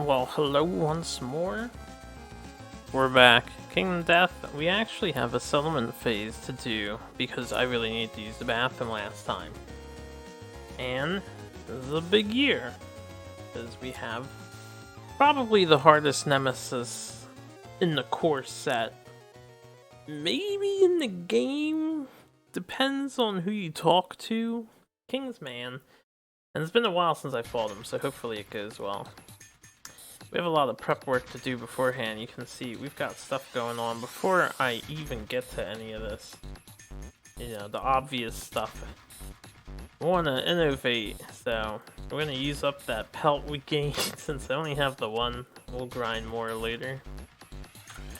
Well, hello once more. We're back. Kingdom Death, we actually have a settlement phase to do because I really need to use the bathroom last time. And this is a big year because we have probably the hardest nemesis in the core set. Maybe in the game? Depends on who you talk to. Kingsman. And it's been a while since I fought him, so hopefully it goes well. We have a lot of prep work to do beforehand. You can see we've got stuff going on before I even get to any of this. You know, the obvious stuff. We want to innovate, so we're going to use up that pelt we gained since I only have the one. We'll grind more later.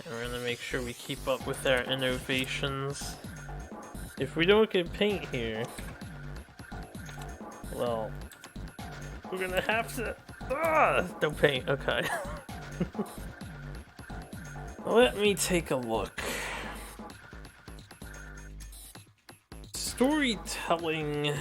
And we're going to make sure we keep up with our innovations. If we don't get paint here, well, we're going to have to... no paint, okay. Let me take a look. Storytelling.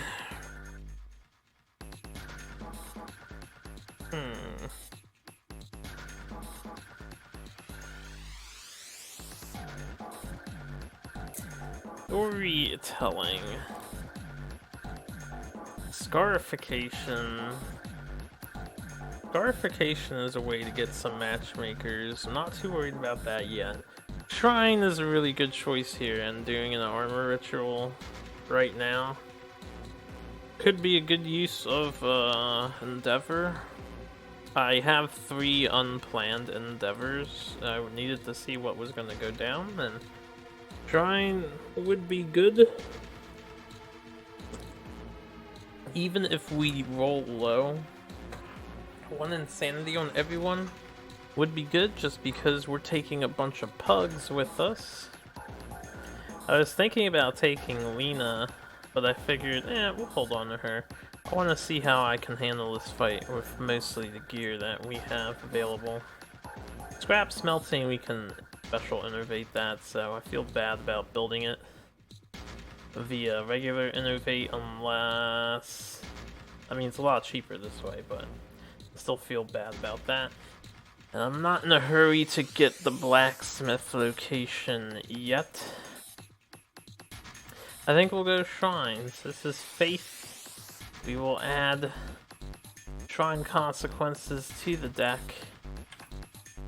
Storytelling. Scarification. Scarification is a way to get some matchmakers. I'm not too worried about that yet. Shrine is a really good choice here, and doing an armor ritual right now could be a good use of endeavor. I have 3 unplanned endeavors. I needed to see what was going to go down, and shrine would be good. Even if we roll low, 1 insanity on everyone would be good, just because we're taking a bunch of pugs with us. I was thinking about taking Lena, but I figured, we'll hold on to her. I want to see how I can handle this fight with mostly the gear that we have available. Scrap smelting, we can special innovate that, so I feel bad about building it via regular innovate unless... I mean, it's a lot cheaper this way, but still feel bad about that. And I'm not in a hurry to get the blacksmith location yet. I think we'll go shrines. This is faith. We will add shrine consequences to the deck.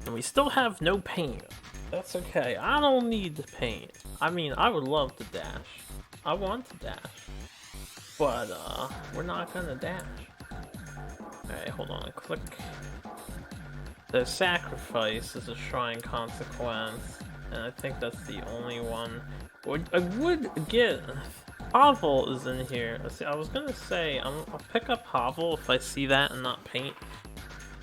And we still have no paint. That's okay. I don't need the paint. I mean, I would love to dash. I want to dash. But, we're not gonna dash. Alright, hold on, click. The sacrifice is a shrine consequence, and I think that's the only one. I would get... Hovel is in here. See, I was gonna say, I'll pick up Hovel if I see that and not paint.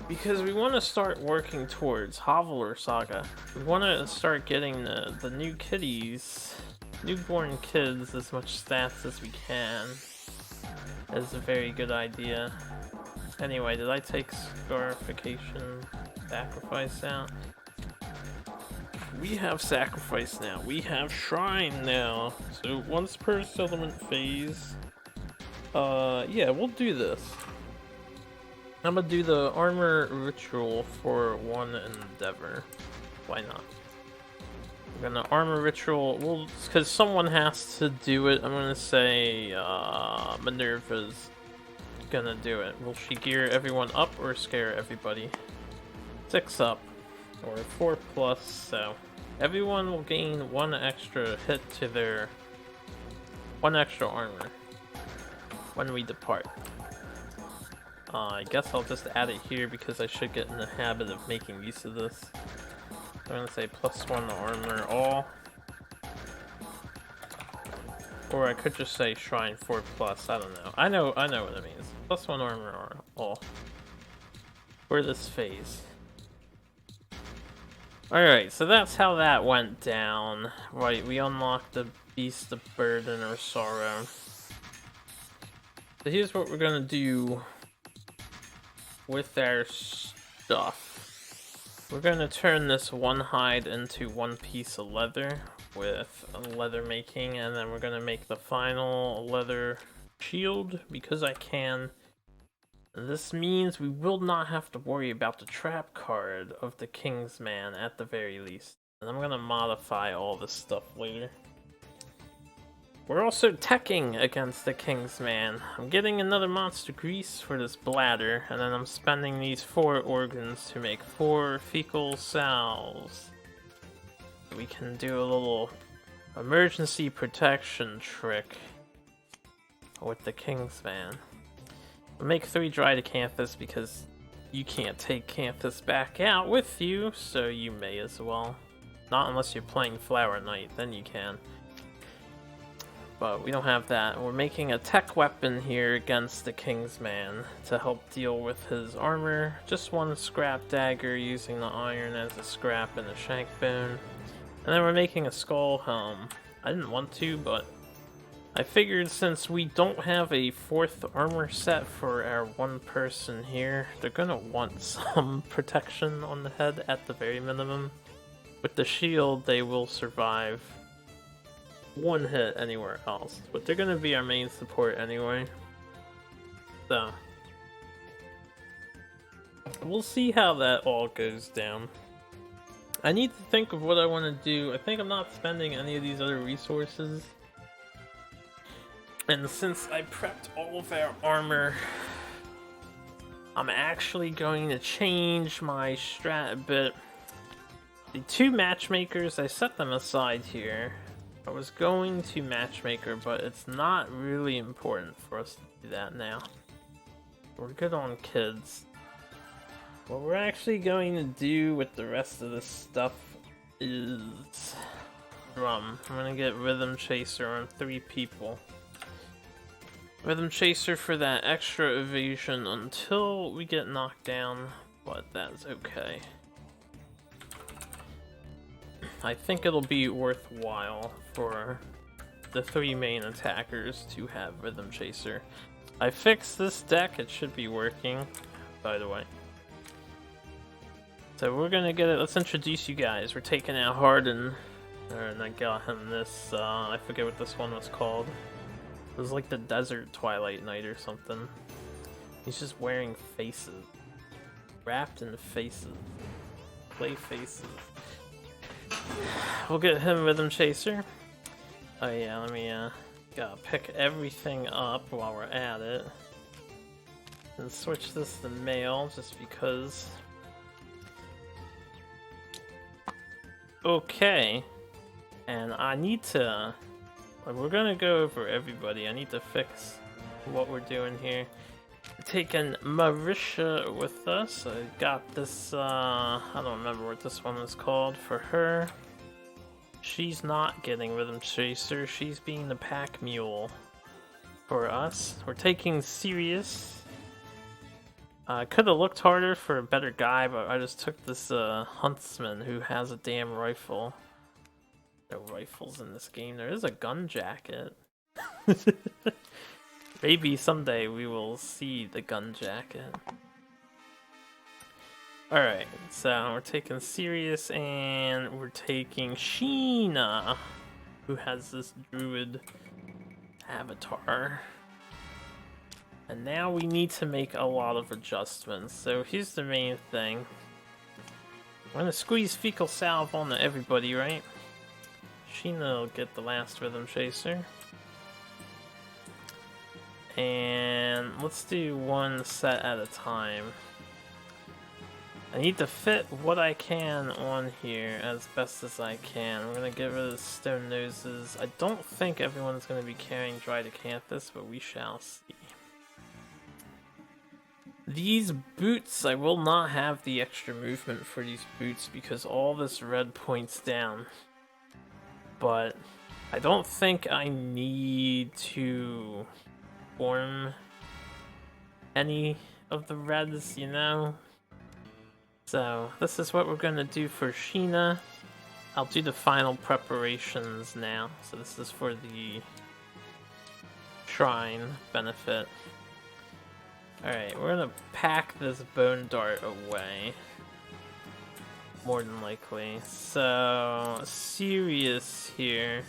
Because we want to start working towards Hovel or Saga. We want to start getting the new kitties, newborn kids, as much stats as we can. That's a very good idea. Anyway, did I take scarification sacrifice out? We have sacrifice now. We have shrine now. So once per settlement phase. Yeah, we'll do this. I'm gonna do the armor ritual for 1 endeavor. Why not? We're gonna armor ritual. Well, because someone has to do it. I'm gonna say Minerva's gonna do it. Will she gear everyone up or scare everybody? 6 up or 4 plus, so everyone will gain 1 extra hit to their 1 extra armor when we depart. I guess I'll just add it here because I should get in the habit of making use of this. I'm gonna say +1 armor all. Or I could just say shrine 4 plus, I don't know. I know what it means. +1 armor all. For this phase. Alright, so that's how that went down. Right, we unlocked the Beast of Burden or Sorrow. So here's what we're gonna do with our stuff. We're gonna turn this 1 hide into 1 piece of leather with leather making, and then we're gonna make the final leather shield because I can. This means we will not have to worry about the trap card of the Kingsman at the very least. And I'm gonna modify all this stuff later. We're also teching against the Kingsman. I'm getting another monster grease for this bladder, and then I'm spending these 4 organs to make 4 fecal salves. We can do a little emergency protection trick with the Kingsman. I'll make 3 dried acanthus because you can't take Canthus back out with you, so you may as well. Not unless you're playing Flower Knight, then you can. But we don't have that. We're making a tech weapon here against the Kingsman to help deal with his armor. Just 1 scrap dagger using the iron as a scrap and a shank bone. And then we're making a skull helm. I didn't want to, but I figured since we don't have a 4th armor set for our 1 person here, they're gonna want some protection on the head at the very minimum. With the shield, they will survive 1 hit anywhere else, but they're gonna be our main support anyway. So we'll see how that all goes down. I need to think of what I want to do. I think I'm not spending any of these other resources. And since I prepped all of our armor, I'm actually going to change my strat a bit. The 2 matchmakers, I set them aside here. I was going to matchmaker, but it's not really important for us to do that now. We're good on kids. What we're actually going to do with the rest of this stuff is drum. I'm going to get Rhythm Chaser on 3 people. Rhythm Chaser for that extra evasion until we get knocked down, but that's okay. I think it'll be worthwhile for the 3 main attackers to have Rhythm Chaser. I fixed this deck, it should be working, by the way. So we're gonna get it. Let's introduce you guys. We're taking out Harden, and I got him this, I forget what this one was called. It was like the Desert Twilight Knight or something. He's just wearing faces. Wrapped in faces. Play faces. We'll get him Rhythm Chaser. Oh yeah, let me, gotta pick everything up while we're at it. And switch this to male, just because. Okay. And I need to... We're gonna go over everybody. I need to fix what we're doing here. We're taking Marisha with us. I got this, I don't remember what this one was called for her. She's not getting Rhythm Chaser. She's being the pack mule for us. We're taking Sirius. Could have looked harder for a better guy, but I just took this huntsman who has a damn rifle. No rifles in this game. There is a gun jacket. Maybe someday we will see the gun jacket. Alright, so we're taking Sirius and we're taking Sheena, who has this druid avatar. And now we need to make a lot of adjustments. So here's the main thing. I'm gonna squeeze Fecal Salve onto everybody, right? Sheena will get the last Rhythm Chaser. And let's do 1 set at a time. I need to fit what I can on here as best as I can. I'm gonna get rid of the stone noses. I don't think everyone's gonna be carrying dried acanthus, but we shall see. These boots, I will not have the extra movement for these boots because all this red points down. But I don't think I need to form any of the reds, you know? So this is what we're gonna do for Sheena. I'll do the final preparations now. So this is for the shrine benefit. Alright, we're gonna pack this bone dart away. More than likely. So, Sirius here.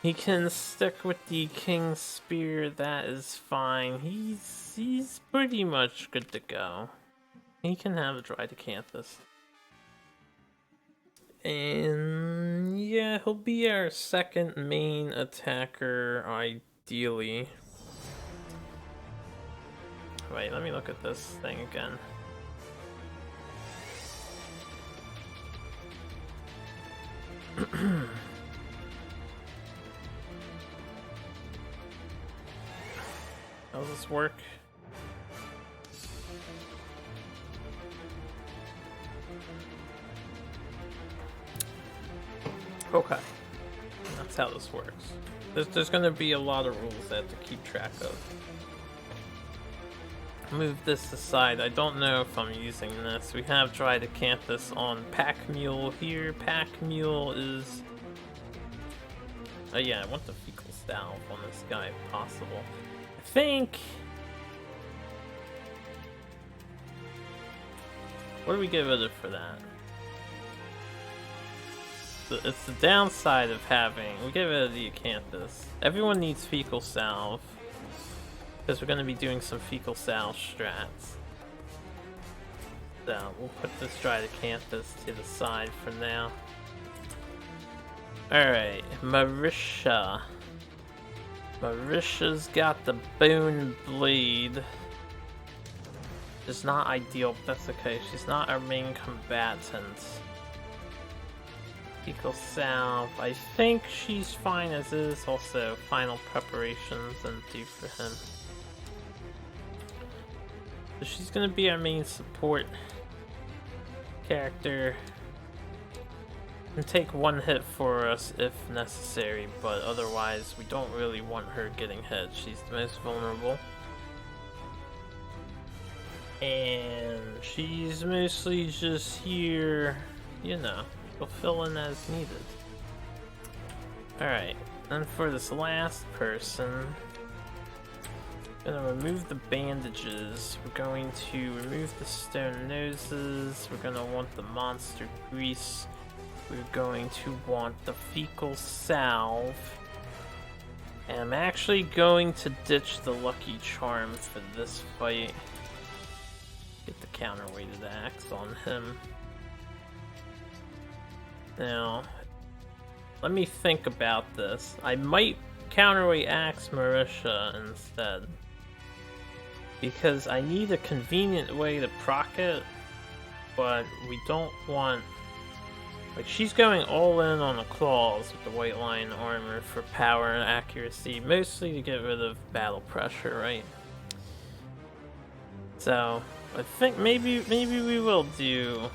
He can stick with the King Spear, that is fine. He's pretty much good to go. He can have a Dry Decanthus. And yeah, he'll be our second main attacker, ideally. Wait, let me look at this thing again. How does this work? Okay, that's how this works. There's going to be a lot of rules I have to keep track of. Move this aside. I don't know if I'm using this. We have Dry Decanthus on Pack Mule here. Pack Mule is... Oh yeah, I want the Fecal Salve on this guy if possible. I think... What do we get rid of for that? It's the downside of having... We get rid of the Acanthus. Everyone needs Fecal Salve, because we're going to be doing some Fecal Salve strats. So we'll put this Dry Decanthus to the side for now. Alright, Marisha. Marisha's got the Bone Blade. It's not ideal, but that's okay. She's not our main combatant. Fecal Salve. I think she's fine as is. Also, final preparations and do for him. So she's gonna be our main support character. And take one hit for us if necessary, but otherwise we don't really want her getting hit. She's the most vulnerable. And she's mostly just here, you know, fill in as needed. Alright, and for this last person, I'm gonna remove the bandages. We're going to remove the stone noses. We're gonna want the monster grease. We're going to want the Fecal Salve. And I'm actually going to ditch the Lucky Charm for this fight. Get the counterweighted axe on him. Now, let me think about this. I might counterweight axe Marisha instead, because I need a convenient way to proc it, but we don't want... Like, she's going all in on the claws with the white lion armor for power and accuracy, mostly to get rid of battle pressure, right? So, I think maybe we will do...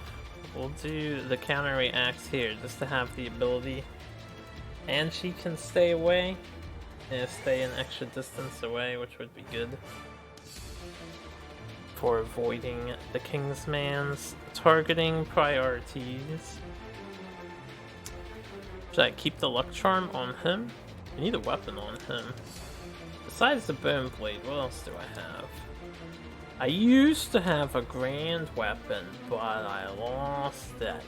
We'll do the counterweight axe here, just to have the ability. And she can stay away. And stay an extra distance away, which would be good. For avoiding the Kingsman's targeting priorities. Should I keep the luck charm on him? I need a weapon on him. Besides the bone blade, what else do I have? I used to have a grand weapon, but I lost that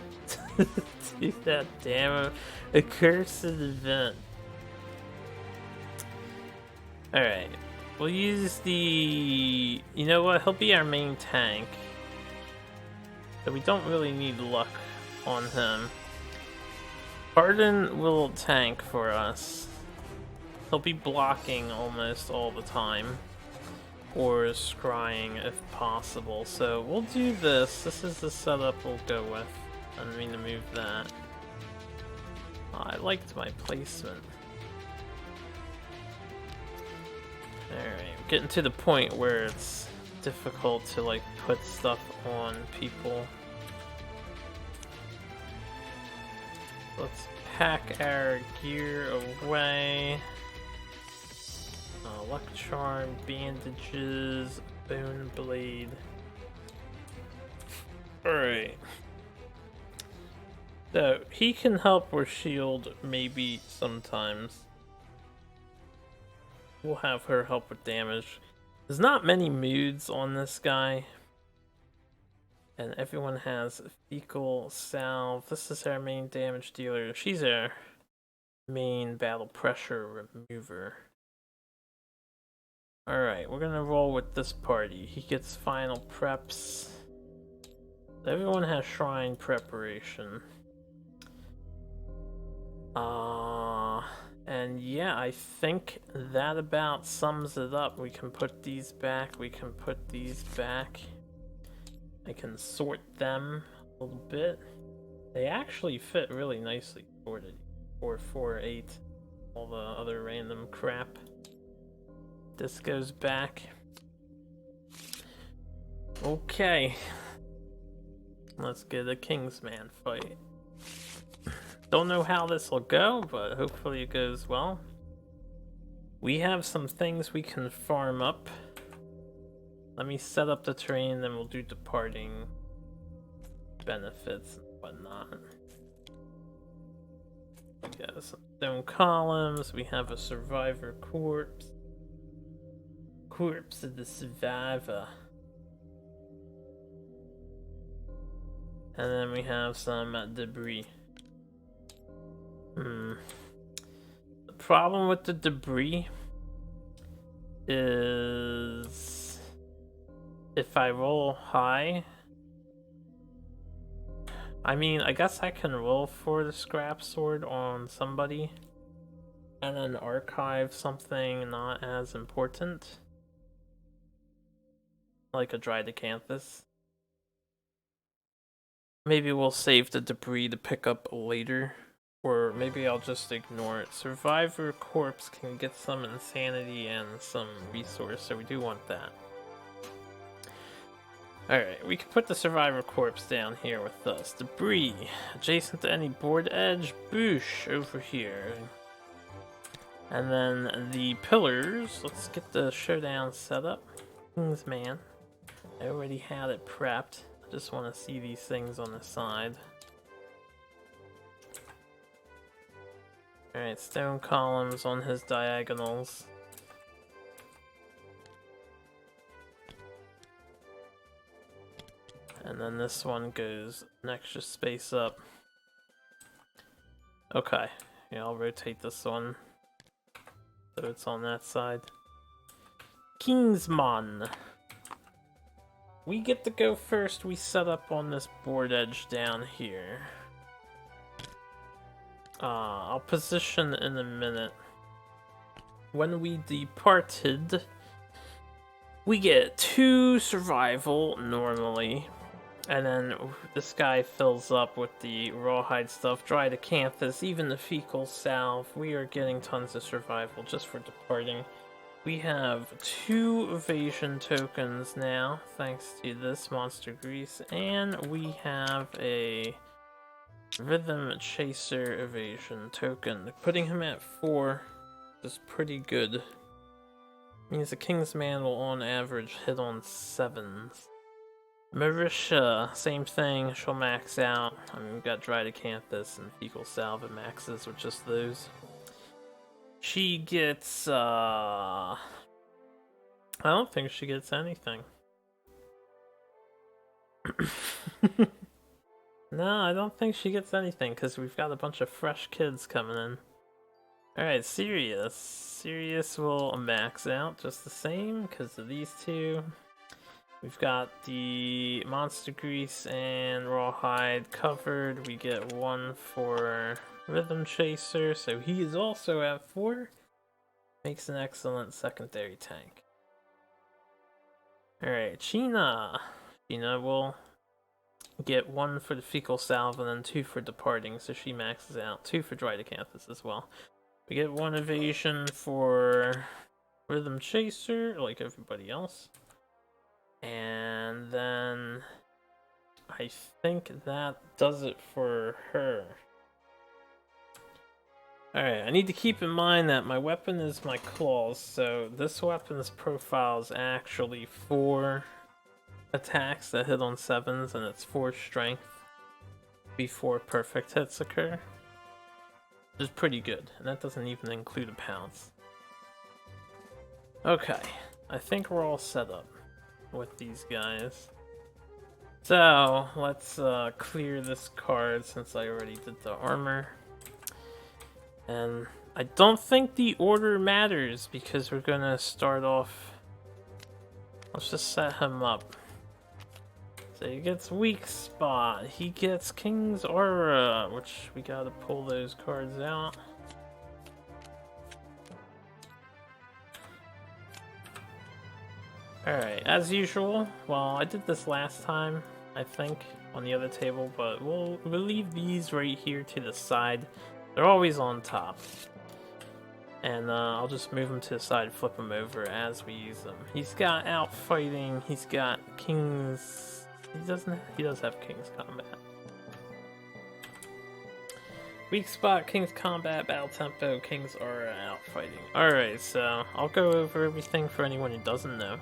to that damn accursed event. Alright, we'll use the... You know what, he'll be our main tank. So we don't really need luck on him. Arden will tank for us. He'll be blocking almost all the time. Or scrying if possible. So we'll do this. This is the setup we'll go with. I didn't mean to move that. Oh, I liked my placement. Alright, getting to the point where it's difficult to like put stuff on people. Let's pack our gear away. Luck charm, bandages, bone blade. Alright. So, he can help or shield maybe sometimes. We'll have her help with damage. There's not many moods on this guy. And everyone has Fecal Salve. This is our main damage dealer. She's our main battle pressure remover. Alright, we're gonna roll with this party. He gets final preps. Everyone has shrine preparation. And yeah, I think that about sums it up. We can put these back, we can put these back. I can sort them a little bit. They actually fit really nicely sorted. 4, 4, 8, all the other random crap. This goes back. Okay. Let's get a Kingsman fight. Don't know how this will go, but hopefully it goes well. We have some things we can farm up. Let me set up the terrain, then we'll do departing benefits and whatnot. We got some stone columns, we have a survivor corpse. Corpse of the survivor. And then we have some debris. The problem with the debris is if I roll high, I mean, I guess I can roll for the scrap sword on somebody and then archive something not as important, like a dried acanthus. Maybe we'll save the debris to pick up later. Or maybe I'll just ignore it. Survivor corpse can get some insanity and some resource, so we do want that. Alright, we can put the survivor corpse down here with us. Debris, adjacent to any board edge, boosh, over here. And then the pillars, let's get the showdown set up. Kingsman, I already had it prepped. I just want to see these things on the side. Alright, stone columns on his diagonals. And then this one goes an extra space up. Okay, yeah, I'll rotate this one so it's on that side. Kingsman! We get to go first. We set up on this board edge down here. I'll position in a minute. When we departed, we get 2 survival normally, and then this guy fills up with the rawhide stuff, dried acanthus, even the fecal salve. We are getting tons of survival just for departing. We have 2 evasion tokens now, thanks to this monster grease, and we have a Rhythm Chaser evasion token. Putting him at 4 is pretty good. Means the Kingsman will on average hit on 7s. Marisha, same thing, she'll max out. I mean, we've got dried acanthus and fecal salve and maxes with just those. She gets, I don't think she gets anything. No, I don't think she gets anything, because we've got a bunch of fresh kids coming in. Alright, Sirius. Sirius will max out just the same, because of these 2. We've got the monster grease and rawhide covered. We get 1 for Rhythm Chaser, so he is also at 4. Makes an excellent secondary tank. Alright, Sheena. Sheena will get 1 for the fecal salve and then 2 for departing, so she maxes out. 2 for dried acanthus as well. We get 1 evasion for Rhythm Chaser, like everybody else. And then I think that does it for her. Alright, I need to keep in mind that my weapon is my claws, so this weapon's profile is actually 4 attacks that hit on 7s, and it's 4 strength before perfect hits occur. Which is pretty good, and that doesn't even include a pounce. Okay, I think we're all set up with these guys. So, let's clear this card since I already did the armor. And I don't think the order matters because we're gonna start off. Let's just set him up. So he gets weak spot. He gets King's Aura, which we gotta pull those cards out. Alright, as usual, well, I did this last time, I think, on the other table, but we'll leave these right here to the side. They're always on top. And I'll just move them to the side, flip them over as we use them. He's got outfighting, he's got King's... He does have King's Combat. Weak spot, King's Combat, Battle Tempo, King's Aura, outfighting. Alright, so I'll go over everything for anyone who doesn't know.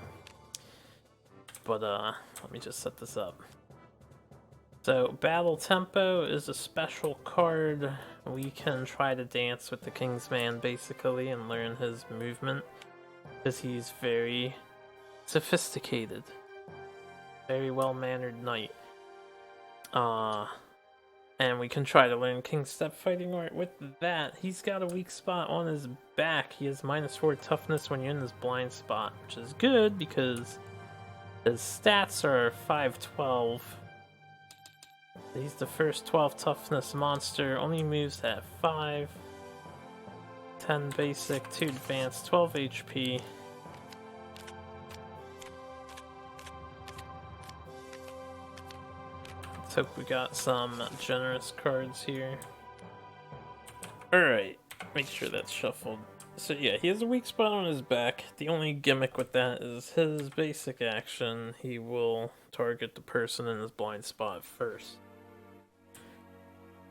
But let me just set this up. So Battle Tempo is a special card. We can try to dance with the Kingsman basically and learn his movement because he's very sophisticated, very well-mannered knight. And we can try to learn King's Step Fighting Art. With that, he's got a weak spot on his back. He has -4 toughness when you're in his blind spot, which is good because his stats are 512. He's the first 12 toughness monster, only moves at 5. 10 basic, 2 advanced, 12 HP. Let's hope we got some generous cards here. Alright, make sure that's shuffled. So yeah, he has a weak spot on his back. The only gimmick with that is his basic action. He will target the person in his blind spot first.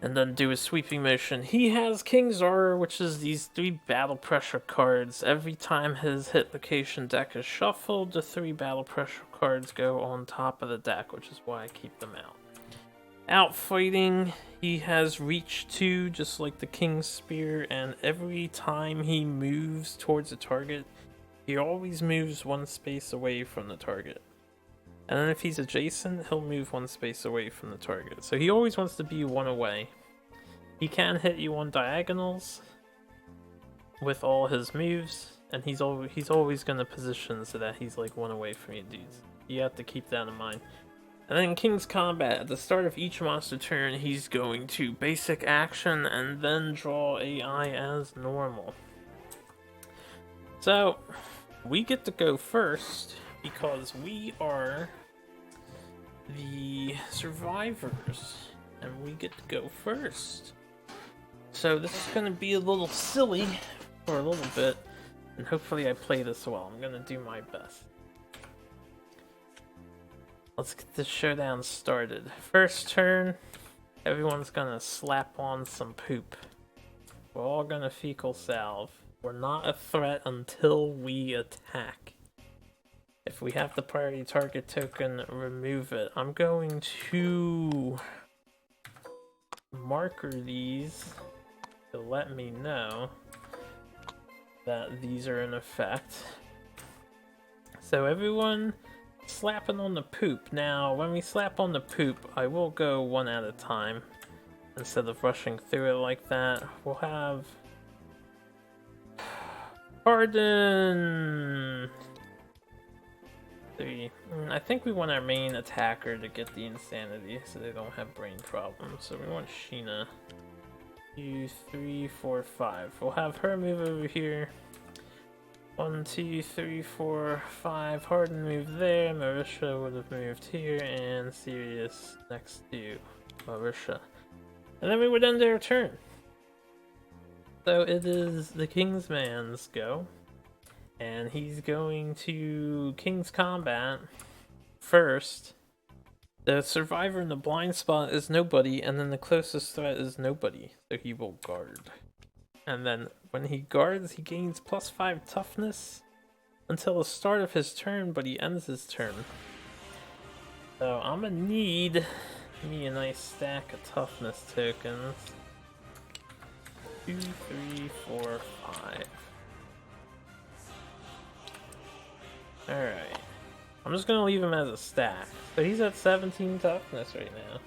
And then do a sweeping motion. He has King's Aura, which is these 3 battle pressure cards. Every time his hit location deck is shuffled, the 3 battle pressure cards go on top of the deck, which is why I keep them out. Outfighting, he has reach 2, just like the King's Spear, and every time he moves towards a target, he always moves 1 space away from the target. And then if he's adjacent, he'll move 1 space away from the target. So he always wants to be 1 away. He can hit you on diagonals with all his moves, and he's always going to position so that he's like 1 away from you dudes. You have to keep that in mind. And then King's Combat, at the start of each monster turn, he's going to basic action and then draw AI as normal. So, we get to go first because we are the survivors, and we get to go first. So this is going to be a little silly for a little bit, and hopefully I play this well. I'm going to do my best. Let's get this showdown started. First turn, everyone's gonna slap on some poop. We're all gonna fecal salve. We're not a threat until we attack. If we have the priority target token, remove it. I'm going to marker these to let me know that these are in effect. So everyone slapping on the poop. Now, when we slap on the poop, I will go 1 at a time instead of rushing through it like that. We'll have Pardon 3. I think we want our main attacker to get the insanity so they don't have brain problems. So we want Sheena. 2, 3, 4, 5. We'll have her move over here. 1, 2, 3, 4, 5. Harden moved there. Marisha would have moved here, and Sirius next to Marisha. And then we would end our turn. So it is the Kingsman's go. And he's going to King's Combat first. The survivor in the blind spot is nobody, and then the closest threat is nobody. So he will guard. And then when he guards, he gains +5 toughness until the start of his turn, but he ends his turn. So I'm gonna need me a nice stack of toughness tokens. 2, 3, 4, 5. Alright. I'm just gonna leave him as a stack. So he's at 17 toughness right now.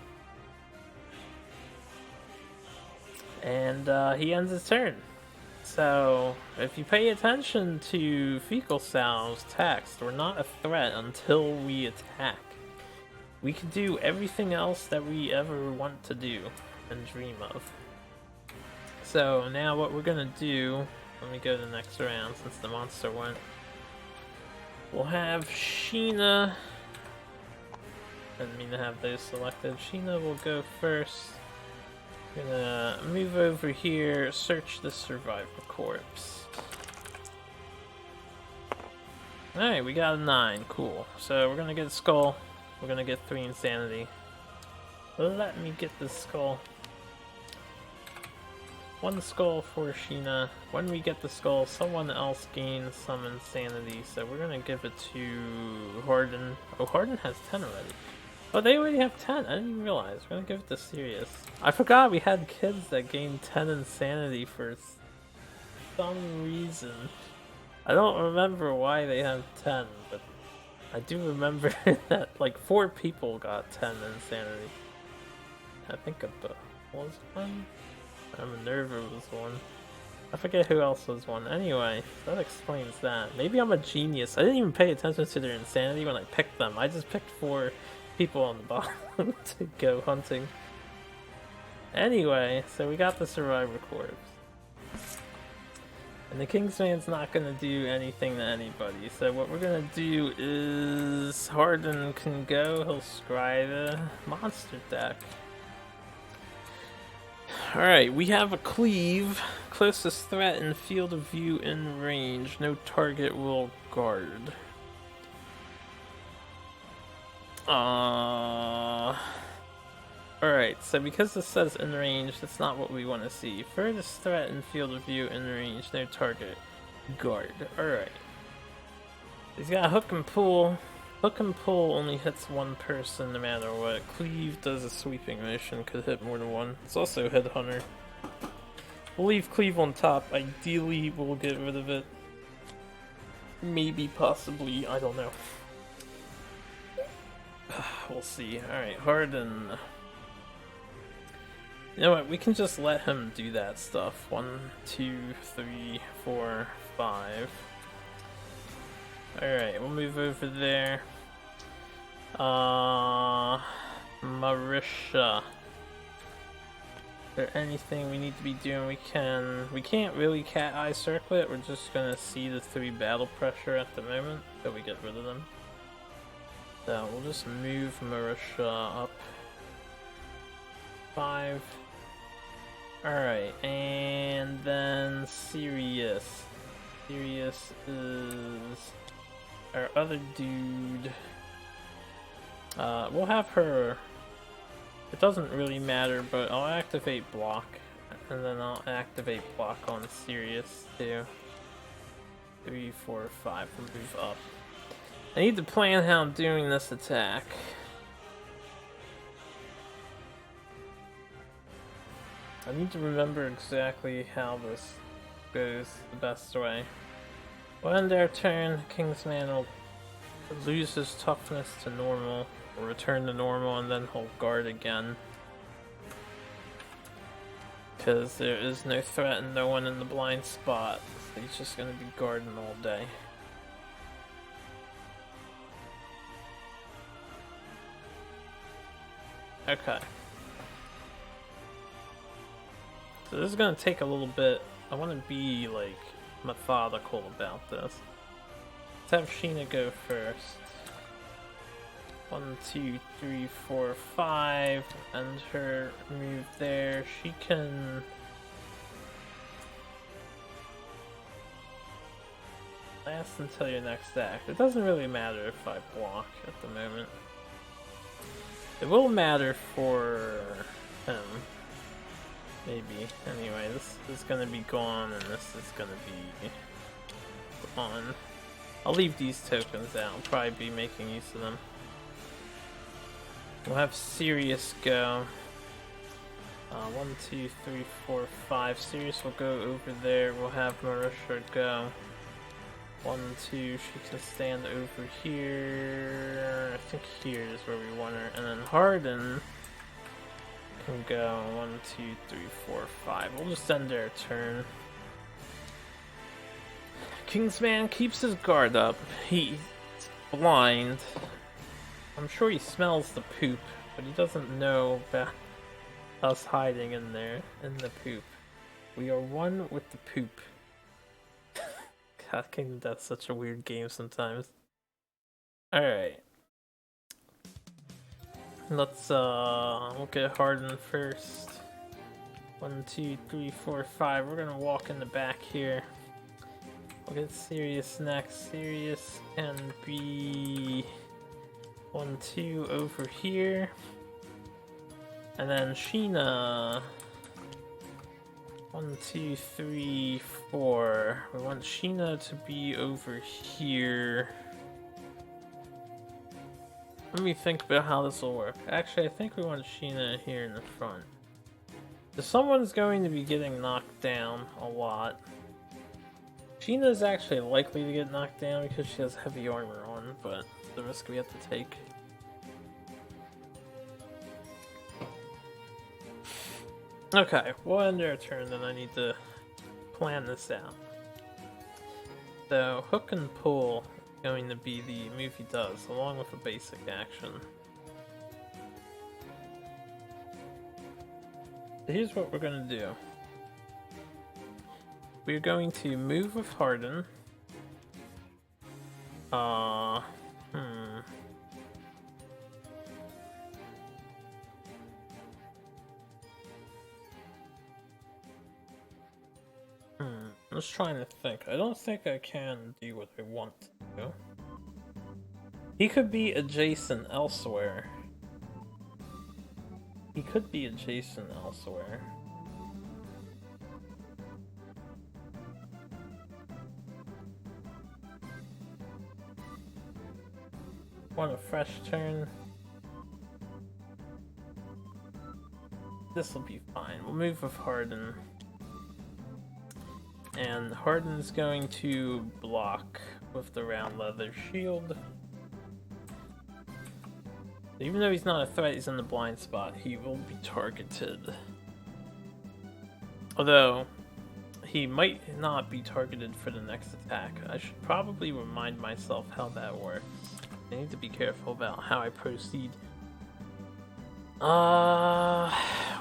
And he ends his turn. So, if you pay attention to Fecal Sal's text, we're not a threat until we attack. We can do everything else that we ever want to do and dream of. So, now what we're gonna do, let me go to the next round since the monster went. We'll have Sheena. Didn't mean to have those selected. Sheena will go first. Gonna move over here, search the survivor corpse. Alright, we got a 9, cool. So we're gonna get a skull. We're gonna get 3 insanity. Let me get the skull. 1 skull for Sheena. When we get the skull, someone else gains some insanity, so we're gonna give it to Harden. Oh, Harden has 10 already. Oh, they already have 10. I didn't even realize. We're gonna give it to Sirius. I forgot we had kids that gained 10 insanity for some reason. I don't remember why they have 10, but I do remember that like 4 people got 10 insanity. I think a was one. Minerva was one. I forget who else was one. Anyway, that explains that. Maybe I'm a genius. I didn't even pay attention to their insanity when I picked them. I just picked 4 people on the bottom to go hunting. Anyway, so we got the survivor corpse. And the Kingsman's not gonna do anything to anybody, so what we're gonna do is Harden can go, he'll scry the monster deck. Alright, we have a cleave. Closest threat in field of view in range. No target will guard. Alright, so because this says in range, that's not what we want to see. Furthest threat in field of view in range, no target. Guard. Alright. He's got hook and pull. Hook and pull only hits 1 person no matter what. Cleave does a sweeping motion, could hit more than 1. It's also Headhunter. We'll leave Cleave on top. Ideally, we'll get rid of it. Maybe, possibly, I don't know. We'll see. Alright, Harden. You know what, we can just let him do that stuff. 1, 2, 3, 4, 5. Alright, we'll move over there. Marisha. Is there anything we need to be doing? We can't really cat eye circlet. We're just gonna see the 3 battle pressure at the moment, so we get rid of them. So we'll just move Marisha up 5. Alright, and then Sirius. Sirius is our other dude. We'll have her. It doesn't really matter, but I'll activate block, and then I'll activate block on Sirius too. 3, 4, 5, and move up. I need to plan how I'm doing this attack. I need to remember exactly how this goes the best way. We'll end our turn. Kingsman will lose his toughness to normal, or return to normal, and then he'll guard again. Because there is no threat and no one in the blind spot, so he's just going to be guarding all day. Okay. So this is going to take a little bit. I want to be, like, methodical about this. Let's have Sheena go first. 1, 2, 3, 4, 5. And her move there. She can... last until your next act. It doesn't really matter if I block at the moment. It will matter for him. Maybe. Anyway, this is gonna be gone, and this is gonna be gone. I'll leave these tokens out. I'll probably be making use of them. We'll have Sirius go. 1, 2, 3, 4, 5. Sirius will go over there. We'll have Marisha go. 1, 2. She can stand over here. I think here is where we want her. And then Harden We'll go 1, 2, 3, 4, 5. We'll just end their turn. Kingsman keeps his guard up. He's blind. I'm sure he smells the poop, but he doesn't know about us hiding in there, in the poop. We are one with the poop. God, Kingdom Death's such a weird game sometimes. Alright. Let's look at Harden first. 1, 2, 3, 4, 5. We're gonna walk in the back here. We'll get Sirius next. Sirius can be 1, 2 over here. And then Sheena. 1, 2, 3, 4. We want Sheena to be over here. Let me think about how this will work. Actually, I think we want Sheena here in the front. So someone's going to be getting knocked down a lot. Sheena's actually likely to get knocked down because she has heavy armor on, but the risk we have to take. Okay, we'll end our turn, then I need to plan this out. So, hook and pull is going to be the move he does, along with a basic action. So here's what we're going to do. We're going to move with Harden. I'm just trying to think. I don't think I can do what I want to do. He could be adjacent elsewhere. He could be adjacent elsewhere. Want a fresh turn? This will be fine. We'll move with Harden. And Harden's going to block with the round leather shield. Even though he's not a threat, he's in the blind spot, he will be targeted. Although, he might not be targeted for the next attack. I should probably remind myself how that works. I need to be careful about how I proceed.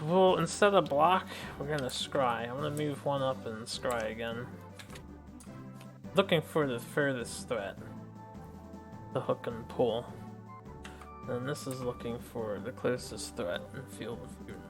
Well, instead of block, we're gonna scry. I'm gonna move one up and scry again. Looking for the furthest threat. The hook and pull. And this is looking for the closest threat in Field of Fury.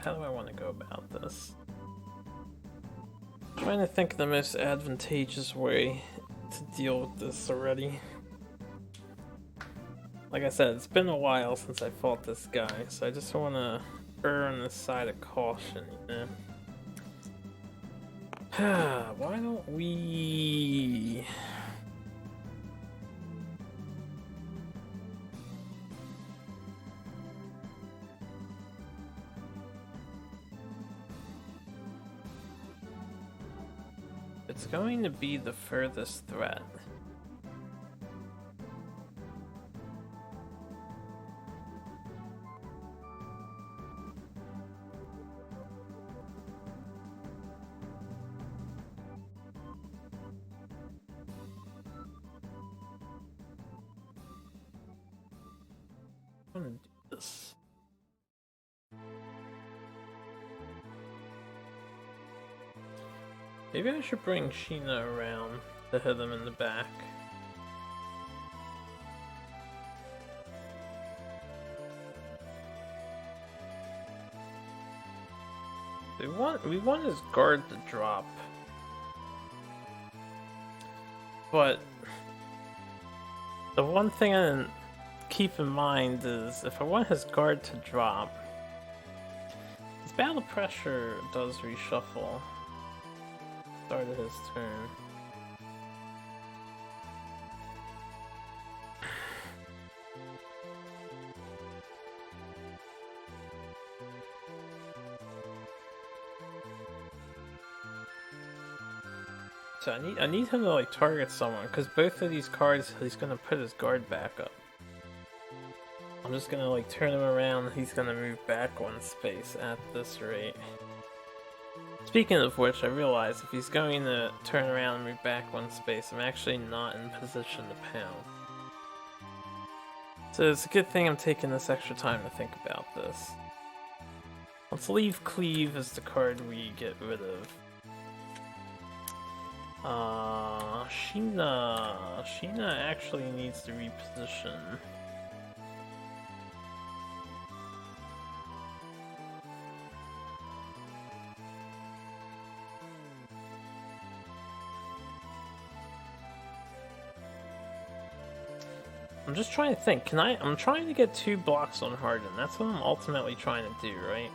How do I want to go about this? I'm trying to think the most advantageous way to deal with this already. Like I said, it's been a while since I fought this guy, so I just want to err on the side of caution, you know? Why don't we... It's going to be the furthest threat. I'm gonna do this. Maybe I should bring Sheena around to hit him in the back. We want his guard to drop. But the one thing I didn't keep in mind is if I want his guard to drop, his battle pressure does reshuffle. Start of his turn. So I need him to like target someone, because both of these cards he's gonna put his guard back up. I'm just gonna like turn him around, he's gonna move back one space at this rate. Speaking of which, I realize if he's going to turn around and move back one space, I'm actually not in position to pound. So it's a good thing I'm taking this extra time to think about this. Let's leave Cleave as the card we get rid of. Sheena actually needs to reposition. I'm just trying to think, I'm trying to get 2 blocks on Harden. That's what I'm ultimately trying to do, right?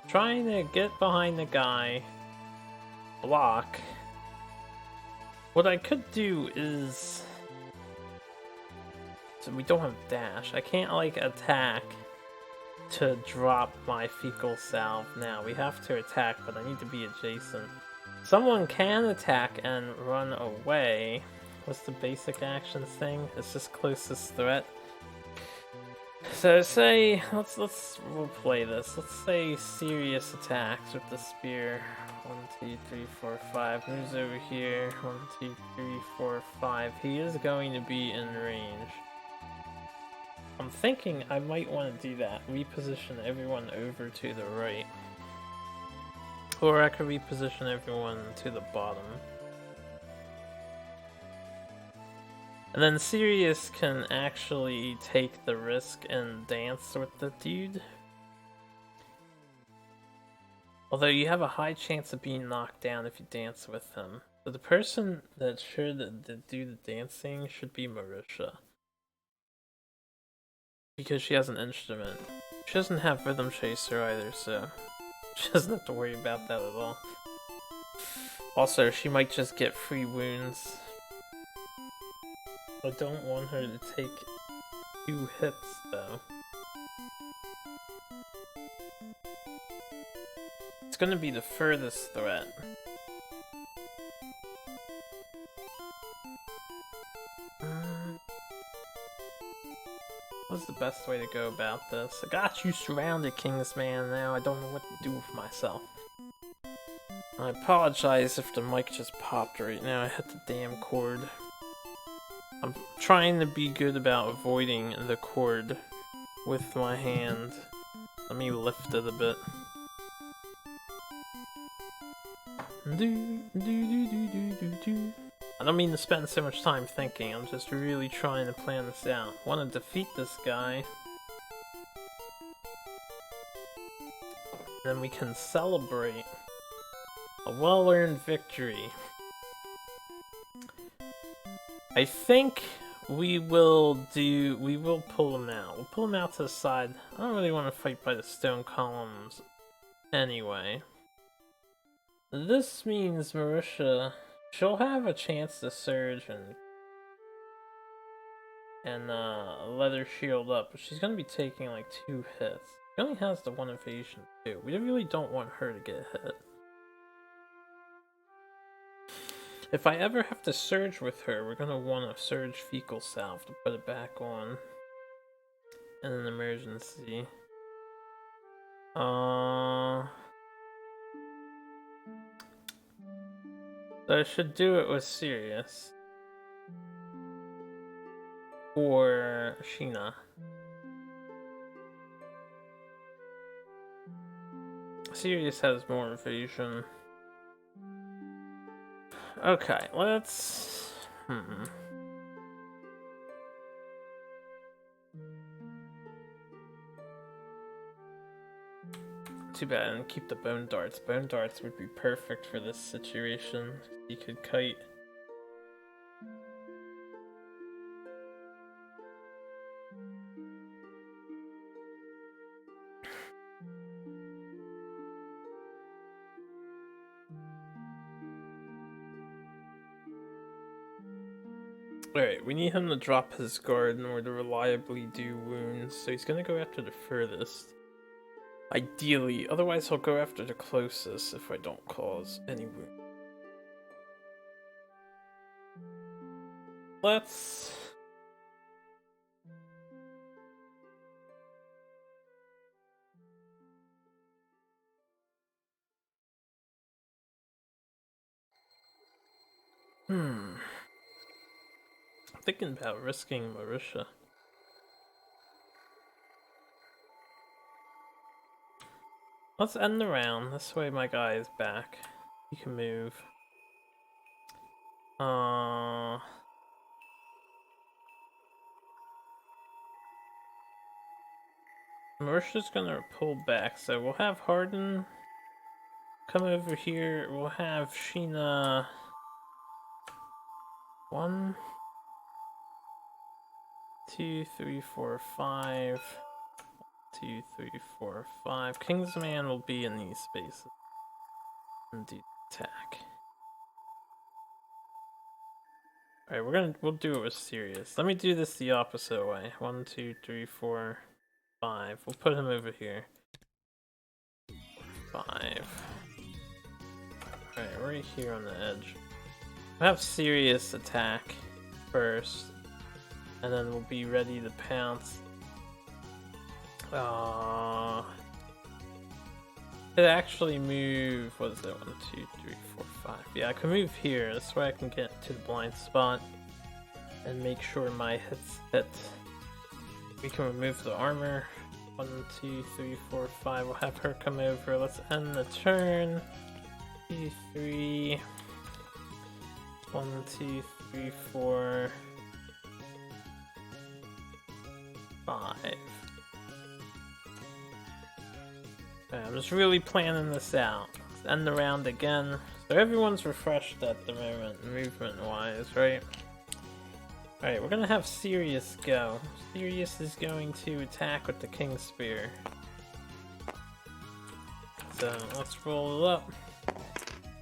Trying to get behind the guy, block. What I could do is... So we don't have dash. I can't, like, attack to drop my fecal salve now. We have to attack, but I need to be adjacent. Someone can attack and run away. What's the basic actions thing? It's just closest threat. So say, let's roleplay this. Let's say serious attacks with the spear. 1, 2, 3, 4, 5. Moves over here. 1, 2, 3, 4, 5. He is going to be in range. I'm thinking I might want to do that. Reposition everyone over to the right. Or I could reposition everyone to the bottom. And then Sirius can actually take the risk and dance with the dude. Although you have a high chance of being knocked down if you dance with him. So the person that should do the dancing should be Marisha. Because she has an instrument. She doesn't have Rhythm Chaser either, so she doesn't have to worry about that at all. Also, she might just get free wounds. I don't want her to take 2 hits, though. It's gonna be the furthest threat. What's the best way to go about this? I got you surrounded, Kingsman, now I don't know what to do with myself. I apologize if the mic just popped right now, I hit the damn cord. I'm trying to be good about avoiding the cord with my hand. Let me lift it a bit. I don't mean to spend so much time thinking, I'm just really trying to plan this out. I want to defeat this guy. Then we can celebrate a well-earned victory. I think we will pull him out. We'll pull him out to the side. I don't really want to fight by the stone columns anyway. This means Marisha, she'll have a chance to surge and let her shield up, but she's gonna be taking like 2 hits. She only has the 1 evasion too. We really don't want her to get hit. If I ever have to surge with her, we're gonna want a surge fecal salve to put it back on in an emergency. So I should do it with Sirius. Or Sheena. Sirius has more evasion. Okay, let's... Too bad I didn't keep the bone darts. Bone darts would be perfect for this situation. You could kite. Alright, we need him to drop his guard in order to reliably do wounds, so he's gonna go after the furthest. Ideally, otherwise he'll go after the closest if I don't cause any wound. Let's... I'm thinking about risking Marisha. Let's end the round. This way my guy is back. He can move. Marisha's gonna pull back, so we'll have Harden come over here. We'll have Sheena... 1, 2, 3, 4, 5. 2, 3, 4, 5. Kingsman will be in these spaces and do attack. Alright, we'll do it with Sirius. Let me do this the opposite way. 1, 2, 3, 4, 5. We'll put him over here. 5. Alright, right here on the edge. We'll have Sirius attack first, and then we'll be ready to pounce. It actually move, what is it? 1, 2, 3, 4, 5. Yeah, I can move here. This way I can get to the blind spot and make sure my hits hit. We can remove the armor. 1, 2, 3, 4, 5. We'll have her come over. Let's end the turn. 2, 3. 1, 2, 3, 4, 5. Okay, I'm just really planning this out. Let's end the round again. So everyone's refreshed at the moment, movement-wise, right? Alright, we're gonna have Sirius go. Sirius is going to attack with the King Spear. So let's roll it up.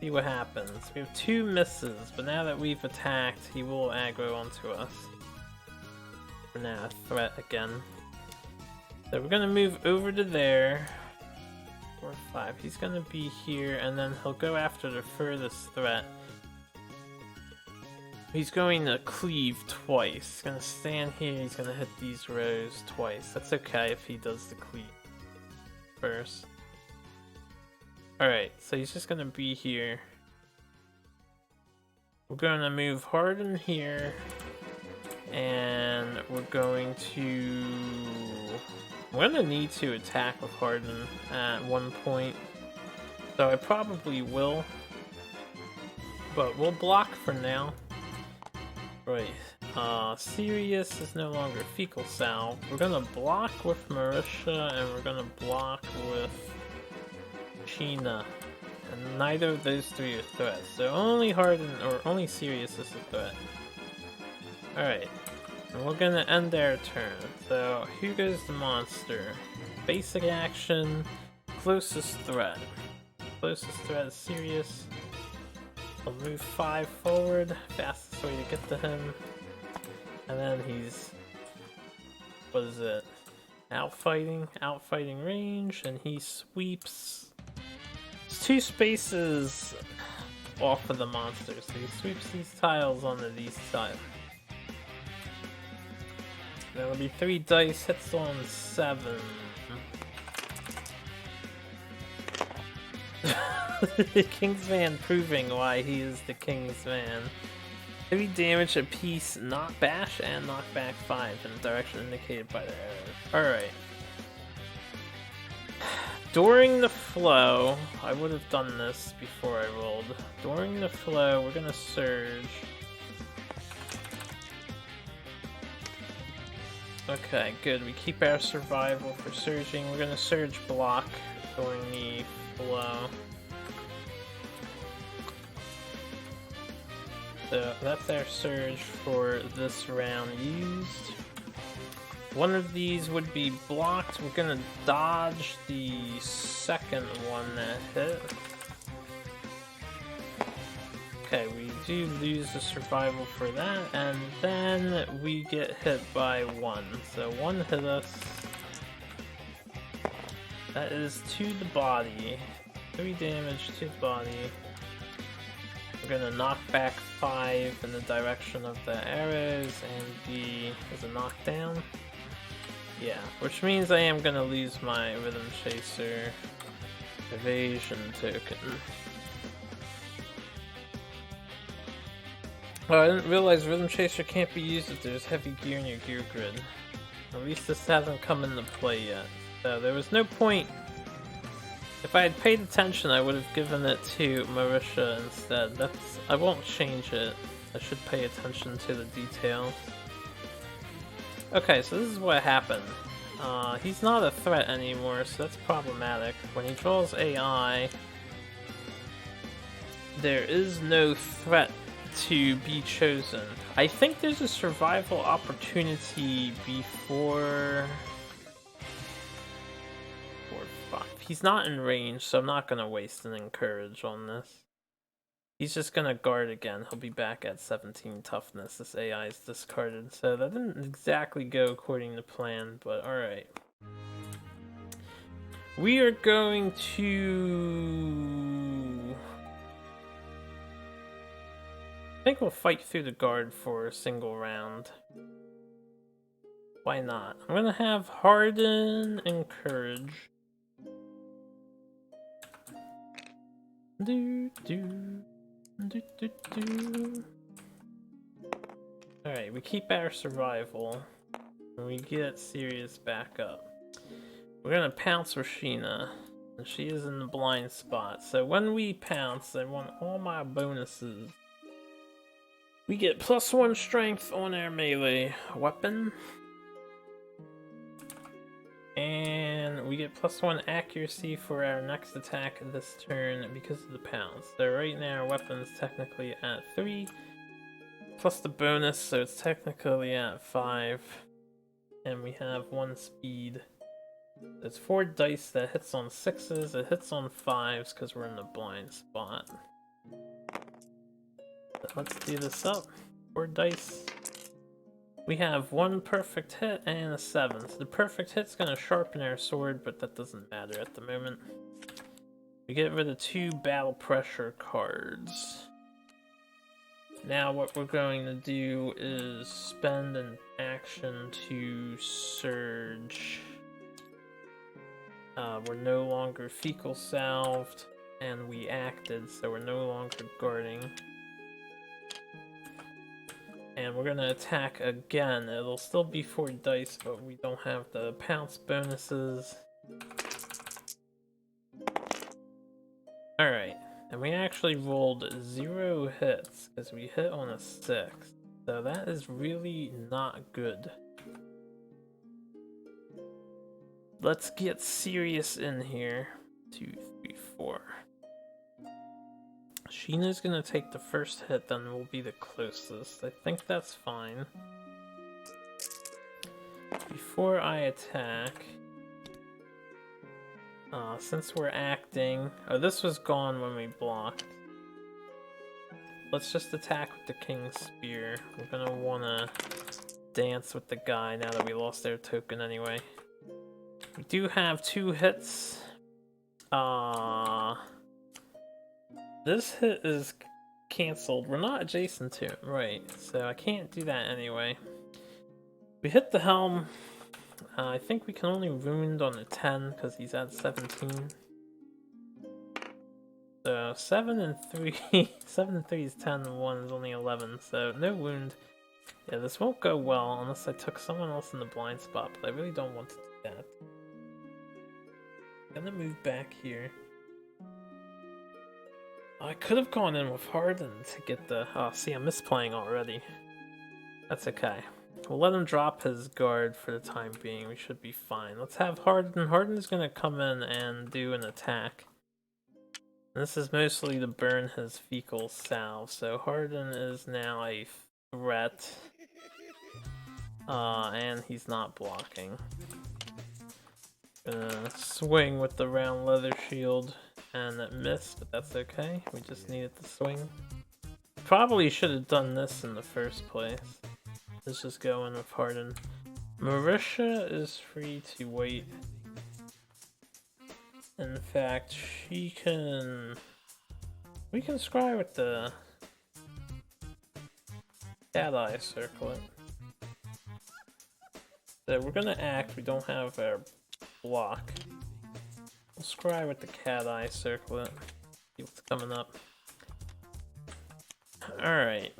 See what happens. We have 2 misses, but now that we've attacked, he will aggro onto us. We're now a threat again. So we're gonna move over to there. 4, 5. He's gonna be here, and then he'll go after the furthest threat. He's going to cleave twice. He's gonna stand here, he's gonna hit these rows twice. That's okay if he does the cleave first. Alright, so he's just gonna be here. We're gonna move Harden here, and we're going to... I'm gonna need to attack with Harden at one point, so I probably will, but we'll block for now. Right, Sirius is no longer Fecal Salve. We're gonna block with Marisha, and we're gonna block with Sheena, and neither of those 3 are threats, so only Harden, or only Sirius is a threat. Alright. And we're gonna end their turn. So, here goes the monster. Basic action, closest threat. Closest threat is Sirius. I'll move 5 forward, fastest way to get to him. And then he's... what is it? Outfighting range, and he sweeps... It's 2 spaces off of the monster, so he sweeps these tiles onto these tiles. That'll be 3 dice, hits on 7. Kingsman proving why he is the Kingsman. 3 damage apiece, knock bash, and knock back 5 in the direction indicated by the arrows. Alright. During the flow, I would have done this before I rolled. During the flow, we're gonna surge. Okay, good. We keep our survival for surging. We're gonna surge block during the flow. So that's our surge for this round used. One of these would be blocked. We're gonna dodge the second one that hit. Okay, we do lose the survival for that, and then we get hit by 1. So 1 hit us. That is to the body. 3 damage to the body. We're gonna knock back 5 in the direction of the arrows, and B is a knockdown. Yeah, which means I am gonna lose my Rhythm Chaser evasion token. Oh, I didn't realize Rhythm Chaser can't be used if there's heavy gear in your gear grid. At least this hasn't come into play yet. So there was no point. If I had paid attention, I would have given it to Marisha instead. I won't change it. I should pay attention to the details. Okay, so this is what happened. He's not a threat anymore, so that's problematic. When he draws AI, there is no threat to be chosen. I think there's a survival opportunity before 4-5. He's not in range, so I'm not gonna waste an encourage on this. He's just gonna guard again. He'll be back at 17 toughness. This AI is discarded, so that didn't exactly go according to plan, but alright. We are going to... I think we'll fight through the guard for a single round. Why not? I'm gonna have Harden and Courage. Alright, we keep our survival, and we get serious backup. We're gonna pounce Rashina, and she is in the blind spot. So when we pounce, I want all my bonuses. We get +1 strength on our melee weapon. And we get +1 accuracy for our next attack this turn because of the pounce. So right now our weapon's technically at 3, plus the bonus, so it's technically at 5. And we have 1 speed. There's 4 dice that hits on 6s, it hits on 5s because we're in the blind spot. But let's do this up. 4 dice. We have 1 perfect hit and a 7. So the perfect hit's gonna sharpen our sword, but that doesn't matter at the moment. We get rid of 2 battle pressure cards. Now what we're going to do is spend an action to surge. We're no longer fecal salved, and we acted, so we're no longer guarding. And we're gonna attack again. It'll still be 4 dice, but we don't have the pounce bonuses. Alright, and we actually rolled 0 hits, because we hit on a 6. So that is really not good. Let's get serious in here. 2, 3, 4. Sheena's gonna take the first hit, then we'll be the closest. I think that's fine. Before I attack, since we're acting... Oh, this was gone when we blocked. Let's just attack with the King's Spear. We're gonna wanna dance with the guy now that we lost their token anyway. We do have 2 hits. This hit is cancelled. We're not adjacent to it, right? So I can't do that anyway. We hit the helm. I think we can only wound on a 10 because he's at 17. So 7 and 3. 7 and 3 is 10 and 1 is only 11. So no wound. Yeah, this won't go well unless I took someone else in the blind spot, but I really don't want to do that. I'm gonna move back here. I could have gone in with Harden to get the... Oh, see, I'm misplaying already. That's okay. We'll let him drop his guard for the time being. We should be fine. Let's have Harden. Harden's gonna come in and do an attack. And this is mostly to burn his fecal salve. So Harden is now a threat. And he's not blocking. Gonna swing with the round leather shield. And it missed, but that's okay. We just needed to swing. Probably should have done this in the first place. Let's just go in with Harden. Marisha is free to wait. In fact, she can... We can scry with the cat eye circlet. So we're gonna act, we don't have our block. We'll scry with the cat eye circlet. See what's coming up. Alright.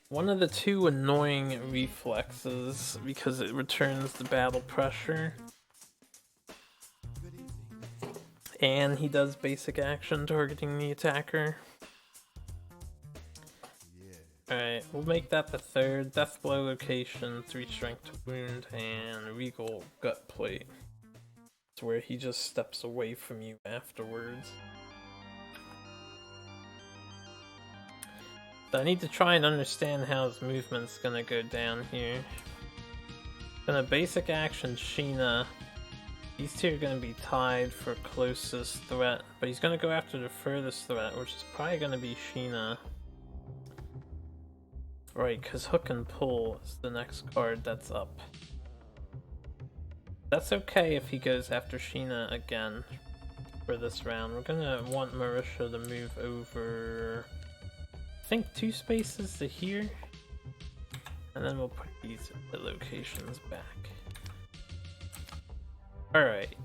One of the two annoying reflexes, because it returns the battle pressure. And he does basic action targeting the attacker. Alright, we'll make that the third. Death blow location, 3 strength to wound, and regal gut plate. It's where he just steps away from you afterwards. So I need to try and understand how his movement's gonna go down here. Gonna basic action Sheena. These two are gonna be tied for closest threat, but he's gonna go after the furthest threat, which is probably gonna be Sheena. Right, because hook and pull is the next card that's up. That's okay if he goes after Sheena again for this round. We're gonna want Marisha to move over, I think 2 spaces to here, and then we'll put these locations back. Alright.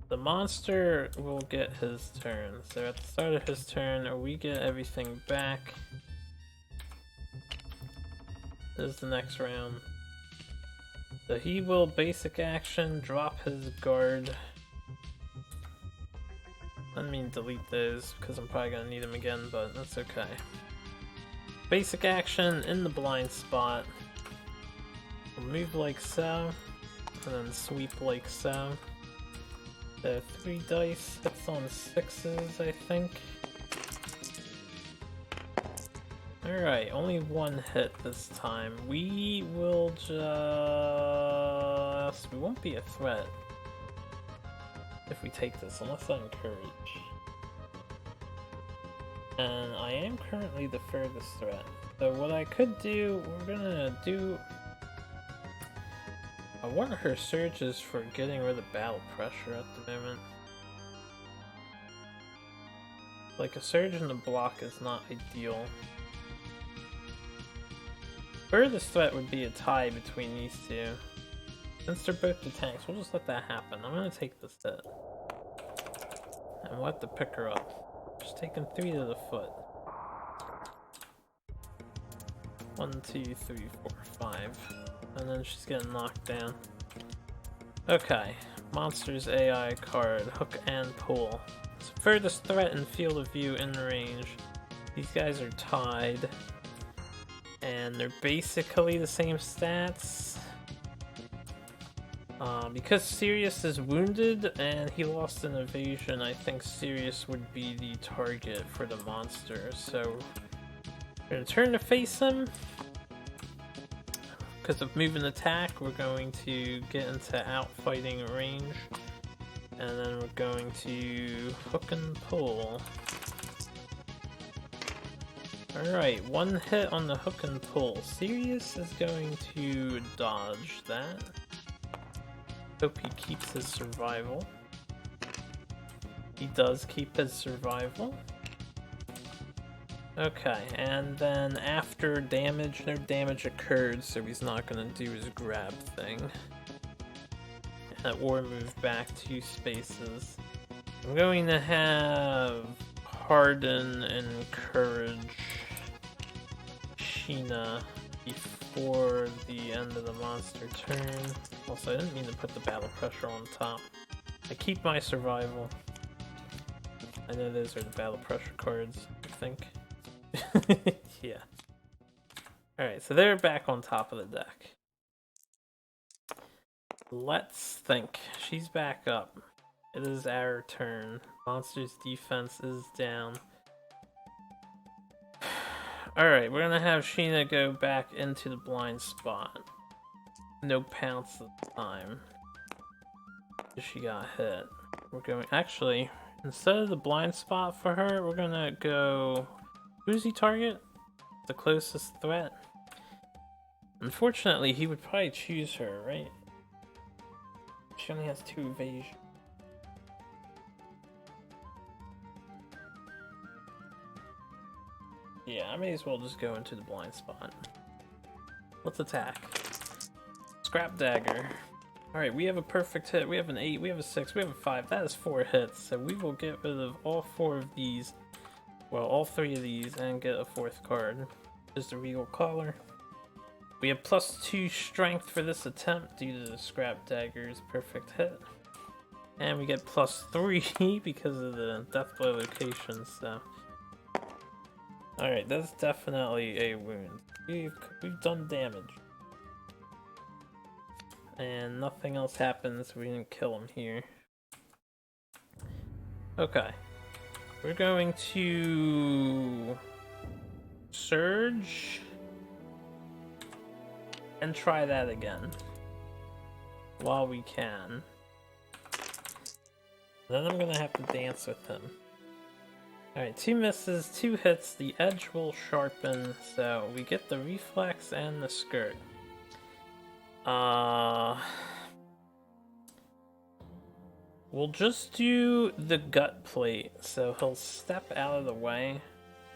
The monster will get his turn. So at the start of his turn, we get everything back. This is the next round. So he will basic action, drop his guard. I mean delete those, because I'm probably gonna need them again, but that's okay. Basic action in the blind spot. We'll move like so. And then sweep like so. The 3 dice, hits on 6s, I think. Alright, only 1 hit this time. We will just... We won't be a threat if we take this, unless I encourage. And I am currently the furthest threat. So what I could do, we're gonna do... I want her surges for getting rid of battle pressure at the moment. Like, a surge in the block is not ideal. Furthest threat would be a tie between these two. Since they're both the tanks, we'll just let that happen. I'm gonna take this hit. And we'll have to pick her up. Just taking 3 to the foot. 1, 2, 3, 4, 5. And then she's getting knocked down. Okay, monster's AI card, hook and pull. So furthest threat and field of view in range. These guys are tied. And they're basically the same stats. Because Sirius is wounded and he lost an evasion, I think Sirius would be the target for the monster. So we're gonna turn to face him. Because of move and attack, we're going to get into outfighting range. And then we're going to hook and pull. Alright, 1 hit on the hook and pull. Sirius is going to dodge that. Hope he keeps his survival. He does keep his survival. Okay, and then after damage, no damage occurred, so he's not gonna do his grab thing. Or move back 2 spaces. I'm going to have Harden and Courage Sheena before the end of the monster turn. Also, I didn't mean to put the battle pressure on top. I keep my survival. I know those are the battle pressure cards, I think. Yeah. Alright, so they're back on top of the deck. Let's think. She's back up. It is our turn. Monster's defense is down. Alright, we're gonna have Sheena go back into the blind spot. No pounce this time. She got hit. We're going... Actually, instead of the blind spot for her, we're gonna go... Who's he target? The closest threat? Unfortunately, he would probably choose her, right? She only has 2 evasion. Yeah, I may as well just go into the blind spot. Let's attack. Scrap dagger. Alright, we have a perfect hit. We have an 8, we have a 6, we have a 5. That is 4 hits. So we will get rid of all 4 of these. Well, all 3 of these and get a 4th card. Just a Regal Collar. We have +2 strength for this attempt due to the scrap dagger's perfect hit. And we get +3 because of the death blow location, so. Alright, that's definitely a wound. We've done damage. And nothing else happens, we didn't kill him here. Okay. We're going to surge and try that again while we can. Then I'm gonna have to dance with him. Alright, 2 misses, 2 hits, the edge will sharpen, so we get the reflex and the skirt. We'll just do the gut plate, so he'll step out of the way.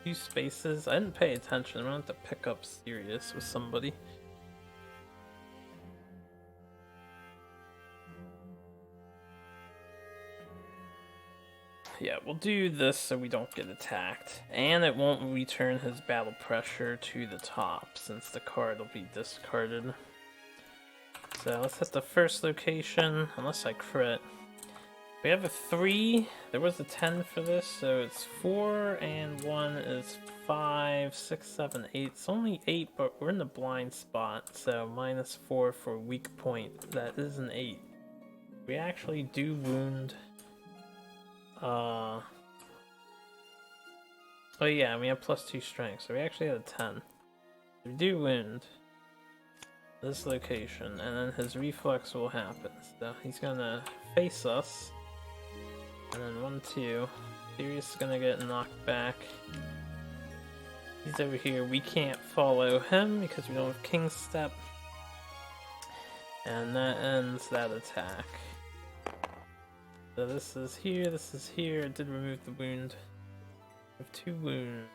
2 spaces. I didn't pay attention, I'm gonna have to pick up Sirius with somebody. Yeah, we'll do this so we don't get attacked. And it won't return his battle pressure to the top, since the card will be discarded. So let's hit the first location, unless I crit. We have a 3, there was a 10 for this, so it's 4 and 1 is 5, 6, 7, 8. It's only 8, but we're in the blind spot, so -4 for weak point. That is an 8. We actually do wound. Oh yeah, we have +2 strength, so we actually had a 10. We do wound this location, and then his reflex will happen. So he's gonna face us, and then 1, 2. Sirius is gonna get knocked back. He's over here. We can't follow him because we don't have King's Step, and that ends that attack. So this is here, this is here. It did remove the wound. We have 2 wounds.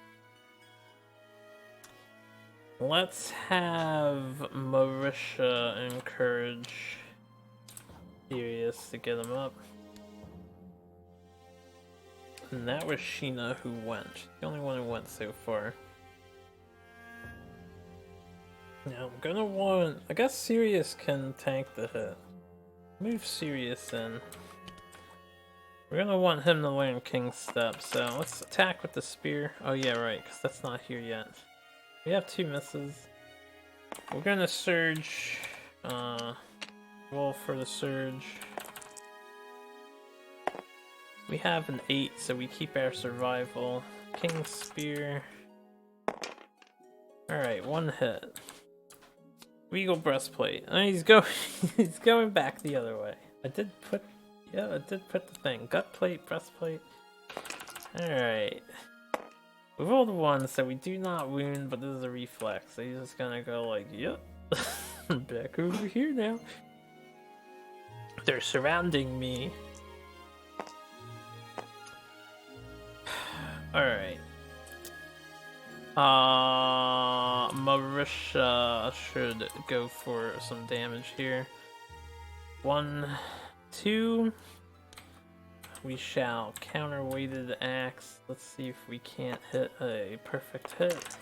Let's have Marisha encourage Sirius to get him up. And that was Sheena who went. She's the only one who went so far. Now I'm gonna want... I guess Sirius can tank the hit. Move Sirius in. We're gonna want him to learn King's Step, so let's attack with the spear. Oh yeah, right, because that's not here yet. We have 2 misses. We're gonna surge. Roll for the surge. We have an 8, so we keep our survival. King's Spear. Alright, 1 hit. Regal Breastplate. Oh, he's going back the other way. I did put the thing. Gut plate, breastplate. Alright. We rolled a 1, so we do not wound, but this is a reflex. So he's just gonna go like, yep. Back over here now. They're surrounding me. Alright. Marisha should go for some damage here. 1, 2. We shall counter-weighted axe. Let's see if we can't hit a perfect hit.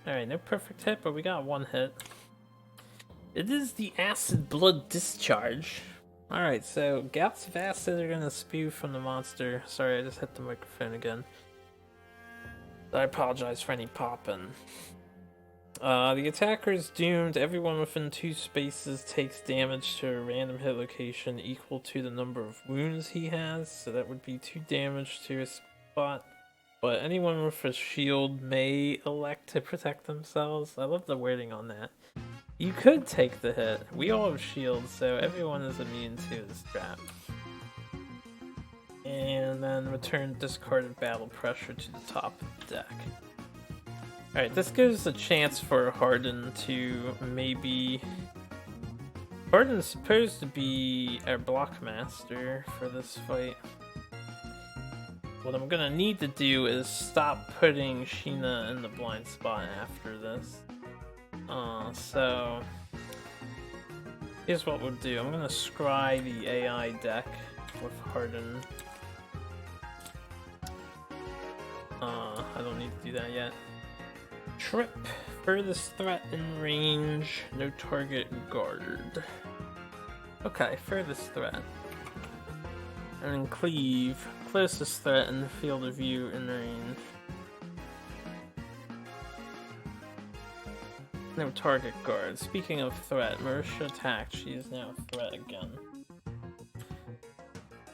Alright, no perfect hit, but we got 1 hit. It is the acid blood discharge. Alright, so gouts of acid are gonna spew from the monster. Sorry, I just hit the microphone again. I apologize for any popping. The attacker is doomed. Everyone within 2 spaces takes damage to a random hit location equal to the number of wounds he has. So that would be 2 damage to a spot. But anyone with a shield may elect to protect themselves. I love the wording on that. You could take the hit. We all have shields, so everyone is immune to this trap. And then return discarded battle pressure to the top of the deck. Alright, this gives a chance for Harden to maybe... Harden's supposed to be our blockmaster for this fight. what I'm gonna need to do is stop putting Sheena in the blind spot after this. So here's what we'll do. I'm gonna scry the AI deck with Harden. I don't need to do that yet. Trip, furthest threat in range, no target guard. Okay, furthest threat. And then cleave, closest threat in the field of view in range. No target guard. Speaking of threat, Marisha attacked. She is now a threat again.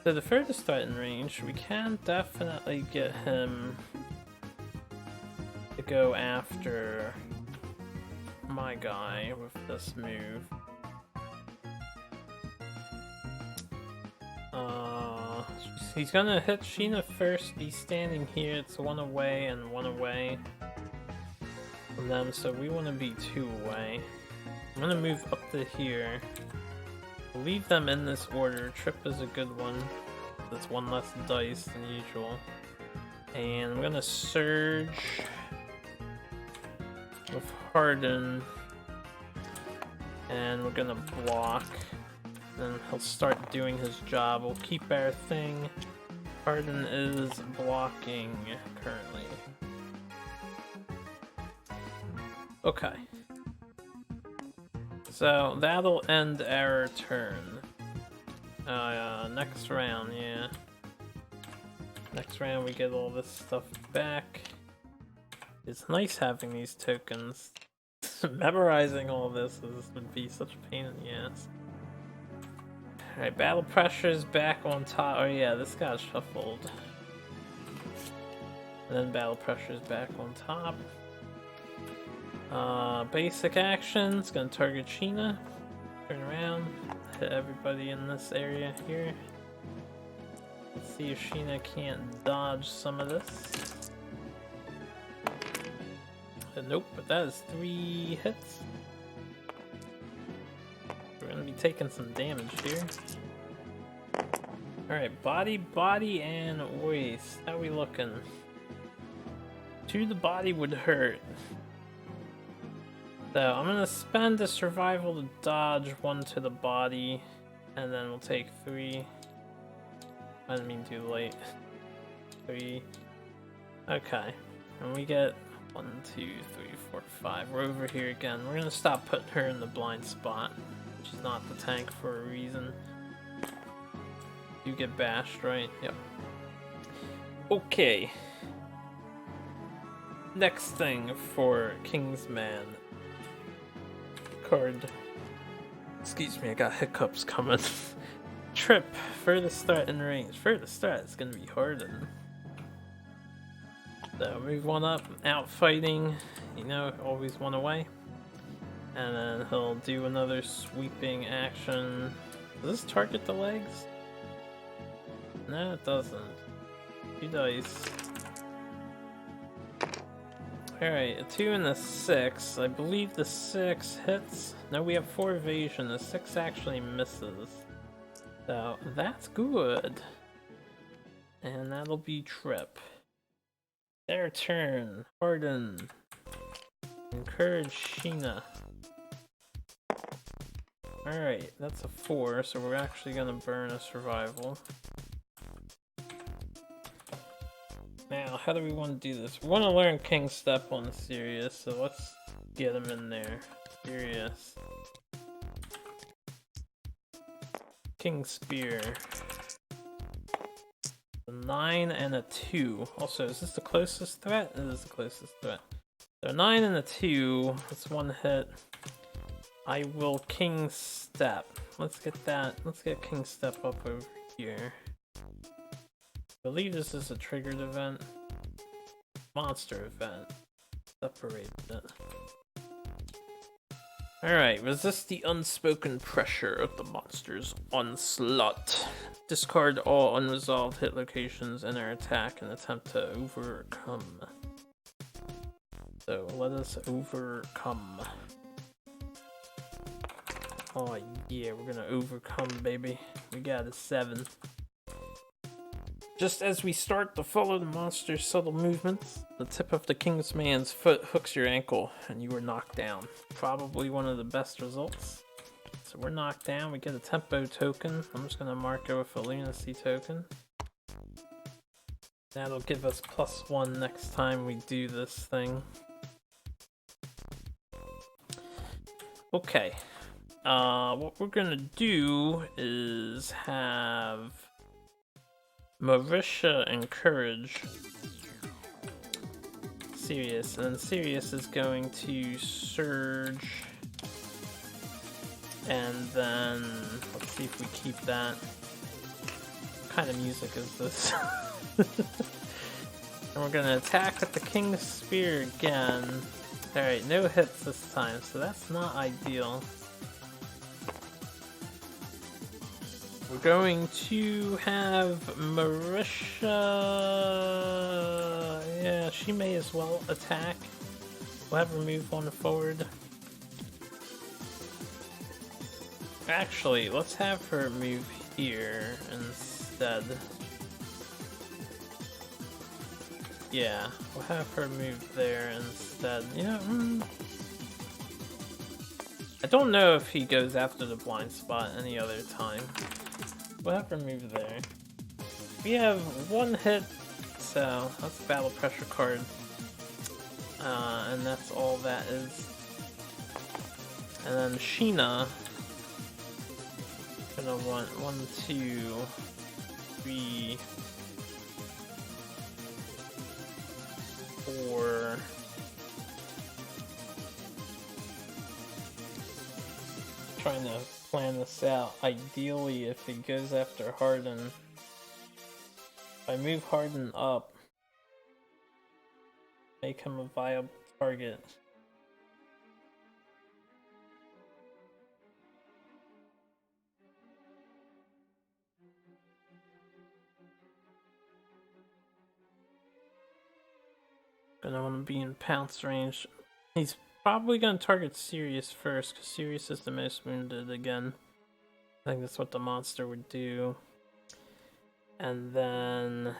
So the furthest threat in range, we can definitely get him to go after my guy with this move. He's gonna hit Sheena first. He's standing here. It's one away and one away from them, so we want to be 2 away. I'm gonna move up to here. Leave them in this order. Trip is a good one. That's 1 less dice than usual. And I'm gonna surge with Harden. And we're gonna block. Then he'll start doing his job. We'll keep our thing. Harden is blocking currently. Okay. So that'll end our turn. Next round, yeah. Next round we get all this stuff back. It's nice having these tokens. Memorizing all this would be such a pain in the ass. Alright, battle pressure's back on top. Oh yeah, this got shuffled. And then battle pressure's back on top. Basic actions, gonna target Sheena. Turn around, hit everybody in this area here. Let's see if Sheena can't dodge some of this. Nope, but that is 3 hits. We're gonna be taking some damage here. Alright, body, and waist. How we looking? 2 to the body would hurt. So I'm gonna spend a survival to dodge 1 to the body, and then we'll take 3. I didn't mean too late. 3. Okay, and we get 1, 2, 3, 4, 5. We're over here again. We're gonna stop putting her in the blind spot. She's not the tank for a reason. You get bashed, right? Yep. Okay. Next thing for Kingsman. Card. Excuse me, I got hiccups coming. Trip. Furthest threat in range. Furthest threat is gonna be Harden. So move 1 up. Out fighting. You know, always 1 away. And then he'll do another sweeping action. Does this target the legs? No, it doesn't. 2 dice. Alright, a 2 and a 6. I believe the 6 hits. No, we have 4 evasion. The 6 actually misses. So, that's good. And that'll be Trip. Their turn. Harden. Encourage Sheena. Alright, that's a 4, so we're actually gonna burn a survival. Now, how do we want to do this? We want to learn King Step on Sirius, so let's get him in there. Sirius. King Spear. A 9 and a 2. Also, is this the closest threat? It is the closest threat. So 9 and a 2, that's 1 hit. I will King Step. Let's get that. Let's get King Step up over here. I believe this is a triggered event. Monster event. Separated it. Alright, resist the unspoken pressure of the monster's onslaught. Discard all unresolved hit locations in our attack and attempt to overcome. So let us overcome. Oh yeah, we're gonna overcome, baby. We got a 7. Just as we start to follow the monster's subtle movements, the tip of the Kingsman's foot hooks your ankle, and you are knocked down. Probably one of the best results. So we're knocked down, we get a tempo token. I'm just gonna mark it with a lunacy token. That'll give us +1 next time we do this thing. Okay. What we're gonna do is have Marisha encourage Sirius, and then Sirius is going to surge, and then let's see if we keep that. What kind of music is this? And we're gonna attack with the King's Spear again. Alright, no hits this time, so that's not ideal. We're going to have Marisha. Yeah, she may as well attack. We'll have her move one forward. Actually, let's have her move here instead. Yeah, we'll have her move there instead. You know, I don't know if he goes after the blind spot any other time. We'll have her move there. We have 1 hit, so that's a battle pressure card. And that's all that is. And then Sheena, gonna want 1, 2, 3, 4. Trying to plan this out. Ideally, if he goes after Harden, if I move Harden up, make him a viable target. Gonna want to be in pounce range. He's probably gonna target Sirius first, because Sirius is the most wounded again. I think that's what the monster would do. And then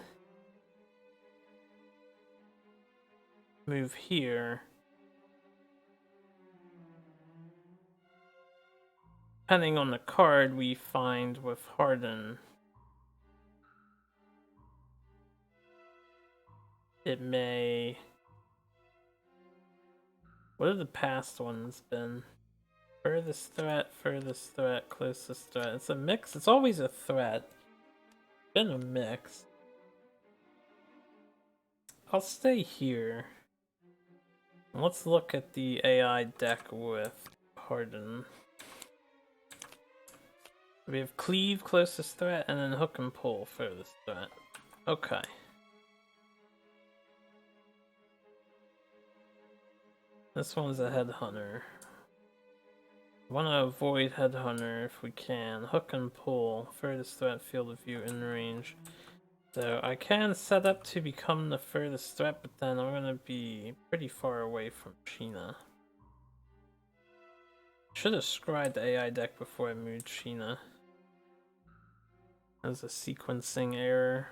move here. Depending on the card we find with Harden, it may... What have the past ones been? Furthest threat, closest threat. It's a mix. It's always a threat. Been a mix. I'll stay here. Let's look at the AI deck with Harden. We have cleave, closest threat, and then hook and pull, furthest threat. Okay. This one's a headhunter. Want to avoid headhunter if we can. Hook and pull, furthest threat, field of view, in range. So I can set up to become the furthest threat, but then I'm going to be pretty far away from Sheena. Should have scried the AI deck before I moved Sheena. That was a sequencing error.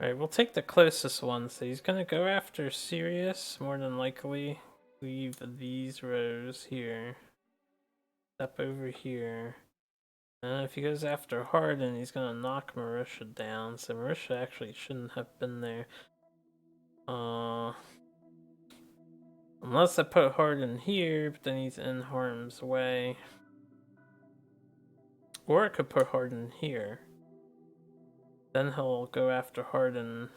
Alright, we'll take the closest one. So he's gonna go after Sirius, more than likely. Leave these rows here. Step over here. And if he goes after Harden, he's gonna knock Marisha down. So Marisha actually shouldn't have been there. Unless I put Harden here, but then he's in harm's way. Or I could put Harden here. Then he'll go after Harden.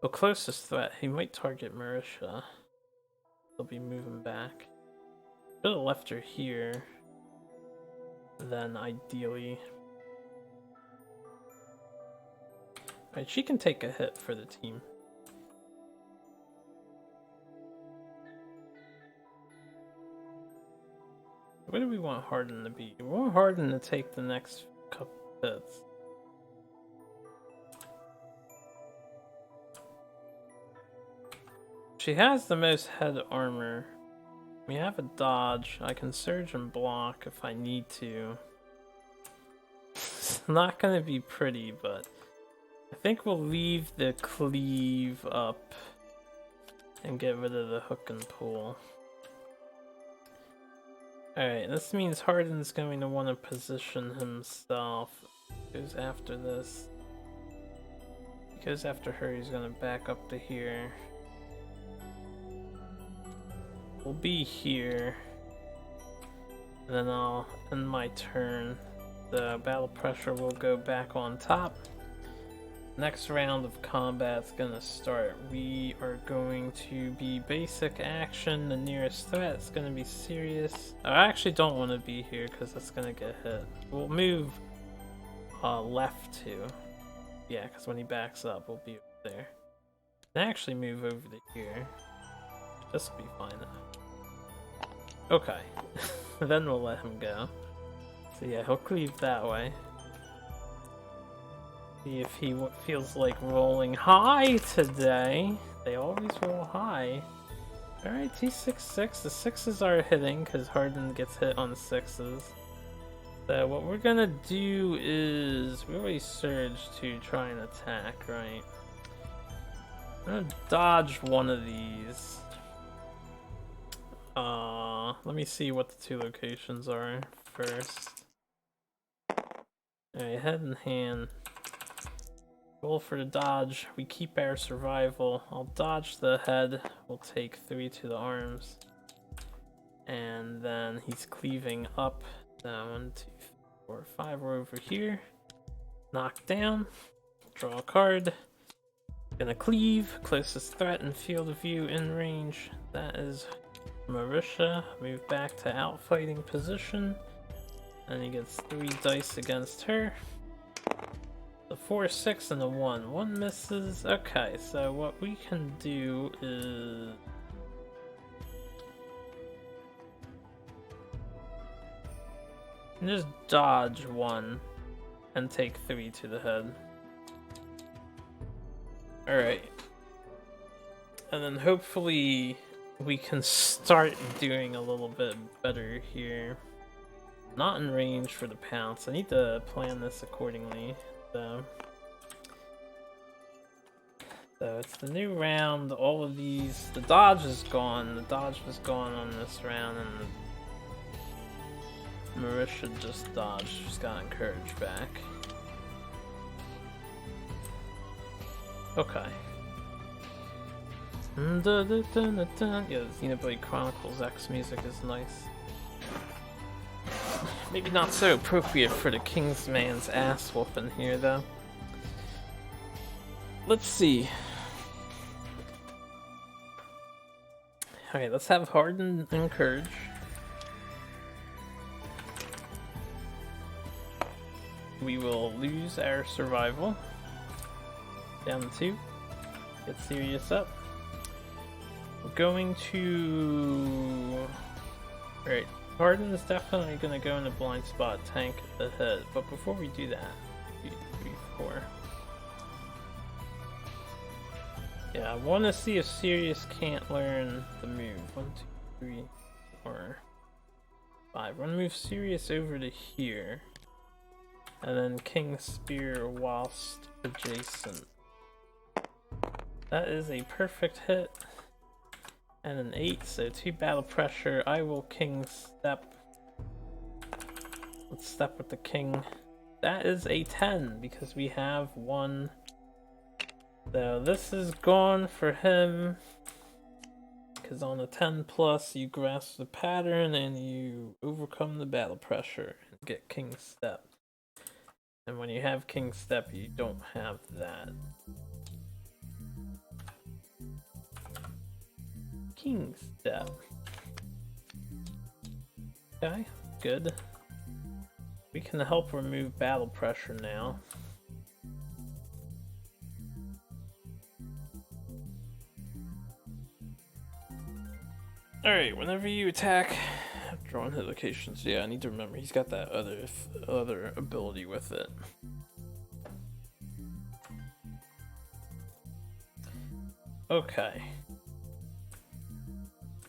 The closest threat, he might target Marisha. He'll be moving back. Should have left her here. Then ideally. Alright, she can take a hit for the team. What do we want Harden to be? We want Harden to take the next couple hits. She has the most head armor. We have a dodge. I can surge and block if I need to. not gonna be pretty, but I think we'll leave the cleave up and get rid of the hook and pull. Alright, this means Harden's going to want to position himself. Goes after this. He goes after her, he's going to back up to here. We'll be here. And then I'll end my turn. The battle pressure will go back on top. Next round of combat's gonna start. We are going to be basic action. The nearest threat is gonna be serious. I actually don't want to be here because it's gonna get hit. We'll move left to. Yeah, because when he backs up, we'll be over there. And actually move over to here. This will be fine. Okay. Then we'll let him go. So yeah, he'll cleave that way. See if he feels like rolling high today. They always roll high. Alright, T66. The 6s are hitting because Harden gets hit on 6s. So what we're gonna do is we always surge to try and attack, right? I'm gonna dodge one of these. Let me see what the two locations are first. Alright, head and hand. Roll for the dodge. We keep our survival. I'll dodge the head. We'll take 3 to the arms. And then he's cleaving up. 1, 2, 4, 5. We're over here. Knock down. Draw a card. Gonna cleave. Closest threat in field of view in range. That is Marisha. Move back to outfighting position. And he gets 3 dice against her. The 4, 6, and a 1. 1 misses. Okay, so what we can do is just dodge 1 and take 3 to the head. Alright. And then hopefully we can start doing a little bit better here. Not in range for the pounce. I need to plan this accordingly. So it's the new round. All of these, the dodge is gone. The dodge was gone on this round, and Marisha just dodged. She's got encouraged back. Okay. Yeah, the Xenoblade Chronicles X music is nice. Maybe not so appropriate for the Kingsman's ass whooping here, though. Let's see. Alright, let's have Harden encourage. We will lose our survival. Down to 2. Get serious up. We're going to... Alright. Harden is definitely going to go in the blind spot, tank the head. But before we do that, 2, 3, 4. Yeah, I want to see if Sirius can't learn the move. 1, 2, 3, 4, 5. We're going to move Sirius over to here. And then King Spear whilst adjacent. That is a perfect hit. And an 8, so 2 battle pressure. I will king step. Let's step with the king. That is a 10 because we have 1. So this is gone for him. Because on a 10 plus, you grasp the pattern and you overcome the battle pressure and get king step. And when you have king step, you don't have that. King step. Okay, good. We can help remove battle pressure now. Alright, whenever you attack, draw on hit locations. Yeah, I need to remember he's got that other ability with it. Okay.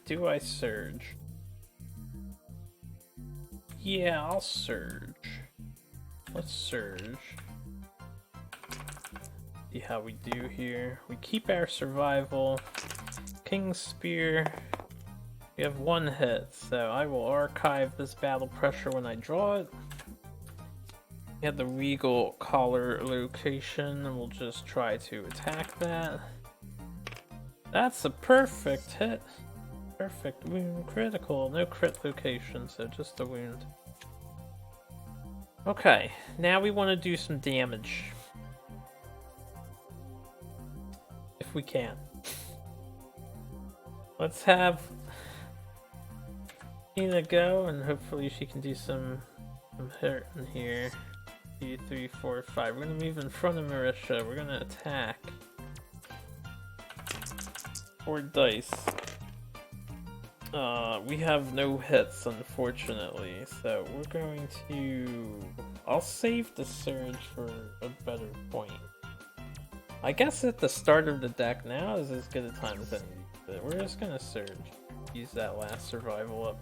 Do I surge? Yeah, I'll surge. Let's surge. See how we do here. We keep our survival. King's Spear. We have 1 hit, so I will archive this battle pressure when I draw it. We have the Regal Collar location, and we'll just try to attack that. That's a perfect hit. Perfect wound, critical, no crit location, so just a wound. Okay, now we want to do some damage. If we can. Let's have Tina go, and hopefully she can do some hurt in here. 2, 3, 4, 5. We're gonna move in front of Marisha. We're gonna attack. 4 dice. We have no hits, unfortunately, so we're going to... I'll save the surge for a better point. I guess at the start of the deck now is as good a time as any, but we're just gonna surge. Use that last survival up.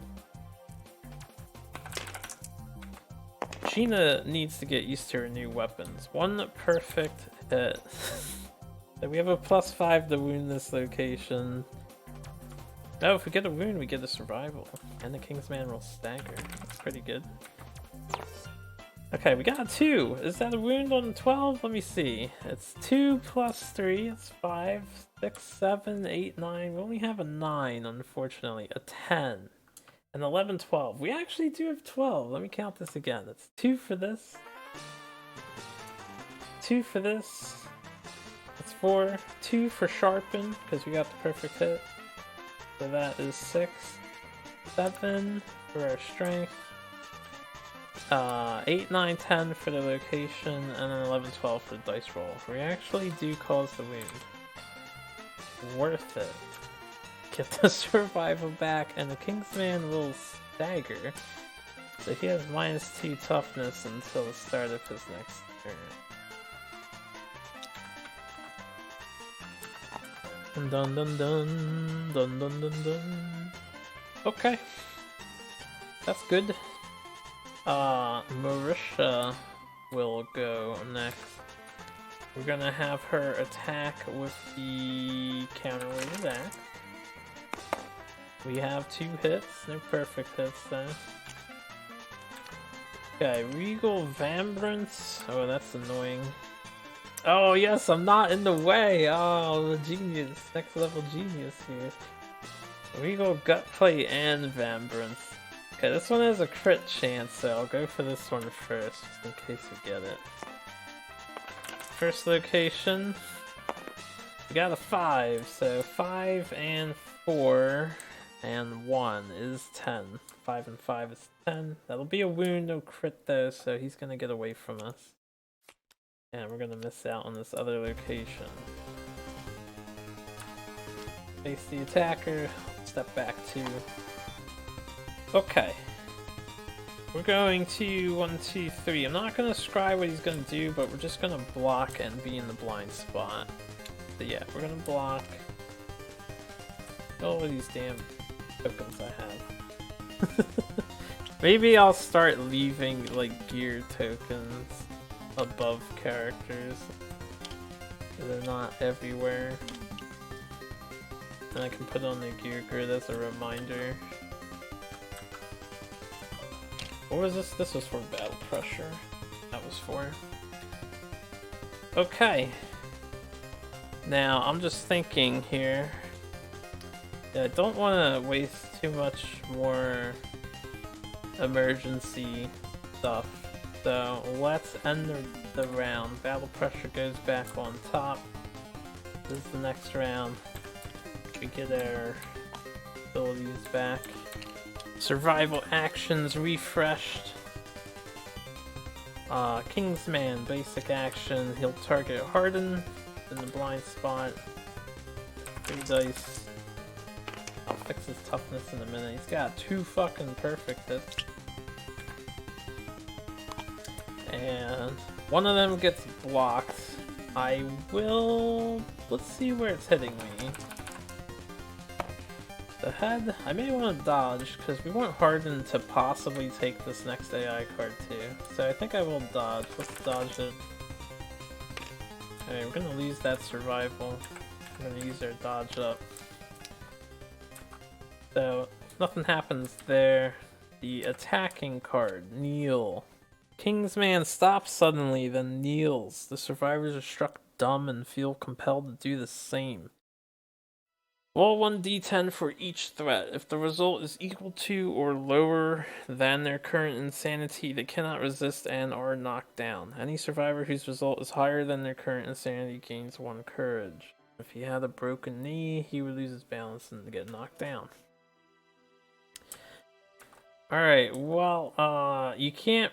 Sheena needs to get used to her new weapons. 1 perfect hit. So we have a +5 to wound this location. Oh, if we get a wound, we get a survival. And the Kingsman will stagger. That's pretty good. Okay, we got a 2. Is that a wound on 12? Let me see. It's 2 + 3. It's 5, 6, 7, 8, 9. We only have a 9, unfortunately. A 10. And 11, 12. We actually do have 12. Let me count this again. It's 2 for this. 2 for this. It's 4. 2 for sharpen, because we got the perfect hit. So that is 6. 7 for our strength. 8, 9, 10 for the location, and then 11, 12 for the dice roll. We actually do cause the wound. Worth it. Get the survival back, and the Kingsman will stagger. So he has -2 toughness until the start of his next turn. Dun dun dun dun dun dun dun. Okay, that's good. Marisha will go next. We're gonna have her attack with the counterweighted axe. We have 2 hits, no perfect hits though. Okay, Regal Vambrance. Oh, that's annoying. Oh yes, I'm not in the way. Oh, the genius, next level genius here. Regal Gutplate and Vambrance. Okay, this one has a crit chance, so I'll go for this one first, just in case we get it. First location, we got a 5, so 5 and 4 and 1 is 10. 5 and 5 is 10. That'll be a wound, no crit though, so he's gonna get away from us. And we're gonna miss out on this other location. Face the attacker, step back 2. Okay. We're going to 1, 2, 3. I'm not gonna scry what he's gonna do, but we're just gonna block and be in the blind spot. So yeah, we're gonna block. All of these damn tokens I have. Maybe I'll start leaving like gear tokens above characters. They're not everywhere. And I can put on the gear grid as a reminder. What was this? This was for battle pressure. That was for. Okay. Now, I'm just thinking here. Yeah, I don't want to waste too much more emergency stuff. So, let's end the round. Battle pressure goes back on top. This is the next round. We get our abilities back. Survival actions refreshed. Kingsman, basic action. He'll target Harden in the blind spot. 3 dice. I'll fix his toughness in a minute. He's got 2 fucking perfect hits. And one of them gets blocked. I will... Let's see where it's hitting me. The head, I may want to dodge because we want Harden to possibly take this next AI card too. So I think I will dodge. Let's dodge it. Alright, we're gonna lose that survival. We're gonna use our dodge up. So nothing happens there. The attacking card, kneel. Kingsman stops suddenly, then kneels. The survivors are struck dumb and feel compelled to do the same. Roll 1d10 for each threat. If the result is equal to or lower than their current insanity, they cannot resist and are knocked down. Any survivor whose result is higher than their current insanity gains 1 courage. If he had a broken knee, he would lose his balance and get knocked down. Alright, well, you can't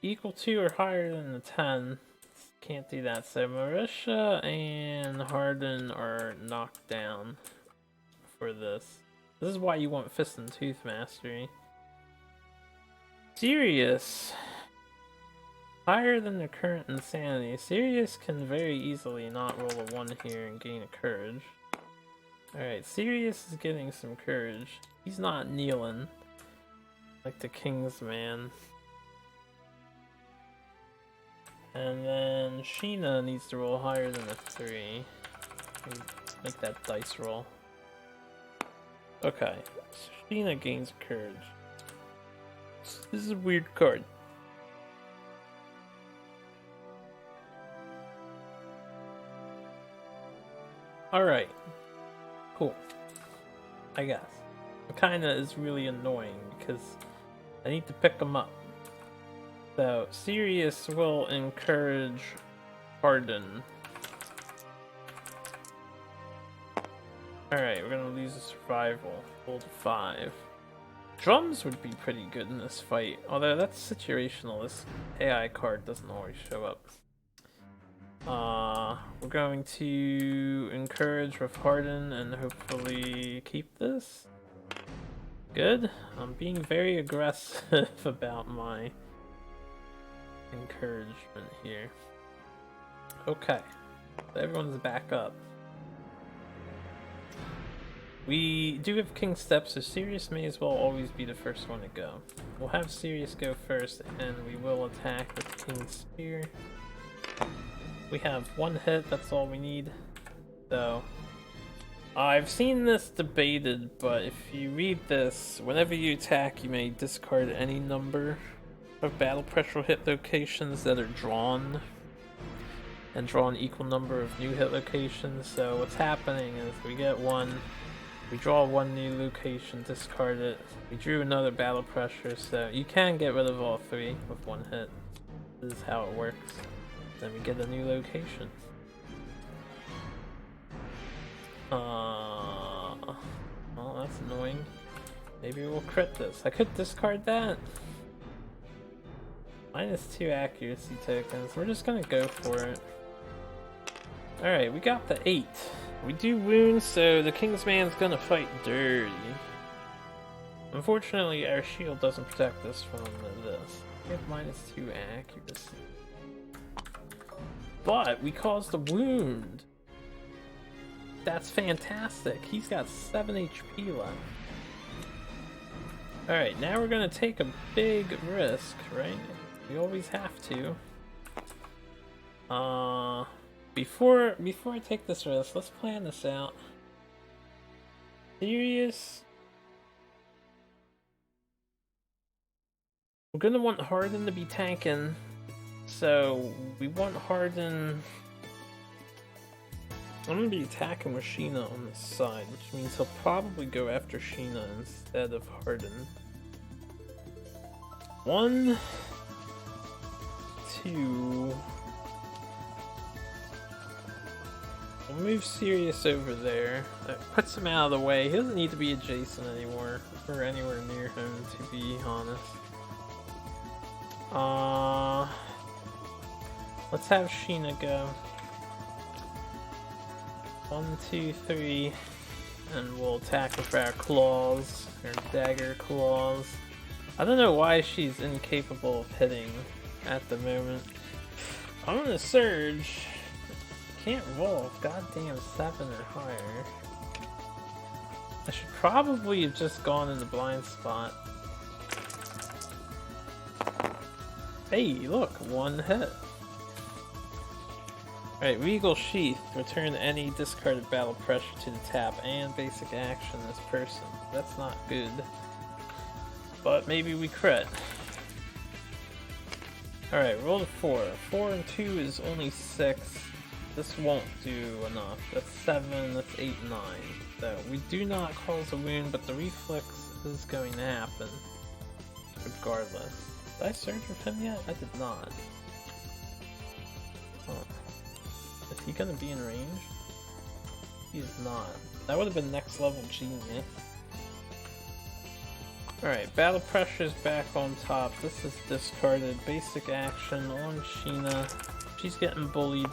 equal to or higher than the 10. Can't do that. So Marisha and Harden are knocked down for this. This is why you want Fist and Tooth Mastery. Sirius. Higher than the current insanity. Sirius can very easily not roll a 1 here and gain a courage. Alright, Sirius is getting some courage. He's not kneeling like the Kingsman. And then Sheena needs to roll higher than a 3. Make that dice roll. Okay, so Sheena gains courage. This is a weird card. Alright. Cool. I guess. It kinda is really annoying because I need to pick them up. So, Sirius will encourage Harden. Alright, we're gonna lose a survival. Roll to 5. Drums would be pretty good in this fight, although that's situational. This AI card doesn't always show up. We're going to encourage with Harden and hopefully keep this. Good. I'm being very aggressive about my encouragement here. Okay, so everyone's back up. We do have King Step, so Sirius may as well always be the first one to go. We'll have Sirius go first, and we will attack with King Spear. We have 1 hit, that's all we need. So, I've seen this debated, but if you read this, whenever you attack, you may discard any number of battle pressure hit locations that are drawn, and draw an equal number of new hit locations. So what's happening is we get 1, we draw 1 new location, discard it, we drew another battle pressure, so you can get rid of all 3 with 1 hit. This is how it works. Then we get a new location. Well, that's annoying. Maybe we'll crit this. I could discard that. -2 accuracy tokens. We're just gonna go for it. Alright, we got the 8. We do wounds, so the Kingsman's gonna fight dirty. Unfortunately, our shield doesn't protect us from this. We have -2 accuracy. But we caused a wound. That's fantastic. He's got 7 HP left. Alright, now we're gonna take a big risk, right? We always have to. Before I take this risk, let's plan this out. Sirius. We're gonna want Harden to be tanking. So we want Harden. I'm gonna be attacking with Sheena on this side, which means he'll probably go after Sheena instead of Harden. 1, 2. We'll move Sirius over there. That puts him out of the way. He doesn't need to be adjacent anymore, or anywhere near him, to be honest. Let's have Sheena go. 1, 2, 3, and we'll attack with our claws, our dagger claws. I don't know why she's incapable of hitting at the moment. I'm gonna surge. Can't roll goddamn 7 or higher. I should probably have just gone in the blind spot. Hey, look, one hit. Alright, Regal Sheath. Return any discarded battle pressure to the tap and basic action this person. That's not good. But maybe we crit. Alright, roll a 4. 4 and 2 is only 6. This won't do enough. That's 7, that's 8, 9. So we do not cause a wound, but the reflex is going to happen. Regardless. Did I surge with him yet? I did not. Huh. Is he gonna be in range? He is not. That would have been next level genius. Alright, battle pressure is back on top. This is discarded. Basic action on Sheena. She's getting bullied.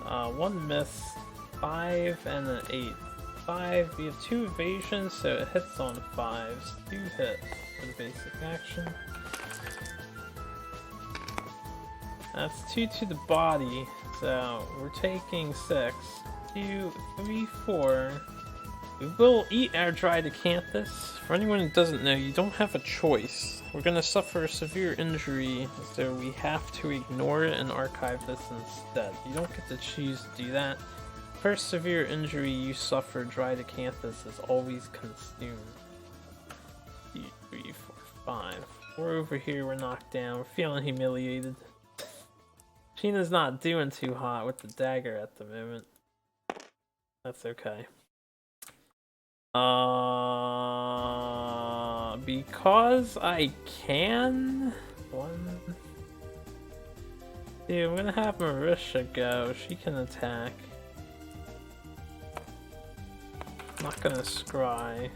1 miss, 5 and an 8. 5, we have 2 evasions, so it hits on 5s. 2 hits for the basic action. That's 2 to the body, so we're taking 6. 2, 3, 4. We will eat our dried acanthus. For anyone who doesn't know, you don't have a choice. We're gonna suffer a severe injury, so we have to ignore it and archive this instead. You don't get to choose to do that. First severe injury you suffer, dried acanthus is always consumed. 2, 3, 4, 5. We're over here, we're knocked down, we're feeling humiliated. Sheena's not doing too hot with the dagger at the moment. That's okay. Because I can. 1, 2. I'm gonna have Marisha go. She can attack. I'm not gonna scry.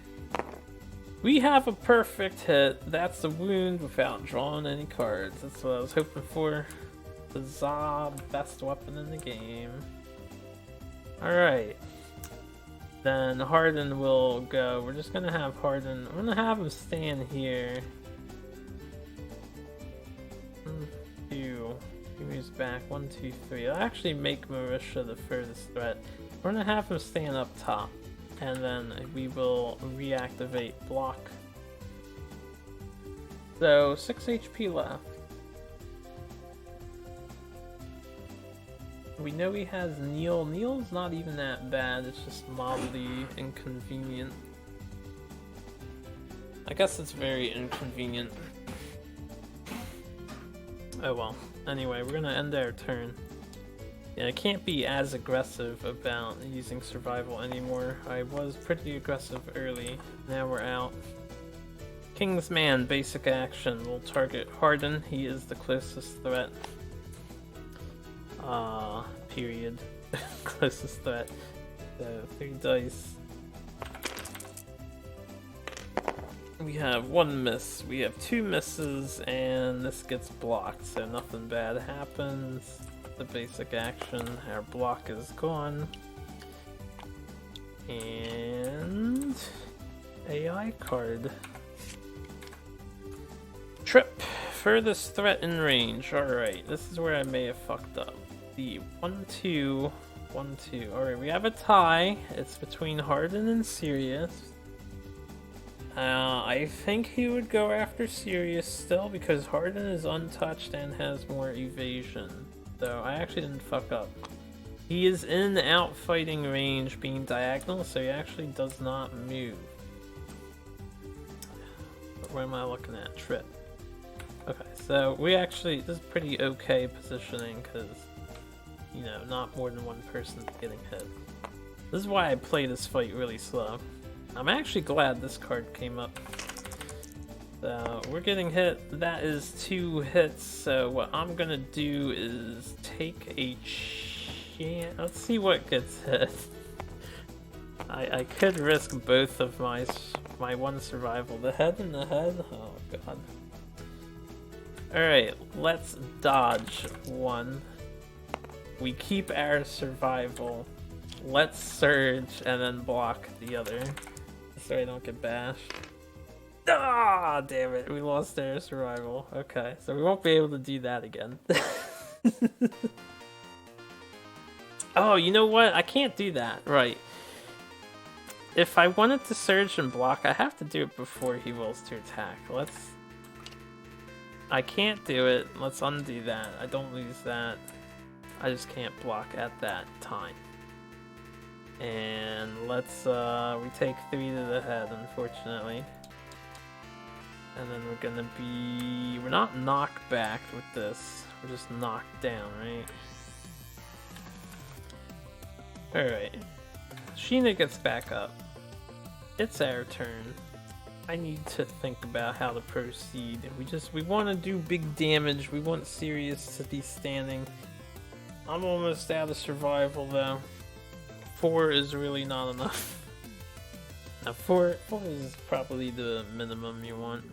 We have a perfect hit. That's a wound without drawing any cards. That's what I was hoping for. The Zob, best weapon in the game. Alright. Then Harden will go. We're just gonna have Harden. I'm gonna have him stand here. 1, 2. He moves back. 1, 2, 3. I'll actually make Marisha the furthest threat. We're gonna have him stand up top. And then we will reactivate block. So 6 HP left. We know he has Neil. Neil's not even that bad, it's just mildly inconvenient. I guess it's very inconvenient. Oh well. Anyway, we're gonna end our turn. Yeah, I can't be as aggressive about using survival anymore. I was pretty aggressive early. Now we're out. Kingsman, basic action. We'll target Harden. He is the closest threat. Period. Closest threat. So 3 dice. We have 1 miss. We have 2 misses, and this gets blocked, so nothing bad happens. The basic action. Our block is gone. And AI card. Trip. Furthest threat in range. Alright, this is where I may have fucked up. The 1, 2, 1, 2. Alright, we have a tie. It's between Harden and Sirius. I think he would go after Sirius still because Harden is untouched and has more evasion. So I actually didn't fuck up. He is in outfighting range being diagonal, so he actually does not move. But where am I looking at? Trip. Okay, so we actually, this is pretty okay positioning because, you know, not more than one person's getting hit. This is why I play this fight really slow. I'm actually glad this card came up. So we're getting hit. That is 2 hits. So what I'm gonna do is take a chance. Let's see what gets hit. I could risk both of my 1 survival. The head and the head. Oh god. Alright, let's dodge 1. We keep our survival. Let's surge and then block the other. So I don't get bashed. Ah, damn it. We lost our survival. Okay, so we won't be able to do that again. Oh, you know what? I can't do that. Right. if I wanted to surge and block, I have to do it before he wills to attack. I can't do it. Let's undo that. I don't lose that. I just can't block at that time. And let's, we take 3 to the head, unfortunately. And then we're not knocked back with this. We're just knocked down, right? Alright. Sheena gets back up. It's our turn. I need to think about how to proceed. We want to do big damage. We want Sirius to be standing. I'm almost out of survival though. 4 is really not enough. Now 4 is probably the minimum you want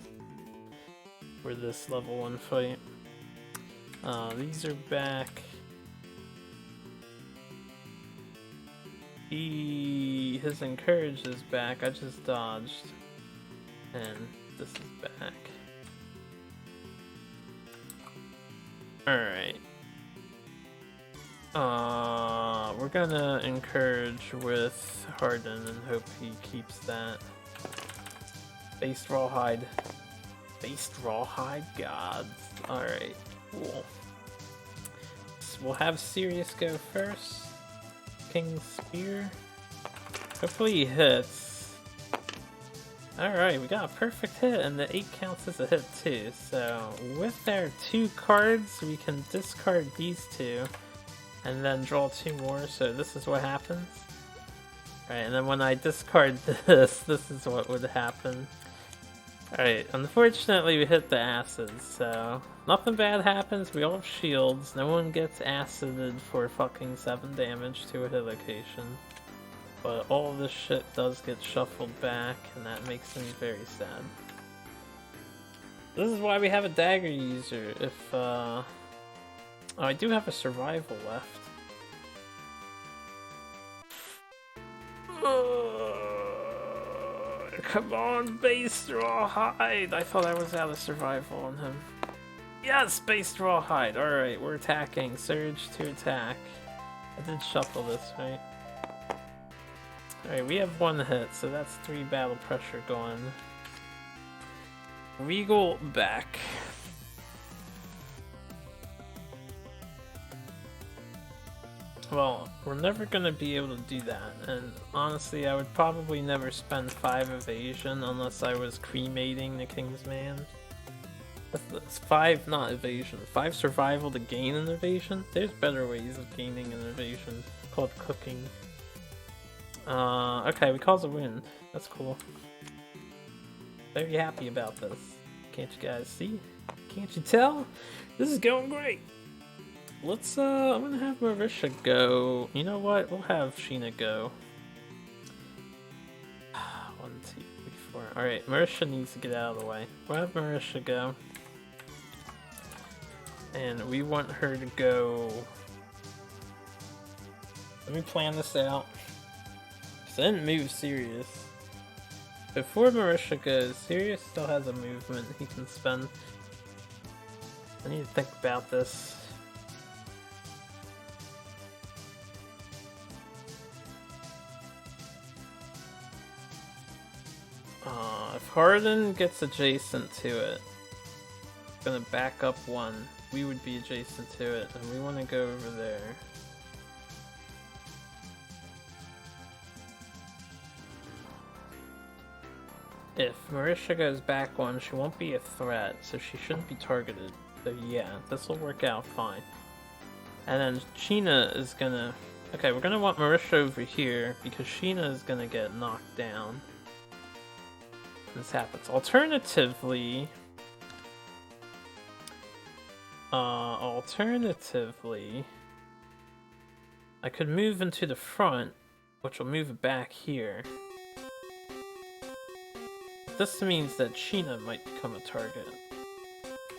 for this level 1 fight. These are back. His encourage is back. I just dodged. And this is back. Alright. We're gonna encourage with Harden and hope he keeps that. Based Rawhide. Based Rawhide gods. Alright, cool. So we'll have Sirius go first. King's Spear. Hopefully he hits. Alright, we got a perfect hit, and the 8 counts as a hit too. So, with our 2 cards, we can discard these 2, and then draw 2 more, so this is what happens. Alright, and then when I discard this is what would happen. Alright, unfortunately we hit the acids, so nothing bad happens, we all have shields, no one gets acided for fucking 7 damage to a hit location. But all this shit does get shuffled back, and that makes me very sad. This is why we have a dagger user. Oh, I do have a survival left. Come on, base Rawhide! I thought I was out of survival on him. Yes, base Rawhide! Alright, we're attacking. Surge to attack. I did shuffle this, right? Alright, we have 1 hit, so that's 3 battle pressure going. Regal back. Well, we're never gonna be able to do that, and honestly, I would probably never spend 5 evasion unless I was cremating the Kingsman. That's 5, not evasion, 5 survival to gain an evasion? There's better ways of gaining an evasion, called cooking. Okay, we cause a win. That's cool. Very happy about this. Can't you guys see? Can't you tell? This is going great! Let's, I'm gonna have Marisha go. You know what? We'll have Sheena go. 1, 2, 3, 4. Alright, Marisha needs to get out of the way. We'll have Marisha go. And we want her to go... Let me plan this out. Because I didn't move Sirius. Before Marisha goes, Sirius still has a movement he can spend. I need to think about this. If Harden gets adjacent to it, it's gonna back up 1. We would be adjacent to it, and we want to go over there. If Marisha goes back 1, she won't be a threat, so she shouldn't be targeted. So yeah, this will work out fine. And then Sheena is gonna... Okay, we're gonna want Marisha over here, because Sheena is gonna get knocked down. This happens. Alternatively, I could move into the front, which will move it back here. This means that Sheena might become a target.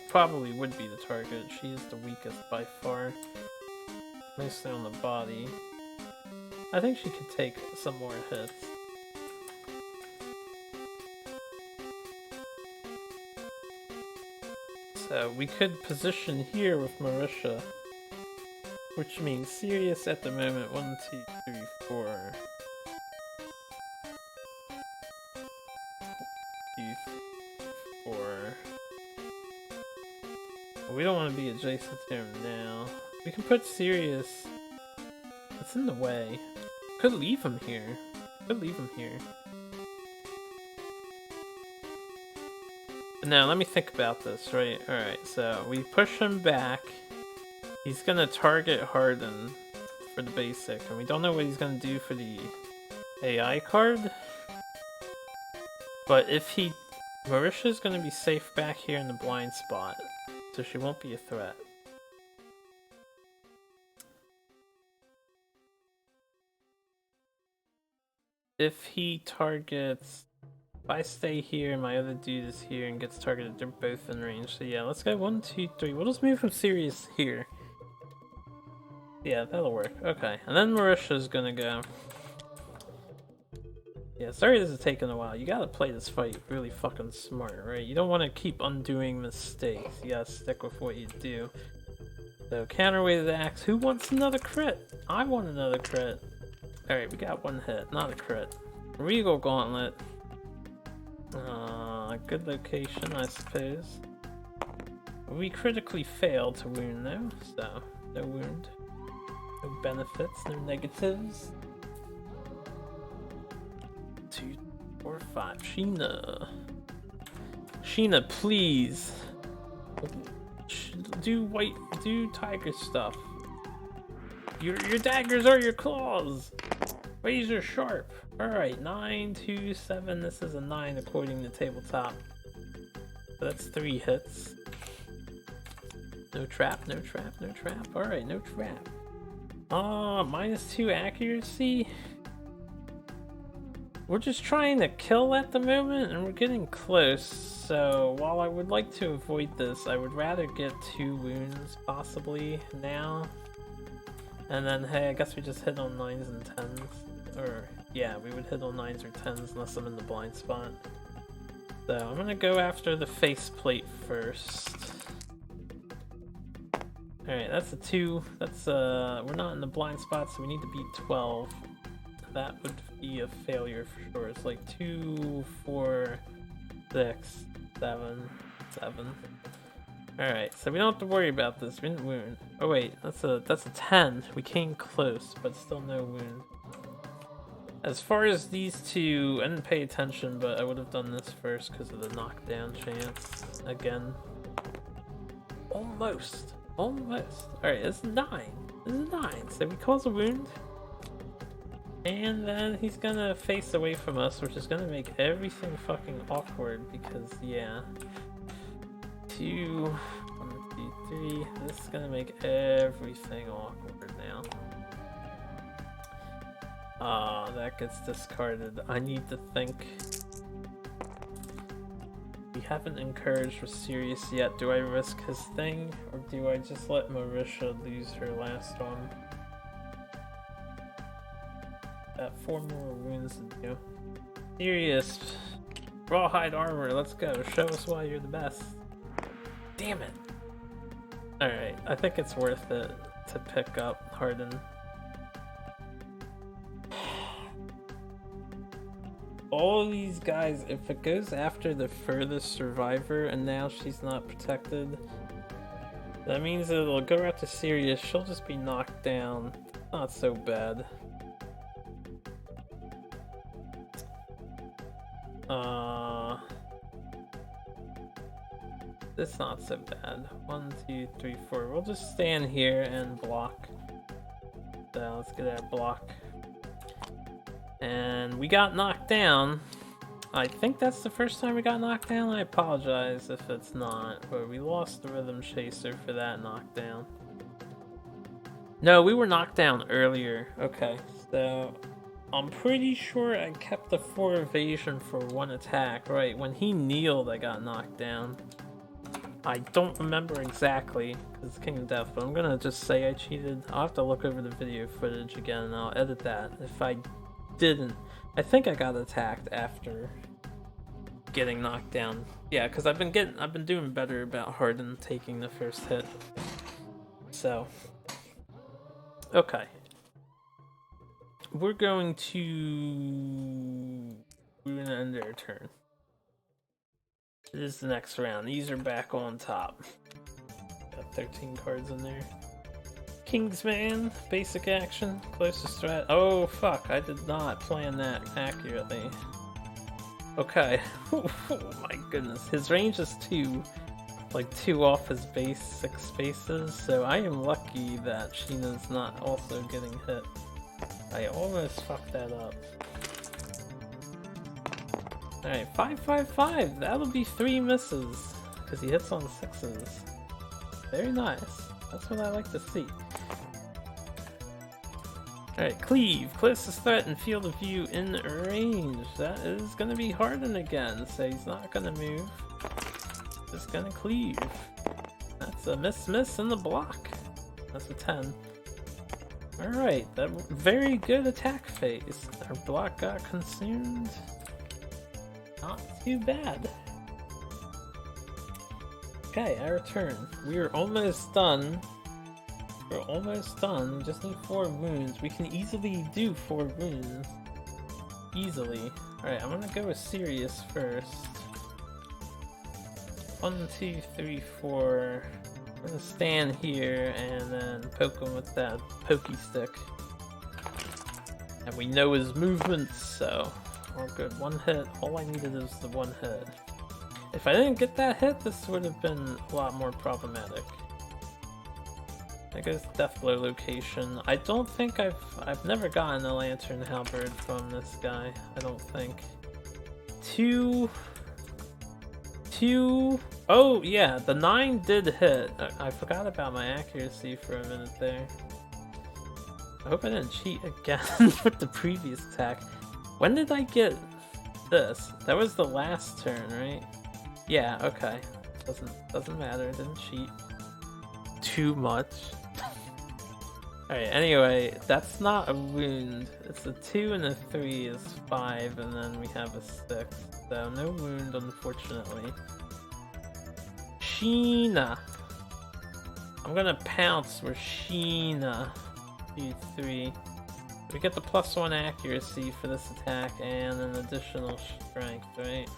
Probably would be the target. She is the weakest by far. Mostly on the body. I think she could take some more hits. So we could position here with Marisha, which means Sirius at the moment 1, 2, 3, 4. 2, 4. We don't want to be adjacent to him now. We can put Sirius. It's in the way. Could leave him here. Could leave him here. Now, let me think about this, right? Alright, so we push him back. He's gonna target Harden for the basic, and we don't know what he's gonna do for the AI card. But if he... Marisha's gonna be safe back here in the blind spot, so she won't be a threat. If he targets... If I stay here and my other dude is here and gets targeted, they're both in range. So yeah, let's go 1, 2, 3. We'll just move from Sirius here. Yeah, that'll work. Okay, and then Marisha's gonna go. Yeah, sorry this is taking a while. You gotta play this fight really fucking smart, right? You don't want to keep undoing mistakes. You gotta stick with what you do. So, counterweighted axe. Who wants another crit? I want another crit. Alright, we got 1 hit, not a crit. Regal Gauntlet. Good location, I suppose. We critically failed to wound though, so no wound. No benefits, no negatives. 2, 4, 5. Sheena. Sheena, please. Do tiger stuff. Your daggers are your claws. Razor sharp. Alright, 9, 2, 7. This is a 9 according to tabletop. So that's 3 hits. No trap, no trap, no trap. Alright, no trap. -2 accuracy. We're just trying to kill at the moment, and we're getting close. So while I would like to avoid this, I would rather get 2 wounds possibly now. And then, hey, I guess we just hit on 9s and 10s. Or, yeah, we would hit on 9s or 10s unless I'm in the blind spot. So I'm gonna go after the faceplate first. Alright, that's a 2. That's, we're not in the blind spot, so we need to beat 12. That would be a failure for sure. It's like 2, 4, 6, 7, 7. Alright, so we don't have to worry about this. We didn't wound. Oh wait, that's a 10. We came close, but still no wound. As far as these two, I didn't pay attention, but I would have done this first because of the knockdown chance. Again. Almost. Almost. Alright, it's 9. This is 9. So we cause a wound. And then he's gonna face away from us, which is gonna make everything fucking awkward because, yeah. 2, 1, 2, 3. This is gonna make everything awkward now. That gets discarded. I need to think. We haven't encouraged with Sirius yet. Do I risk his thing, or do I just let Marisha lose her last one? Got 4 more wounds to do. Sirius, rawhide armor, let's go. Show us why you're the best. Damn it. Alright, I think it's worth it to pick up Harden. All these guys, if it goes after the furthest survivor and now she's not protected, that means it'll go after Sirius. She'll just be knocked down. Not so bad. It's not so bad. 1, 2, 3, 4. We'll just stand here and block. So let's get our block. And we got knocked down. I think that's the first time we got knocked down. I apologize if it's not, but we lost the Rhythm Chaser for that knockdown. No, we were knocked down earlier. Okay, so I'm pretty sure I kept the 4 evasion for 1 attack. Right, when he kneeled, I got knocked down. I don't remember exactly, because it's King of Death, but I'm gonna just say I cheated. I'll have to look over the video footage again, and I'll edit that. If I didn't, I think I got attacked after getting knocked down. Yeah, because I've been doing better about Harden taking the first hit. So, okay. We're gonna end our turn. It is the next round. These are back on top. Got 13 cards in there. Kingsman, basic action, closest threat. Oh fuck, I did not plan that accurately. Okay. Oh my goodness. His range is 2. Like 2 off his base, 6 spaces, so I am lucky that Sheena's not also getting hit. I almost fucked that up. Alright, 555! That'll be 3 misses, because he hits on 6s. Very nice. That's what I like to see. Alright, Cleave. Closest threat and field of view in range. That is gonna be Harden again, so he's not gonna move. Just gonna cleave. That's a miss in the block. That's a 10. Alright, that very good attack phase. Our block got consumed. Not too bad. Okay, our turn. We're almost done. We're almost done. We just need 4 wounds. We can easily do 4 wounds. Easily. Alright, I'm gonna go with Sirius first. 1, 2, 3, 4. I'm gonna stand here and then poke him with that pokey stick. And we know his movements, so all good. 1 hit. All I needed was the 1 hit. If I didn't get that hit, this would have been a lot more problematic. I guess Deathblow location. I don't think I've never gotten a Lantern Halberd from this guy. I don't think. 2. Oh yeah, the 9 did hit. I forgot about my accuracy for a minute there. I hope I didn't cheat again with the previous attack. When did I get this? That was the last turn, right? Yeah, okay. Doesn't matter, didn't cheat too much. Alright, anyway, that's not a wound. It's a 2 and a 3 is 5, and then we have a 6. So no wound, unfortunately. Sheena. I'm gonna pounce with Sheena. 2, 3. We get the +1 accuracy for this attack and an additional strength, right?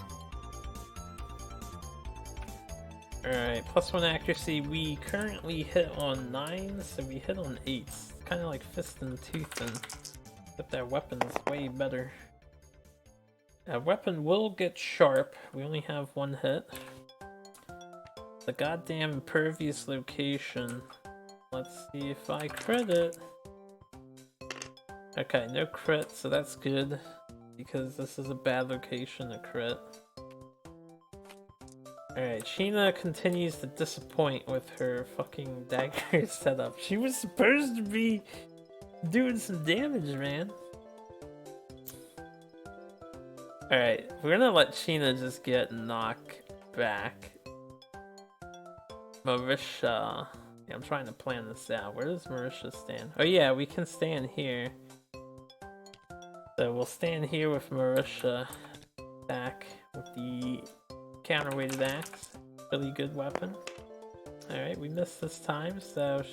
Alright, +1 accuracy. We currently hit on 9, so we hit on 8s. Kind of like fist and tooth, and but that weapon's way better. That weapon will get sharp. We only have 1 hit. The goddamn impervious location. Let's see if I crit it. Okay, no crit, so that's good. Because this is a bad location to crit. Alright, Sheena continues to disappoint with her fucking dagger setup. She was supposed to be doing some damage, man. Alright, we're gonna let Sheena just get knocked back. Marisha. Yeah, I'm trying to plan this out. Where does Marisha stand? Oh yeah, we can stand here. So we'll stand here with Marisha back with the counterweighted axe. Really good weapon. Alright, we missed this time, so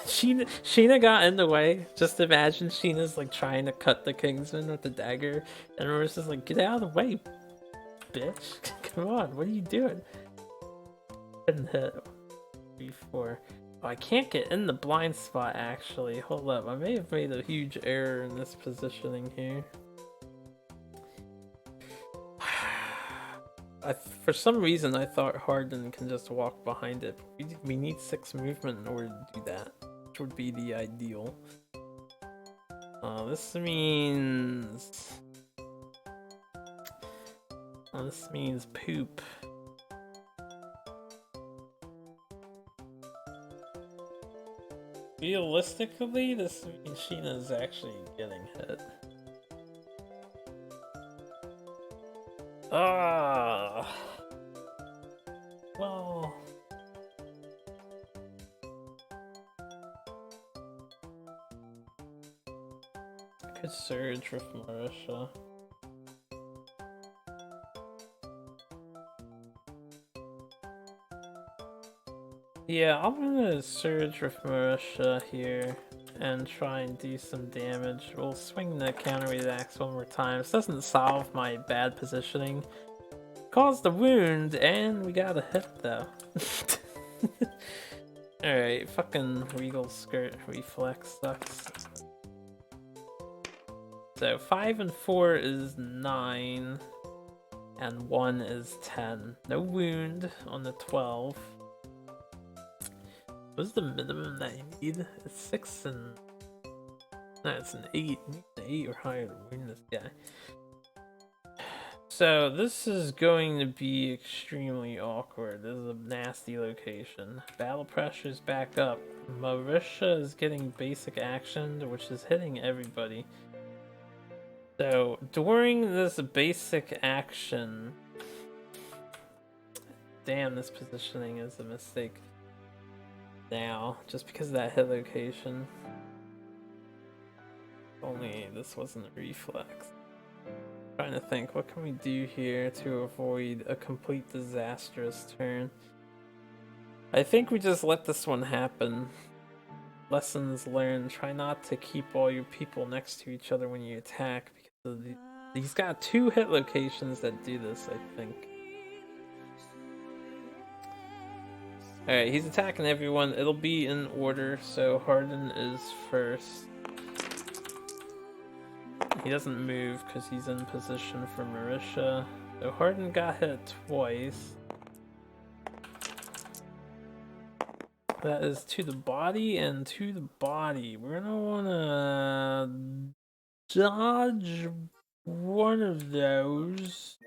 Sheena got in the way. Just imagine Sheena's like trying to cut the Kingsman with the dagger, and Marissa's like, get out of the way, bitch. Come on, what are you doing? Couldn't hit. 3, 4. Oh, I can't get in the blind spot actually. Hold up, I may have made a huge error in this positioning here. For some reason I thought Harden can just walk behind it. We need 6 movement in order to do that, which would be the ideal. This means poop. Realistically, this means Sheena's actually getting hit. Well, I could surge with Marisha. Yeah, I'm gonna surge with Marisha here and try and do some damage. We'll swing the counterweighted axe one more time. This doesn't solve my bad positioning Caused a wound, and we got a hit though. Alright, fucking Regal Skirt Reflex sucks. So 5 and 4 is 9, and 1 is 10. No wound on the 12. What's the minimum that you need? It's 6 and... No, it's an 8. You need an 8 or higher to wound this guy. So this is going to be extremely awkward. This is a nasty location. Battle pressure's back up. Marisha is getting basic action, which is hitting everybody. So during this basic action... Damn, this positioning is a mistake. Now, just because of that hit location. Only this wasn't a reflex. Trying to think, what can we do here to avoid a complete disastrous turn? I think we just let this one happen. Lessons learned, try not to keep all your people next to each other when you attack, because of he's got 2 hit locations that do this, I think. Alright, he's attacking everyone. It'll be in order, so Harden is first. He doesn't move because he's in position for Marisha. So Harden got hit twice. That is to the body and to the body. We're gonna wanna dodge one of those.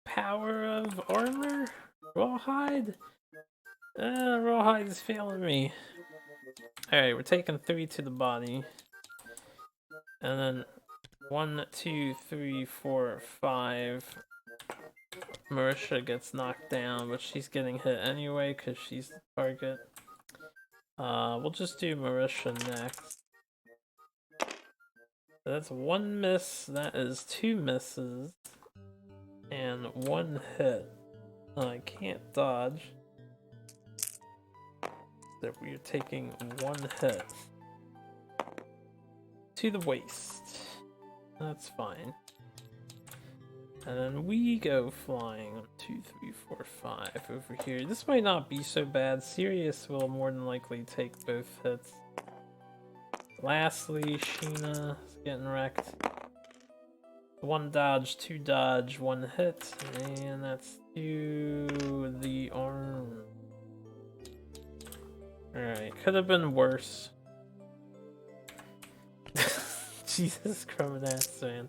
Power of armor? Rawhide? Rawhide is failing me. Alright, we're taking 3 to the body. And then 1, 2, 3, 4, 5. Marisha gets knocked down, but she's getting hit anyway because she's the target. We'll just do Marisha next. So that's 1 miss, that is 2 misses, and 1 hit. I can't dodge. So we're taking 1 hit. To the waist. That's fine. And then we go flying 2, 3, 4, 5 over here. This might not be so bad. Sirius will more than likely take both hits. Lastly, Sheena is getting wrecked. 1 dodge, 2 dodge, 1 hit, and that's to the arm. Alright, could have been worse. Jesus Christ, man.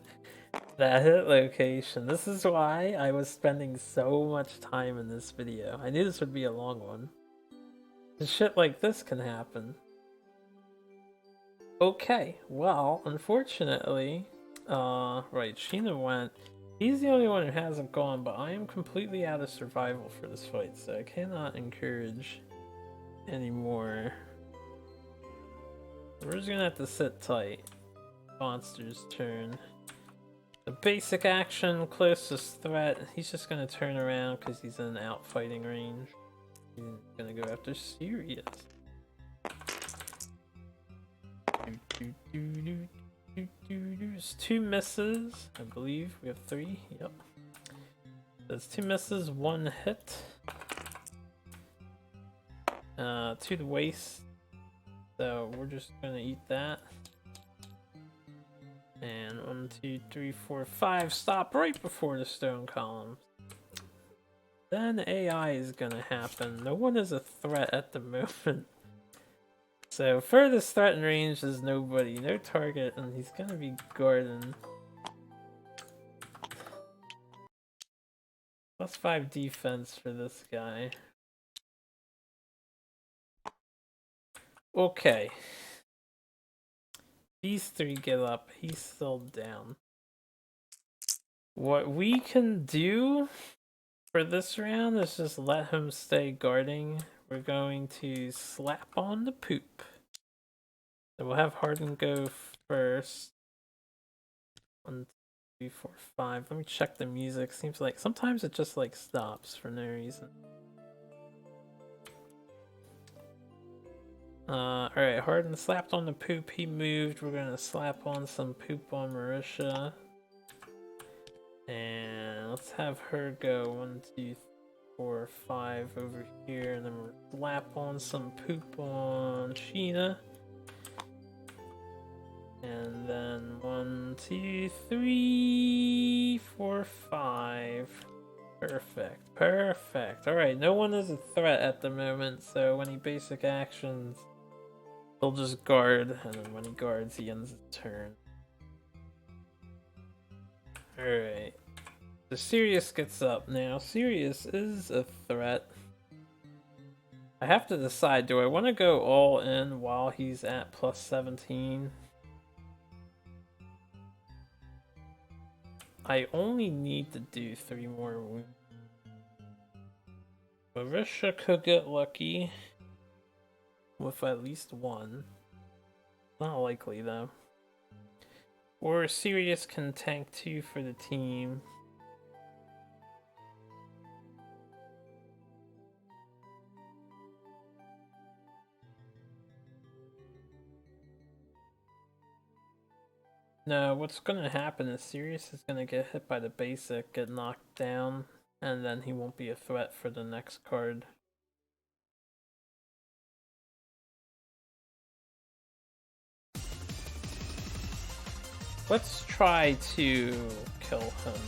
That hit location. This is why I was spending so much time in this video. I knew this would be a long one. Shit like this can happen. Okay, well, unfortunately, right, Sheena went. He's the only one who hasn't gone, but I am completely out of survival for this fight, so I cannot encourage anymore. We're just gonna have to sit tight. Monster's turn. The basic action, closest threat. He's just gonna turn around because he's in outfighting range. He's gonna go after Sirius. There's 2 misses, I believe. We have 3. Yep. There's 2 misses, 1 hit. To the waist. So we're just gonna eat that. And 1, 2, 3, 4, 5. Stop right before the stone column. Then AI is gonna happen. No one is a threat at the moment. So furthest threat in range is nobody, no target, and he's gonna be Gordon. +5 defense for this guy. Okay. These 3 get up, he's still down. What we can do for this round is just let him stay guarding. We're going to slap on the poop. So we'll have Harden go first. 1, 2, 3, 4, 5. Let me check the music. Seems like sometimes it just like stops for no reason. Alright, Harden slapped on the poop. He moved. We're gonna slap on some poop on Marisha. And let's have her go 1, 2, 4, 5 over here, and then we'll slap on some poop on Sheena. And then 1, 2, 3, 4, 5. Perfect, perfect. Alright, no one is a threat at the moment, so any basic actions, he'll just guard, and then when he guards, he ends his turn. Alright. So Sirius gets up now. Sirius is a threat. I have to decide, do I want to go all in while he's at plus 17? I only need to do 3 more wounds. Marisha could get lucky with at least 1. Not likely though. Or Sirius can tank 2 for the team. No, what's gonna happen is Sirius is gonna get hit by the basic, get knocked down, and then he won't be a threat for the next card. Let's try to kill him.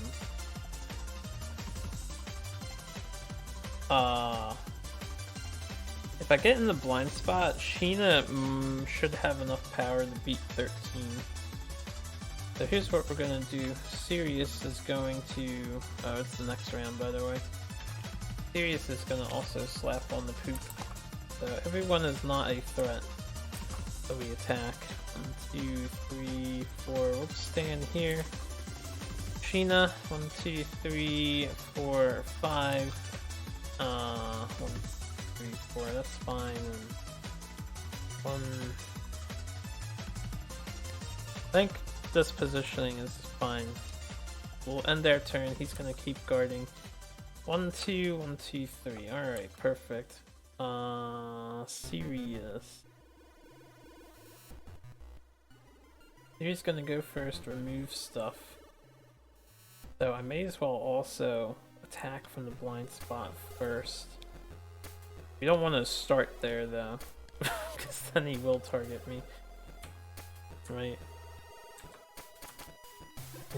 If I get in the blind spot, Sheena should have enough power to beat 13. So here's what we're gonna do. Sirius is going to... Oh, it's the next round, by the way. Sirius is gonna also slap on the poop. So everyone is not a threat. So we attack. 1, 2, 3, 4. We'll just stand here. Sheena. 1, 2, 3, 4, 5. 1, 3, 4. That's fine. And 1. I think this positioning is fine. We'll end their turn. He's gonna keep guarding. 1, 2, 1, 2, 3. Alright, perfect. Sirius. Sirius gonna go first, remove stuff. So I may as well also attack from the blind spot first. We don't want to start there though, because then he will target me. Right?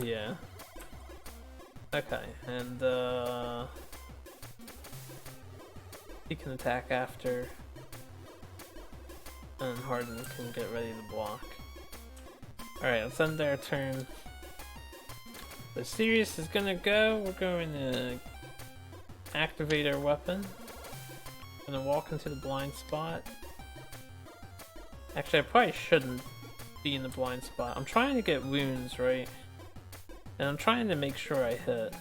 Yeah. Okay, and he can attack after, and Harden can get ready to block. Alright, let's end their turn. The Sirius is gonna go. We're going to activate our weapon. Gonna walk into the blind spot. Actually, I probably shouldn't be in the blind spot. I'm trying to get wounds, right? And I'm trying to make sure I hit.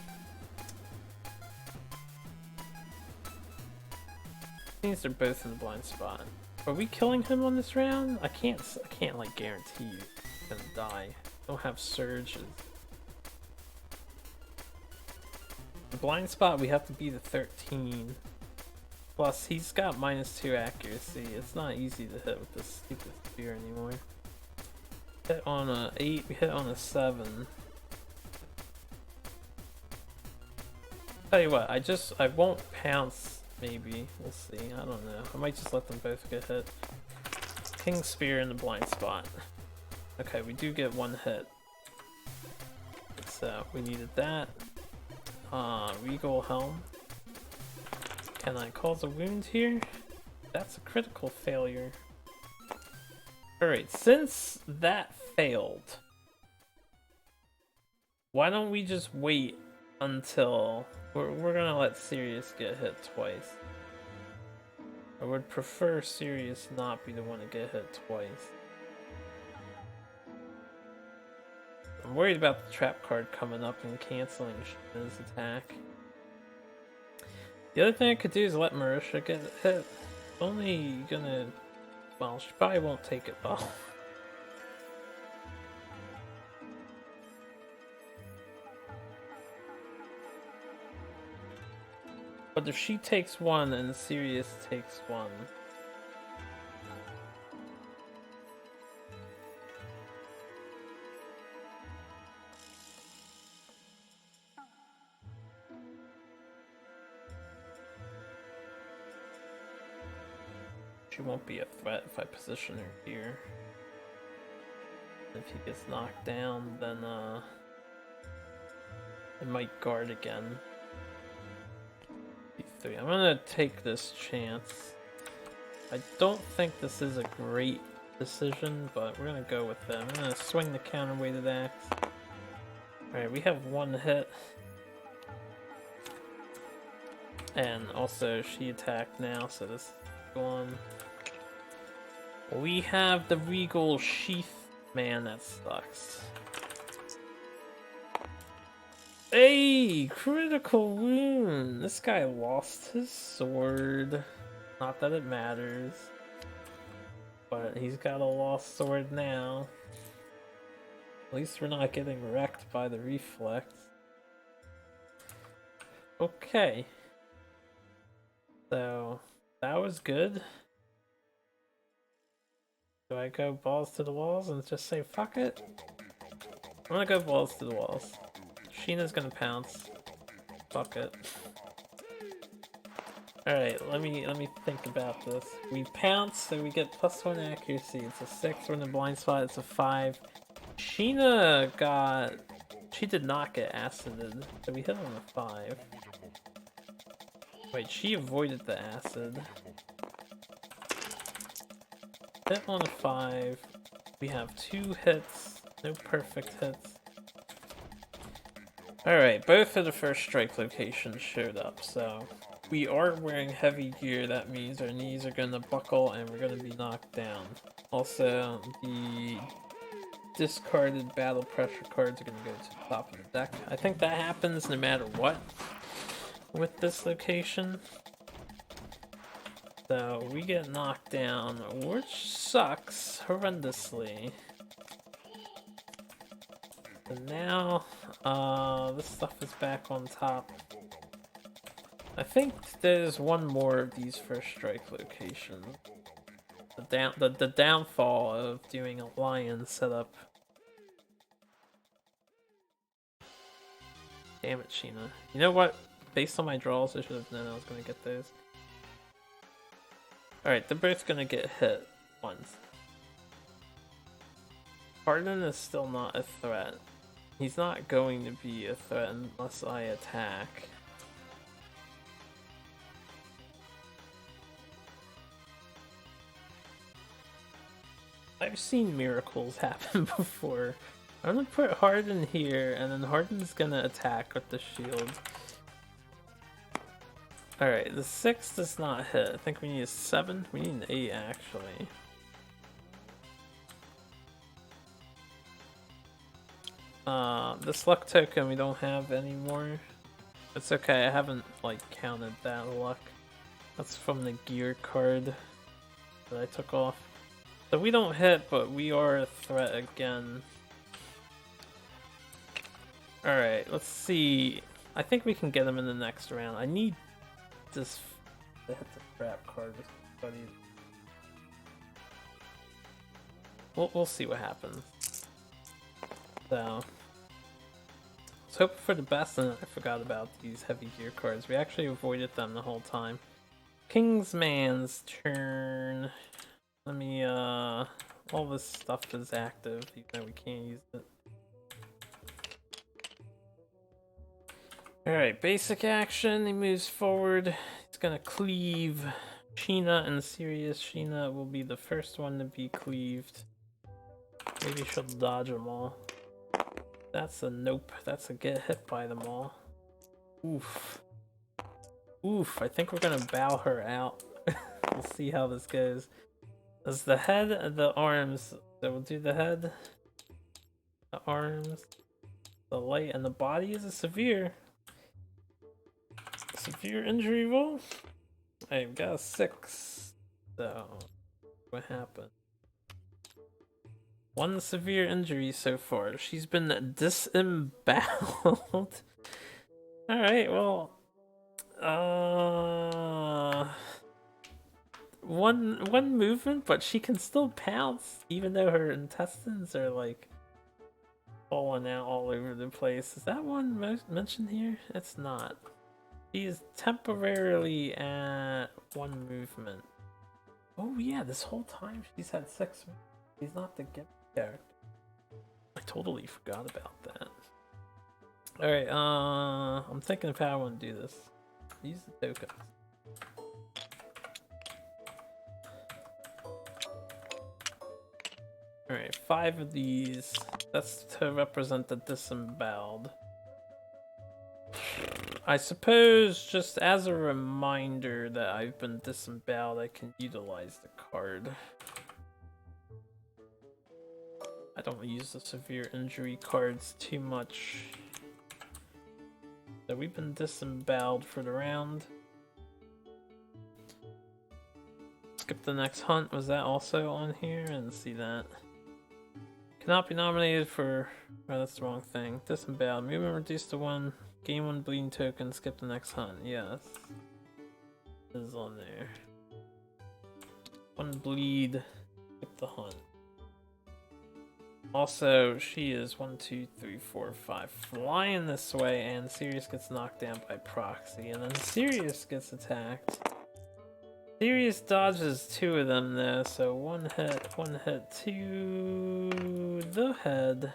Seems they're both in the blind spot. Are we killing him on this round? I can't like guarantee he's gonna die. I don't have surges. The blind spot, we have to be the 13. Plus, he's got -2 accuracy. It's not easy to hit with this stupid spear anymore. Hit on a 8, we hit on a 7. Tell you what, I won't pounce, maybe. We'll see, I don't know. I might just let them both get hit. King Spear in the blind spot. Okay, we do get 1 hit. So, we needed that. Regal Helm. Can I cause a wound here? That's a critical failure. Alright, since that failed, why don't we just wait until... We're gonna let Sirius get hit twice. I would prefer Sirius not be the one to get hit twice. I'm worried about the trap card coming up and canceling his attack. The other thing I could do is let Marisha get hit. Only gonna... Well, she probably won't take it though. But if she takes 1 and Sirius takes 1... She won't be a threat if I position her here. If he gets knocked down, then it might guard again. B3. I'm gonna take this chance. I don't think this is a great decision, but we're gonna go with it. I'm gonna swing the counterweighted axe. Alright, we have one hit. And also, she attacked now, so this is gone. We have the Regal Sheath. Man, that sucks. Hey! Critical wound! This guy lost his sword. Not that it matters. But he's got a lost sword now. At least we're not getting wrecked by the reflex. Okay. So, that was good. Do I go balls to the walls and just say fuck it? I'm gonna go balls to the walls. Sheena's gonna pounce. Fuck it. Alright, let me think about this. We pounce, so we get +1 accuracy. It's a 6. We're in the blind spot. It's a 5. Sheena got... She did not get acided, so we hit on a 5. Wait, she avoided the acid. Hit on a 5. We have 2 hits. No perfect hits. Alright, both of the first strike locations showed up, so... We are wearing heavy gear, that means our knees are gonna buckle and we're gonna be knocked down. Also, the discarded battle pressure cards are gonna go to the top of the deck. I think that happens no matter what with this location. So we get knocked down, which sucks horrendously. And now, this stuff is back on top. I think there's one more of these first strike locations. The downfall of doing a lion setup. Damn it, Sheena. You know what? Based on my draws, I should have known I was gonna get those. Alright, they're both gonna get hit once. Harden is still not a threat. He's not going to be a threat unless I attack. I've seen miracles happen before. I'm gonna put Harden here, and then Harden's gonna attack with the shield. Alright, the 6 does not hit. I think we need a 7. We need an 8, actually. This luck token we don't have anymore. It's okay, I haven't, like, counted that luck. That's from the gear card that I took off. So we don't hit, but we are a threat again. Alright, let's see. I think we can get him in the next round. I need this to hit the trap card. We'll see what happens. So, let's hope for the best, and I forgot about these heavy gear cards. We actually avoided them the whole time. Kingsman's turn. Let me, all this stuff is active, even though we can't use it. Alright, basic action, he moves forward. He's gonna cleave Sheena and Sirius. Sheena will be the first one to be cleaved. Maybe she'll dodge them all. That's a nope, that's a get hit by them all. Oof. Oof, I think we're gonna bow her out. We'll see how this goes. Does the head and the arms, so we'll do the head, the arms, the light, and the body is a severe injury roll. I've got a 6, so what happened? 1 severe injury so far. She's been disemboweled. Alright, well, one movement, but she can still pounce, even though her intestines are like falling out all over the place. Is that one mentioned here? It's not. She is temporarily at 1 movement. Oh yeah, this whole time she's had sex with him. He's not the get character. I totally forgot about that. Alright, I'm thinking of how I want to do this. Use the tokens. Alright, 5 of these. That's to represent the disemboweled. I suppose, just as a reminder that I've been disemboweled, I can utilize the card. I don't use the severe injury cards too much. So we've been disemboweled for the round. Skip the next hunt. Was that also on here? I didn't see that. Cannot be nominated for... Oh, that's the wrong thing. Disemboweled. Movement reduced to 1. Gain 1 bleeding token. Skip the next hunt. Yes. It is on there. 1 bleed. Skip the hunt. Also, she is 1, 2, 3, 4, 5 flying this way, and Sirius gets knocked down by proxy, and then Sirius gets attacked. Sirius dodges 2 of them though, so 1 hit to the head.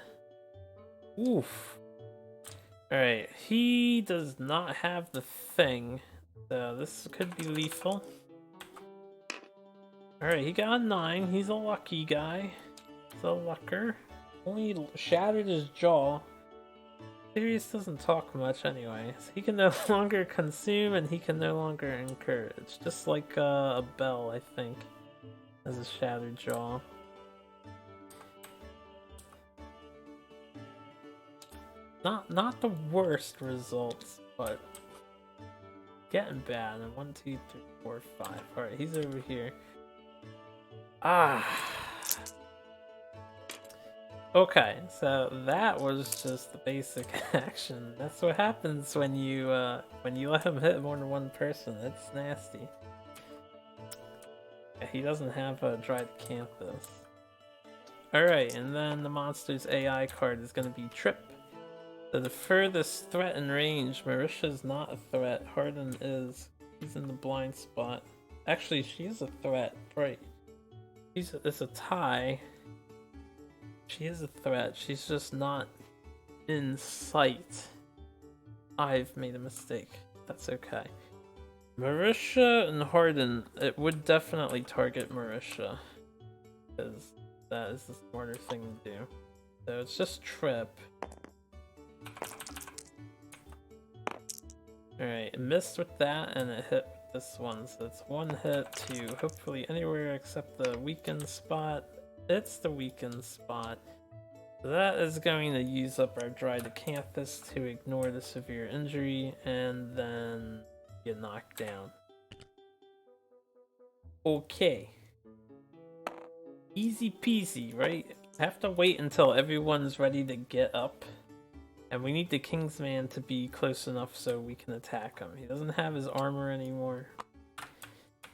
Oof. Alright, he does not have the thing, so this could be lethal. Alright, he got a 9. He's a lucky guy. He's a lucker. Only shattered his jaw. Sirius doesn't talk much anyway. So he can no longer consume and he can no longer encourage. Just like a bell, I think, has a shattered jaw. Not the worst results, but getting bad. And 1, 2, 3, 4, 5. Alright, he's over here. Ah. Okay, so that was just the basic action. That's what happens when you let him hit more than 1 person. It's nasty. Yeah, he doesn't have a dried campus. Alright, and then the monster's AI card is going to be Trip. So the furthest threat in range, Marisha's not a threat, Harden is. He's in the blind spot. Actually, she's a threat, right? It's a tie. She is a threat, she's just not in sight. I've made a mistake. That's okay. Marisha and Harden, it would definitely target Marisha, because that is the smarter thing to do. So it's just Trip. Alright, it missed with that and it hit with this one, so it's 1 hit to hopefully anywhere except the weakened spot. It's the weakened spot. So that is going to use up our Dried Acanthus to ignore the severe injury and then get knocked down. Okay. Easy peasy, right? Have to wait until everyone's ready to get up. And we need the Kingsman to be close enough so we can attack him. He doesn't have his armor anymore.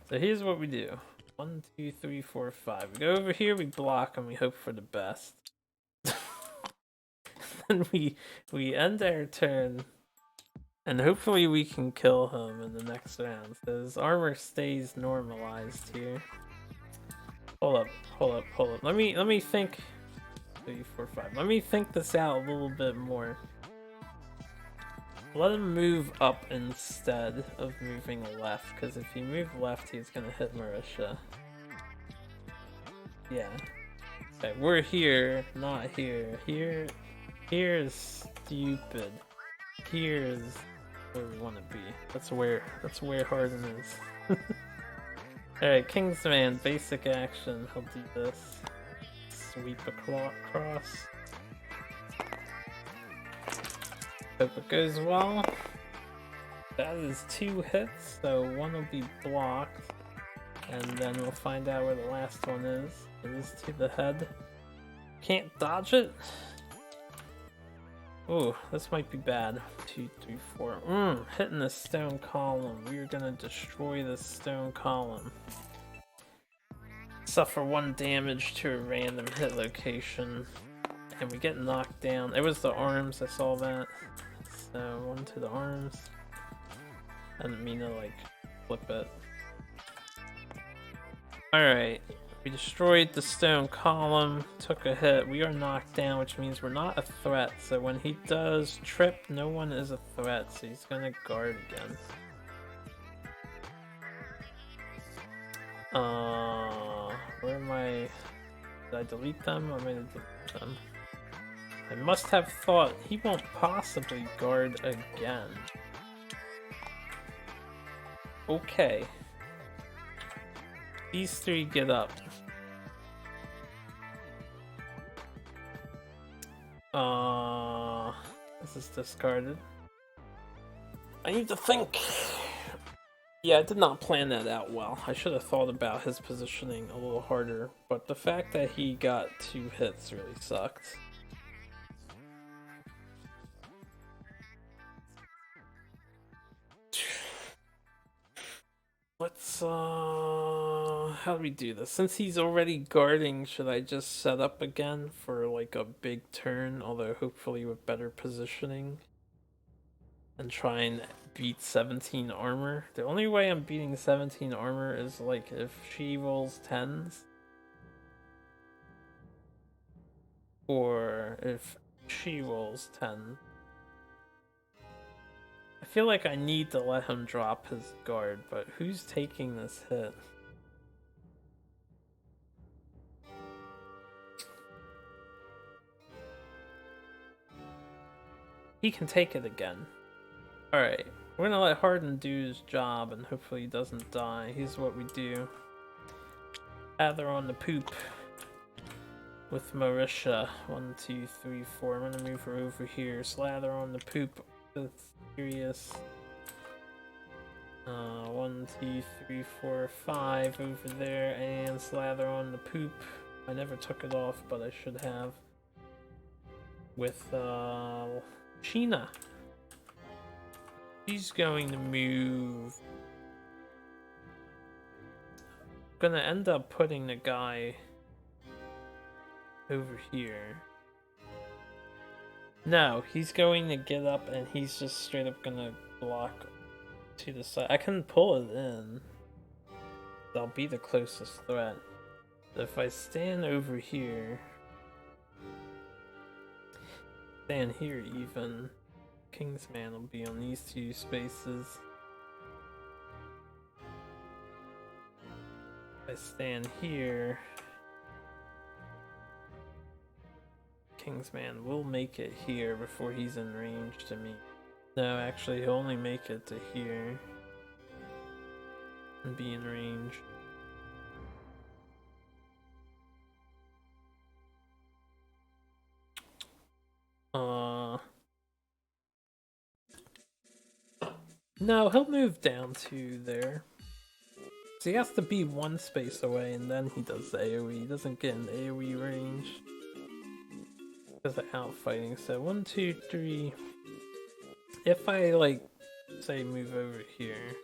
So here's what we do. 1, 2, 3, 4, 5. We go over here, we block, and we hope for the best. Then we end our turn, and hopefully we can kill him in the next round. So his armor stays normalized here. Hold up. Let me think. 3, 4, 5. Let me think this out a little bit more. Let him move up instead of moving left, because if you move left, he's gonna hit Marisha. Yeah. Okay, we're here, not here. Here is stupid. Here's where we want to be. That's where Harden is. Alright, Kingsman, basic action. He'll do this. Sweep across. Hope it goes well. That is 2 hits, so 1 will be blocked. And then we'll find out where the last one is. It is to the head. Can't dodge it. Ooh, this might be bad. 2, 3, 4. Hitting the stone column. We're gonna destroy the stone column. Suffer 1 damage to a random hit location. And we get knocked down. It was the arms, I saw that. So 1 to the arms. I didn't mean to like flip it. Alright. We destroyed the stone column, took a hit. We are knocked down, which means we're not a threat. So when he does trip, no one is a threat. So he's gonna guard again. Where am I? Did I delete them or am I gonna delete them? I must have thought he won't possibly guard again. Okay. These three get up. This is discarded. I need to think. Yeah, I did not plan that out well. I should have thought about his positioning a little harder, but the fact that he got 2 hits really sucked. Let's, how do we do this? Since he's already guarding, should I just set up again for like a big turn, although hopefully with better positioning? And try and beat 17 armor? The only way I'm beating 17 armor is like if she rolls 10s. Or if she rolls 10. I feel like I need to let him drop his guard, but who's taking this hit? He can take it again. Alright, we're gonna let Harden do his job and hopefully he doesn't die. Here's what we do. Lather on the poop with Marisha. 1, 2, 3, 4. I'm gonna move her over here. Slather on the poop with Sirius. 1, 2, 3, 4, 5 over there, and slather on the poop. I never took it off, but I should have. With Sheena. She's going to move. Gonna end up putting the guy over here. No, he's going to get up and he's just straight up gonna block to the side. I can pull it in. I'll be the closest threat. If I stand over here, stand here even, Kingsman will be on these 2 spaces. If I stand here, Kingsman will make it here before he's in range to me. No, actually he'll only make it to here and be in range. No, he'll move down to there. So he has to be 1 space away and then he does the AoE. He doesn't get in AoE range because of outfighting. So 1, 2, 3. If I like, say, move over here.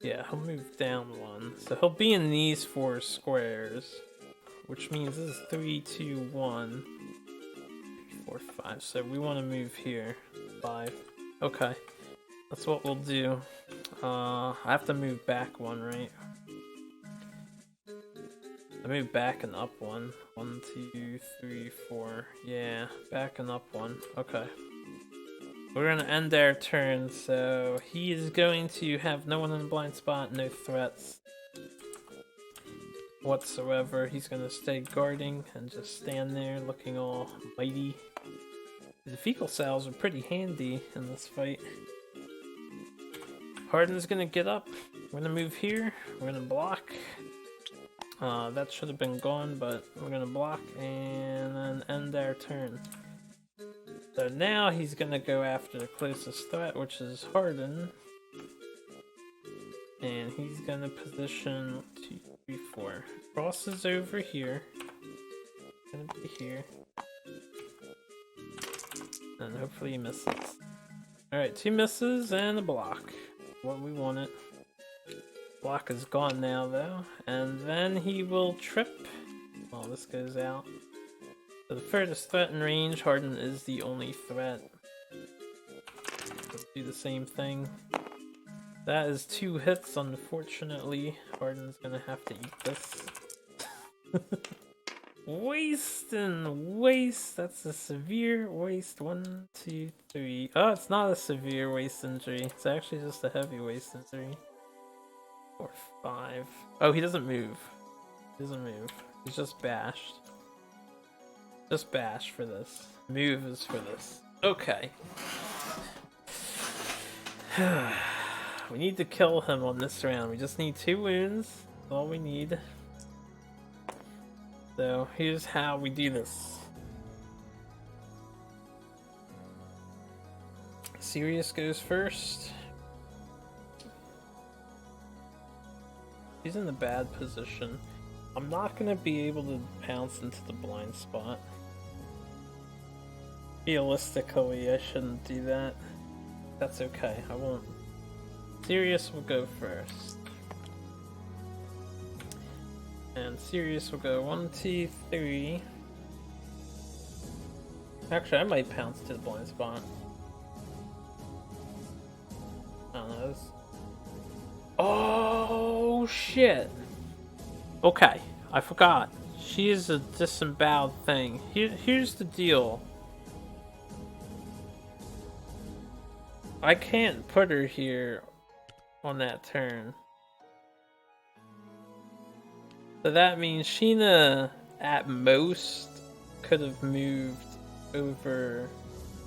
Yeah, he'll move down 1. So he'll be in these 4 squares. Which means this is 3, 2, 1. 3, 4, 5. So we want to move here. 5. Okay. That's what we'll do. I have to move back 1, right? I move back and up 1. 1, 2, 3, 4. Yeah, back and up 1. Okay. We're gonna end our turn, so he is going to have no one in the blind spot, no threats whatsoever. He's gonna stay guarding and just stand there looking all mighty. The fecal cells are pretty handy in this fight. Harden's gonna get up. We're gonna move here. We're gonna block. That should have been gone, but we're gonna block and then end our turn. So now he's gonna go after the closest threat, which is Harden. And he's gonna position 2, 3, 4. Crosses over here. Gonna be here. And hopefully he misses. Alright, 2 misses and a block. What we wanted. Block is gone now though. And then he will trip while this goes out. So the furthest threat in range, Harden is the only threat. Let's do the same thing. That is 2 hits, unfortunately. Arden's gonna have to eat this. Waste and waste. That's a severe waste. 1, 2, 3. Oh, it's not a severe waste injury. It's actually just a heavy waste injury. 4, 5. Oh, he doesn't move. He doesn't move. He's just bashed. Just bash for this. Move is for this. Okay. We need to kill him on this round. We just need 2 wounds. That's all we need. So here's how we do this. Sirius goes first. He's in a bad position. I'm not going to be able to pounce into the blind spot. Realistically, I shouldn't do that. That's okay, I won't. Sirius will go first. And Sirius will go 1, 2, 3. Actually, I might pounce to the blind spot. I don't know. Oh, shit! Okay, I forgot. She is a disemboweled thing. Here's the deal. I can't put her here on that turn. So that means Sheena, at most, could have moved over.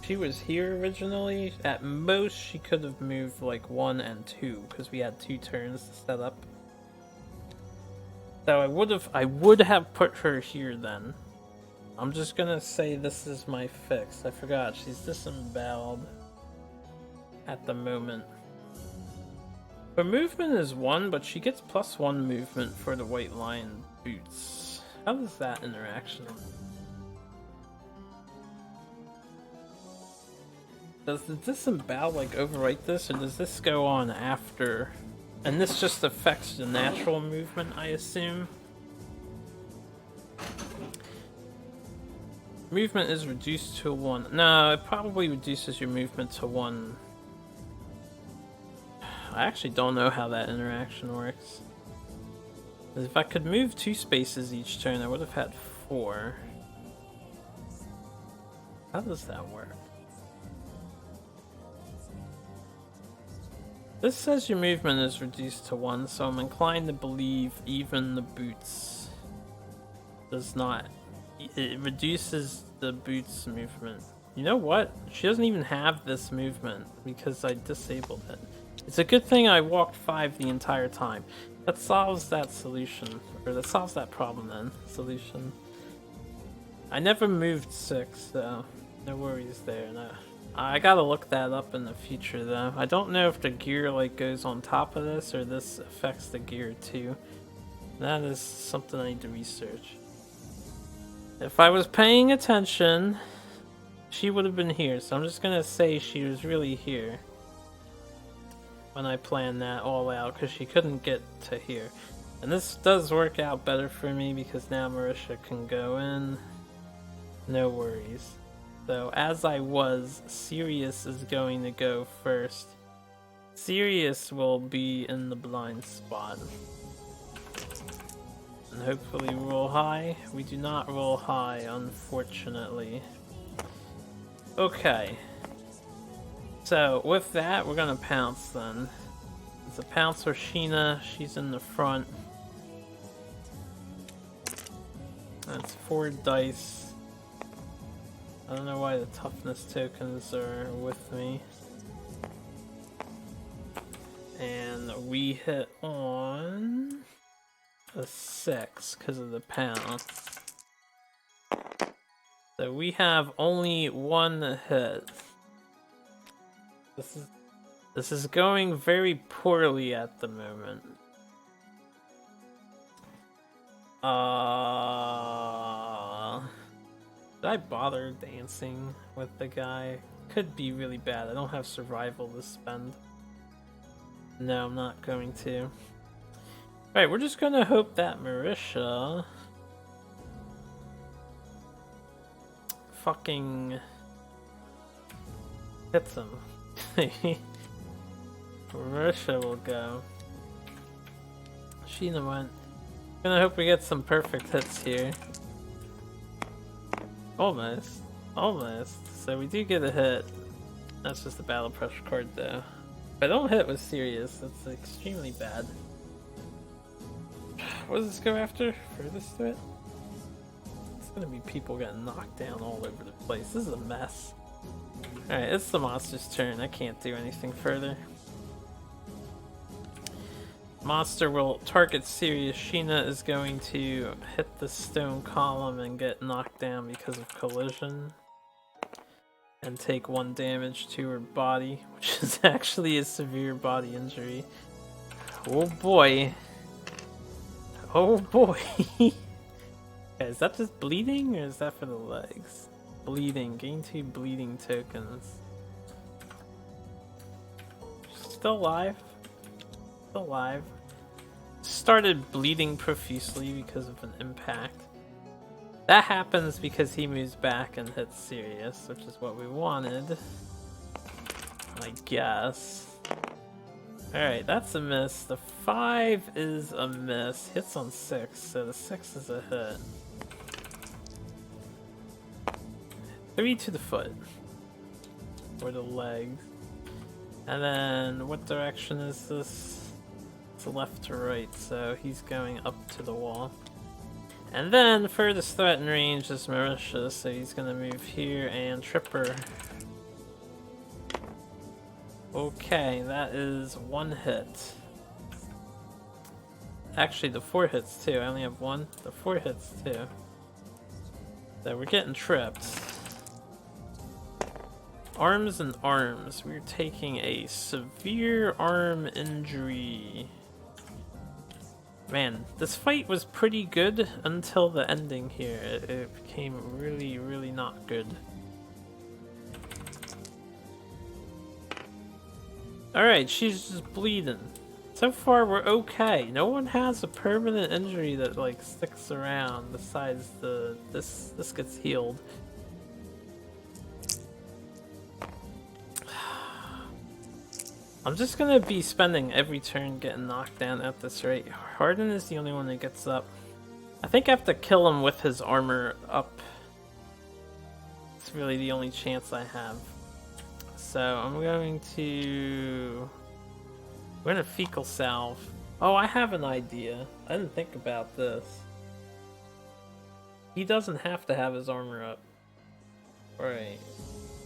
She was here originally. At most, she could have moved like 1 and 2 because we had 2 turns to set up. So I would have put her here then. I'm just gonna say this is my fix. I forgot she's disemboweled at the moment. Her movement is 1, but she gets +1 movement for the White Lion boots. How does that interaction? Does the disembowel like overwrite this, or does this go on after? And this just affects the natural movement, I assume. Movement is reduced to 1. No, it probably reduces your movement to 1. I actually don't know how that interaction works. If I could move 2 spaces each turn, I would have had 4. How does that work? This says your movement is reduced to 1, so I'm inclined to believe even the boots does not. It reduces the boots movement. You know what? She doesn't even have this movement because I disabled it. It's a good thing I walked 5 the entire time. That solves that solution. Or that solves that problem then. Solution. I never moved 6, so no worries there. No. I gotta look that up in the future though. I don't know if the gear like goes on top of this or this affects the gear too. That is something I need to research. If I was paying attention, she would have been here. So I'm just gonna say she was really here when I planned that all out because she couldn't get to here. And this does work out better for me because now Marisha can go in. No worries. So as I was, Sirius is going to go first. Sirius will be in the blind spot. And hopefully roll high. We do not roll high, unfortunately. Okay. So with that, we're gonna pounce then. It's a pounce for Sheena. She's in the front. That's 4 dice. I don't know why the toughness tokens are with me. And we hit on a 6 because of the pounce. So we have only 1 hit. This is going very poorly at the moment. Did I bother dancing with the guy? Could be really bad. I don't have survival to spend. No, I'm not going to. Alright, we're just gonna hope that Marisha fucking hits him. Marisha will go. Sheena went. Gonna hope we get some perfect hits here. Almost. Almost. So we do get a hit. That's just a battle pressure card though. If I don't hit with Sirius, that's extremely bad. What does this go after? Furthest threat? It's gonna be people getting knocked down all over the place. This is a mess. Alright, it's the monster's turn. I can't do anything further. Monster will target Sirius. Sheena is going to hit the stone column and get knocked down because of collision. And take 1 damage to her body, which is actually a severe body injury. Oh boy. Oh boy. Okay, is that just bleeding or is that for the legs? Bleeding. Gain 2 bleeding tokens. Still alive. Still alive. Started bleeding profusely because of an impact. That happens because he moves back and hits Sirius, which is what we wanted. I guess. Alright, that's a miss. The 5 is a miss. Hits on 6, so the 6 is a hit. 3 to the foot. Or the leg. And then, what direction is this? It's left to right, so he's going up to the wall. And then, furthest threat in range is Marisha, so he's gonna move here and trip her. Okay, that is 1 hit. Actually, the 4 hits too. I only have 1. The 4 hits too. So we're getting tripped. Arms and arms. We're taking a severe arm injury. Man, this fight was pretty good until the ending here. It became really, really not good. Alright, she's just bleeding. So far, we're okay. No one has a permanent injury that, like, sticks around besides the... This gets healed. I'm just gonna be spending every turn getting knocked down at this rate. Harden is the only one that gets up. I think I have to kill him with his armor up. It's really the only chance I have. So I'm going to... We're gonna fecal salve. Oh, I have an idea. I didn't think about this. He doesn't have to have his armor up. Right.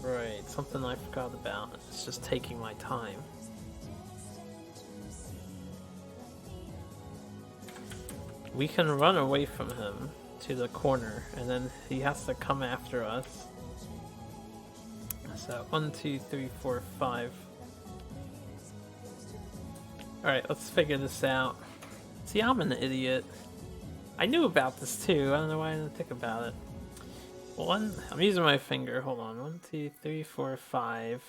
Right. Something I forgot about. It's just taking my time. We can run away from him to the corner, and then he has to come after us. So 1, 2, 3, 4, 5. Alright, let's figure this out. See, I'm an idiot. I knew about this too. I don't know why I didn't think about it. I'm using my finger. Hold on. 1, 2, 3, 4, 5.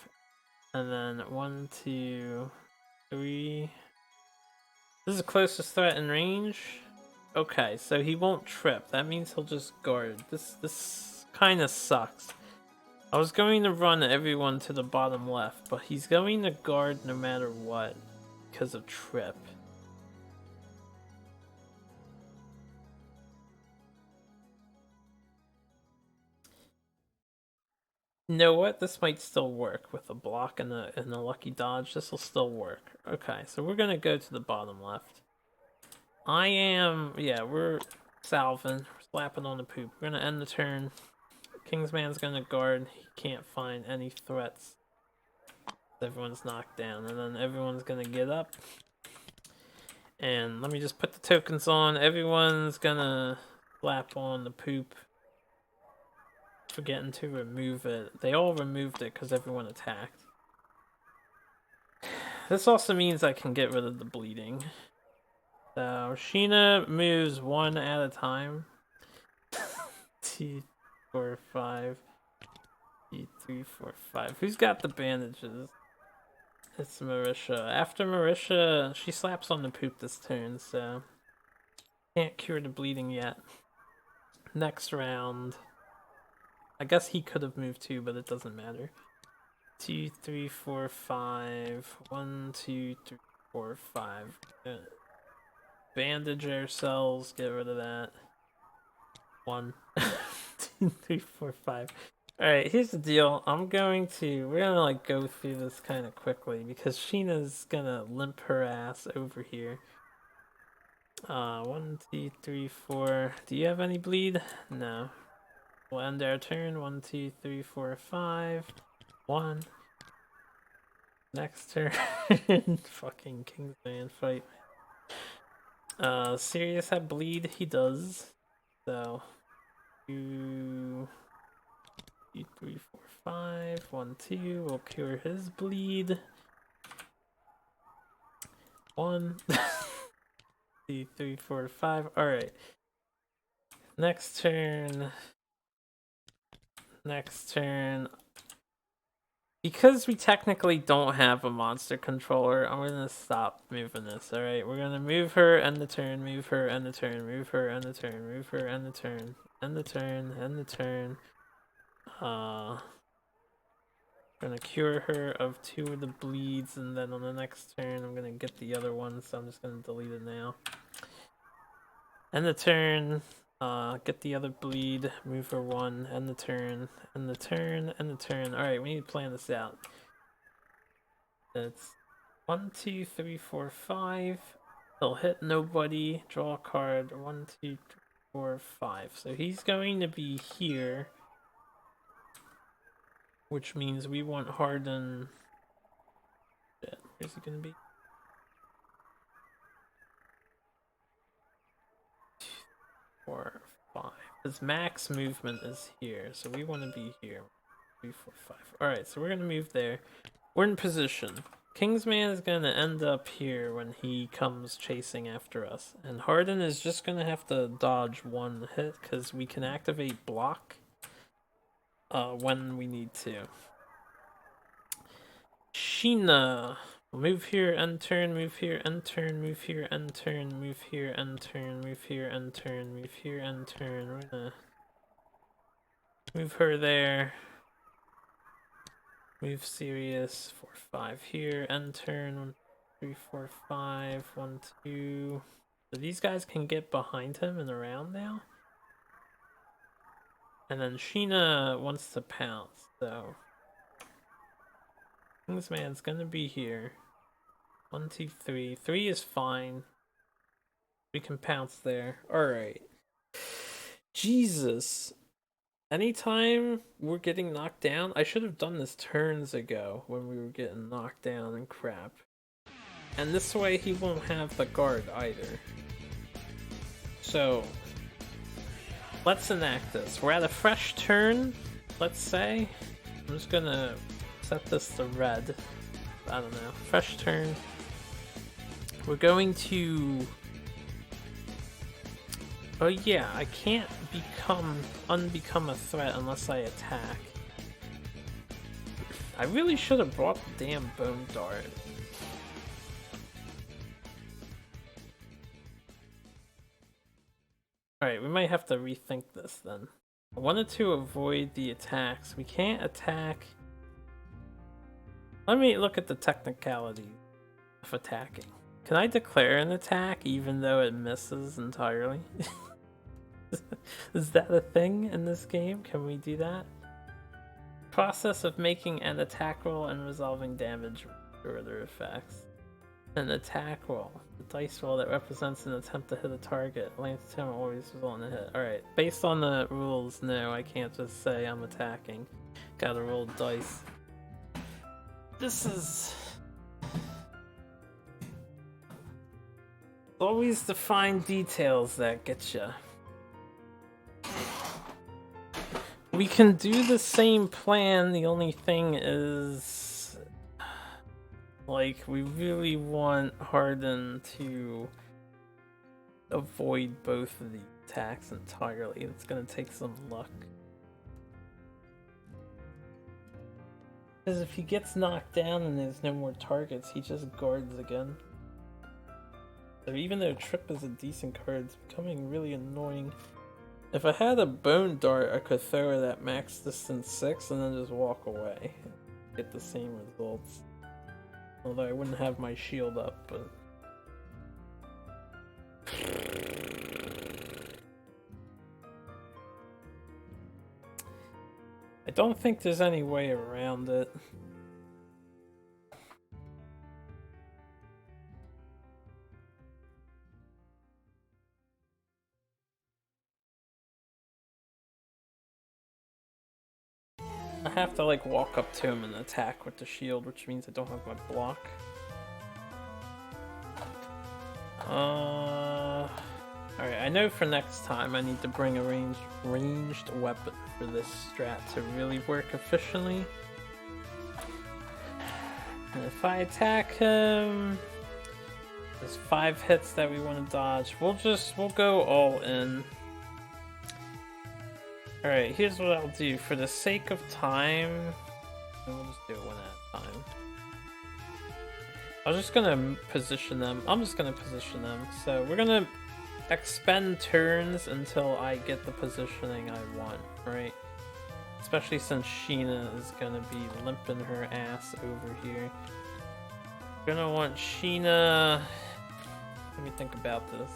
And then 1, 2, 3. This is the closest threat in range. Okay, so he won't trip. That means he'll just guard. This kind of sucks. I was going to run everyone to the bottom left, but he's going to guard no matter what because of trip. You know what? This might still work with a block and a lucky dodge. This will still work. Okay, so we're going to go to the bottom left. We're salving. We're slapping on the poop. We're going to end the turn. Kingsman's going to guard. He can't find any threats. Everyone's knocked down. And then everyone's going to get up. And let me just put the tokens on. Everyone's going to slap on the poop. Forgetting to remove it. They all removed it because everyone attacked. This also means I can get rid of the bleeding. So Sheena moves 1 at a time. 2, 4, 5. 2, 3, 4, 5. Who's got the bandages? It's Marisha. After Marisha, she slaps on the poop this turn, so can't cure the bleeding yet. Next round. I guess he could have moved too, but it doesn't matter. 2, 3, 4, 5. 1, 2, 3, 4, 5. Bandage ourselves, get rid of that. 1, 2, 3, 4, 5. Alright, here's the deal. we're gonna like go through this kind of quickly because Sheena's gonna limp her ass over here. 1, 2, 3, 4. Do you have any bleed? No. We'll end our turn. 1, 2, 3, 4, 5. 1. Next turn. Fucking Kingsman fight. Sirius have bleed? He does. So 2, 3, 4, 5. 1, 2. We'll cure his bleed. 1. 2, 3, 4, 5. Alright. Next turn. Because we technically don't have a monster controller, I'm gonna stop moving this, alright? We're gonna move her, end the turn, move her, end the turn, move her, end the turn, move her, end the turn, end the turn, end the turn. Gonna cure her of 2 of the bleeds, and then on the next turn I'm gonna get the other one, so I'm just gonna delete it now. End the turn. Get the other bleed, move her 1, end the turn, end the turn, end the turn. Alright, we need to plan this out. It's 1, 2, 3, 4, 5. He'll hit nobody, draw a card. 1, 2, 3, 4, 5. So he's going to be here, which means we want Harden. Shit, where's he gonna be? 4, 5. His max movement is here, so we want to be here. 3, 4, 5. Alright, so we're gonna move there. We're in position. Kingsman is gonna end up here when he comes chasing after us. And Harden is just gonna have to dodge 1 hit, because we can activate block when we need to. Sheena. Move here, end turn, move here, end turn, move here, end turn, move here, end turn, move here, end turn, move here, end turn. We're gonna move her there. Move Sirius. 4, 5 here, end turn. 1, 3, 4, 5. 1, 2. So these guys can get behind him and around now. And then Sheena wants to pounce, so Kingsman's gonna be here. 1, 2, 3. 3 is fine. We can pounce there. Alright. Jesus. Anytime we're getting knocked down, I should have done this turns ago when we were getting knocked down and crap. And this way he won't have the guard either. So, let's enact this. We're at a fresh turn, let's say. I'm just gonna set this to red. I don't know. Fresh turn. We're going to... Oh yeah, I can't unbecome a threat unless I attack. I really should have brought the damn bone dart. Alright, we might have to rethink this then. I wanted to avoid the attacks. We can't attack. Let me look at the technicality of attacking. Can I declare an attack even though it misses entirely? Is that a thing in this game? Can we do that? Process of making an attack roll and resolving damage or other effects. An attack roll. The dice roll that represents an attempt to hit a target. Lance attempt always result in a hit. Alright, based on the rules, no, I can't just say I'm attacking. Gotta roll dice. This is... always the fine details that get you. We can do the same plan, the only thing is... like, we really want Harden to avoid both of the attacks entirely. It's gonna take some luck. Because if he gets knocked down and there's no more targets, he just guards again. So even though Trip is a decent card, it's becoming really annoying. If I had a bone dart, I could throw it at max distance 6 and then just walk away. get the same results. Although I wouldn't have my shield up, but... I don't think there's any way around it. I have to like walk up to him and attack with the shield, which means I don't have my block. Alright, I know for next time I need to bring a ranged weapon for this strat to really work efficiently. And if I attack him, there's 5 hits that we want to dodge. We'll go all in. Alright, here's what I'll do. For the sake of time, we'll just do it one at a time. I'm just gonna position them. So we're gonna expend turns until I get the positioning I want, right? Especially since Sheena is gonna be limping her ass over here. We're gonna want Sheena... Let me think about this.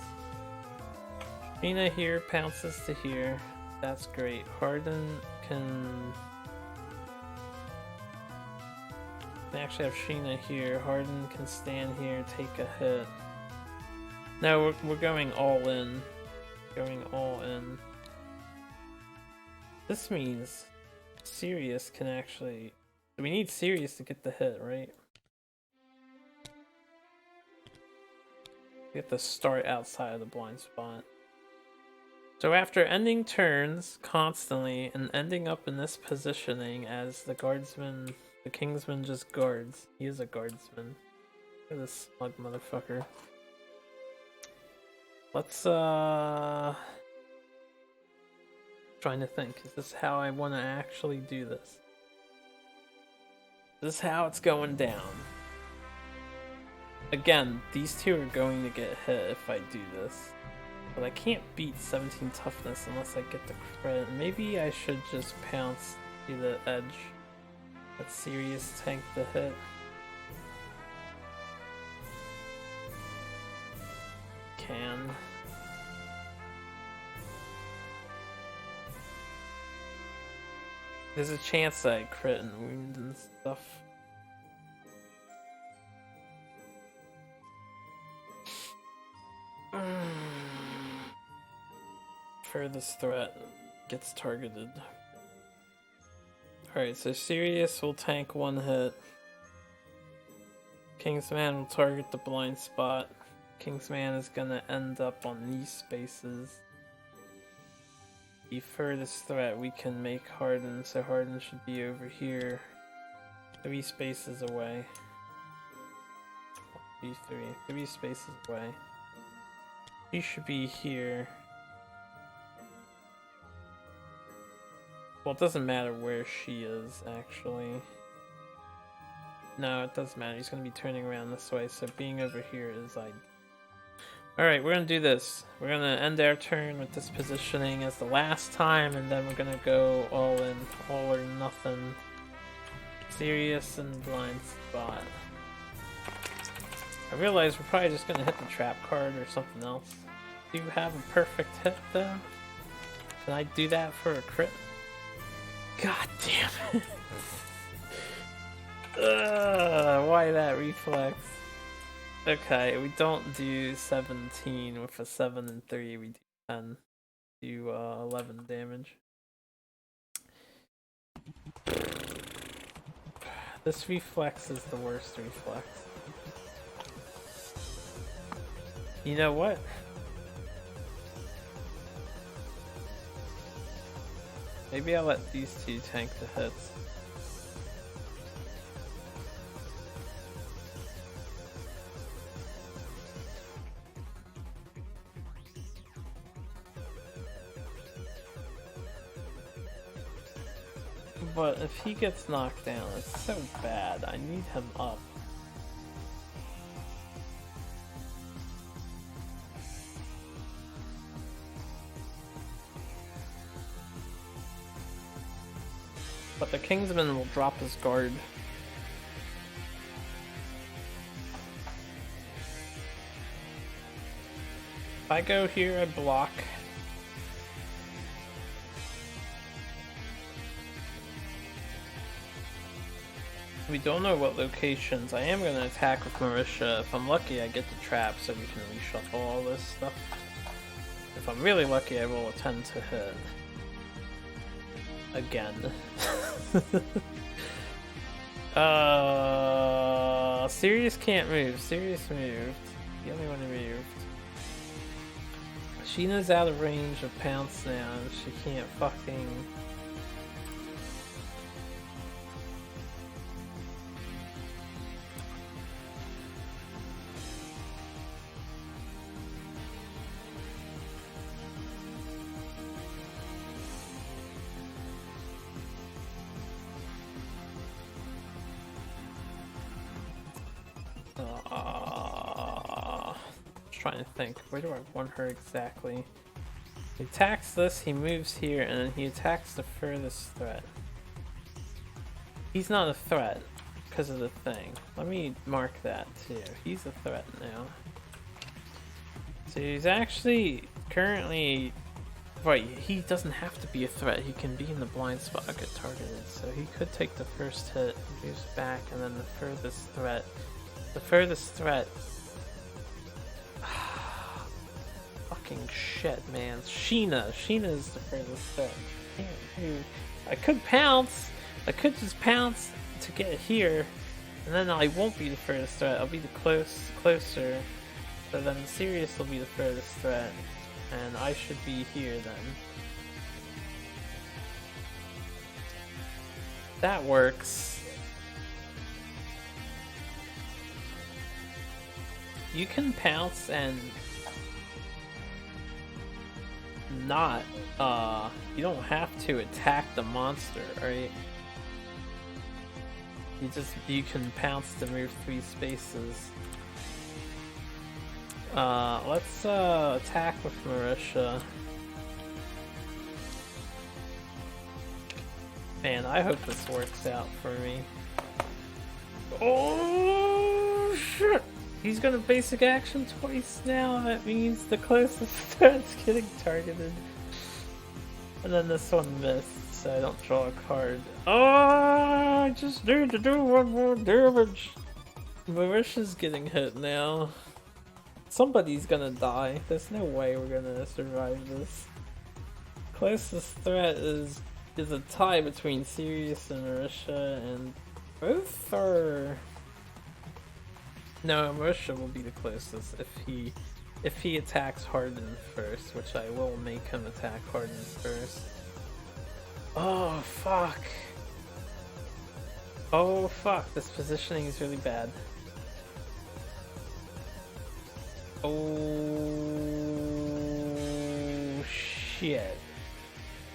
Sheena here pounces to here. That's great. Harden can... I actually have Sheena here. Harden can stand here, take a hit. No, we're going all in. Going all in. This means Sirius can actually... We need Sirius to get the hit, right? We have to start outside of the blind spot. So after ending turns constantly and ending up in this positioning as the guardsman, the Kingsman just guards. He is a guardsman. Look at this smug motherfucker. Let's trying to think, is this how I want to actually do this? This is how it's going down. Again, these two are going to get hit if I do this. But I can't beat 17 toughness unless I get the crit. Maybe I should just pounce to the edge. Let Sirius tank the hit. Can. There's a chance that I crit and wound and stuff. Furthest threat gets targeted. Alright, so Sirius will tank 1 hit. Kingsman will target the blind spot. Kingsman is gonna end up on these spaces. The furthest threat we can make Harden, so Harden should be over here. 3 spaces away. 3 spaces away. He should be here. Well, it doesn't matter where she is, actually. No, it doesn't matter. He's going to be turning around this way, so being over here is ideal. Alright, we're going to do this. We're going to end our turn with this positioning as the last time, and then we're going to go all in, all or nothing. Sirius and blind spot. I realize we're probably just going to hit the trap card or something else. Do you have a perfect hit, though? Can I do that for a crit? God damn it. Why that reflex? Okay, we don't do 17 with a 7 and 3, we do 10. Do 11 damage. This reflex is the worst reflex. You know what? Maybe I'll let these two tank the hits. But if he gets knocked down, it's so bad. I need him up. But the Kingsman will drop his guard If I go here, I block. We don't know what locations. I am going to attack with Marisha. If I'm lucky, I get the trap so we can reshuffle all this stuff. If I'm really lucky, I will attempt to hit. Again. Sirius can't move. Sirius moved. The only one who moved. Sheena's out of range of Pounce now. She can't fucking... Trying to think, where do I want her exactly? He attacks this, he moves here, and then he attacks the furthest threat. He's not a threat because of the thing. Let me mark that too. He's a threat now. So he's actually currently... Right, he doesn't have to be a threat. He can be in the blind spot, get targeted. So he could take the first hit, moves back, and then the furthest threat. The furthest threat... Fucking shit, man. Sheena is the furthest threat. I could pounce. I could just pounce to get here, and then I won't be the furthest threat. I'll be the closer. So then Sirius will be the furthest threat, and I should be here then. That works. You can pounce and not, you don't have to attack the monster, right? You can pounce to move 3 spaces. Let's attack with Marisha. Man, I hope this works out for me. Oh shit! He's gonna basic action twice now. That means the closest threat's getting targeted. And then this one missed, so I don't draw a card. Oh, I just need to do 1 more damage. Marisha's getting hit now. Somebody's gonna die. There's no way we're gonna survive this. Closest threat is a tie between Sirius and Marisha, and both are... No, Marisha will be the closest if he attacks Harden first, which I will make him attack Harden first. Oh fuck. Oh fuck, this positioning is really bad. Oh shit.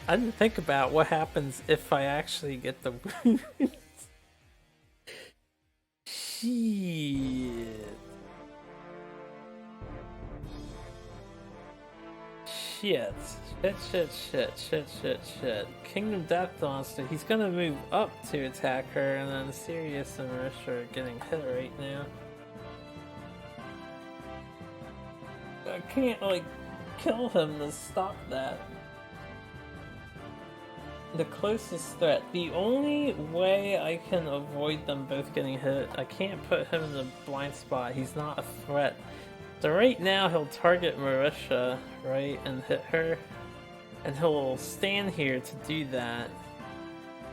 I didn't think about what happens if I actually get the wound. Shit. Shit. Kingdom Death Monster. He's gonna move up to attack her, and then Sirius and Marisha are getting hit right now. I can't, like, kill him to stop that. The closest threat. The only way I can avoid them both getting hit, I can't put him in the blind spot. He's not a threat. So right now he'll target Marisha, right, and hit her. And he'll stand here to do that.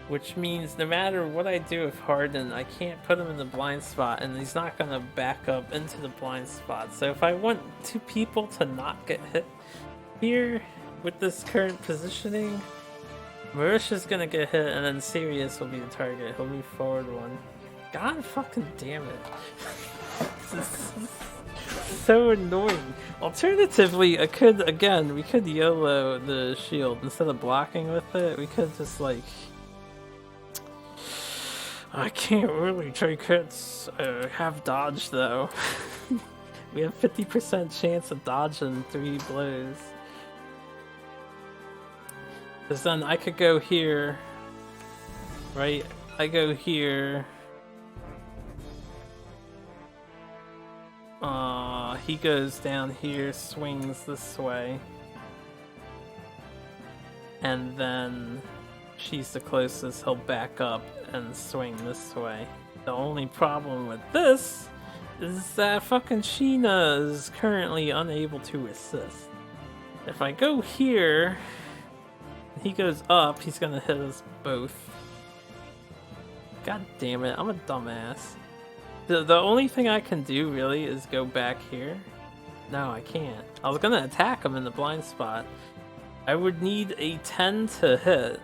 Which means no matter what I do with Harden, I can't put him in the blind spot, and he's not gonna back up into the blind spot. So if I want 2 people to not get hit here with this current positioning, Marisha's gonna get hit, and then Sirius will be the target. He'll move forward 1. God fucking damn it. This is so annoying. Alternatively, we could YOLO the shield. Instead of blocking with it, we could just, like... I can't really take hits. Have dodge, though. We have 50% chance of dodging 3 blows. Because then I could go here, right? I go here. he goes down here, swings this way. And then she's the closest, he'll back up and swing this way. The only problem with this is that fucking Sheena is currently unable to assist. If I go here, he goes up, he's gonna hit us both. God damn it, I'm a dumbass. The only thing I can do really is go back here. No, I can't. I was gonna attack him in the blind spot. I would need a 10 to hit.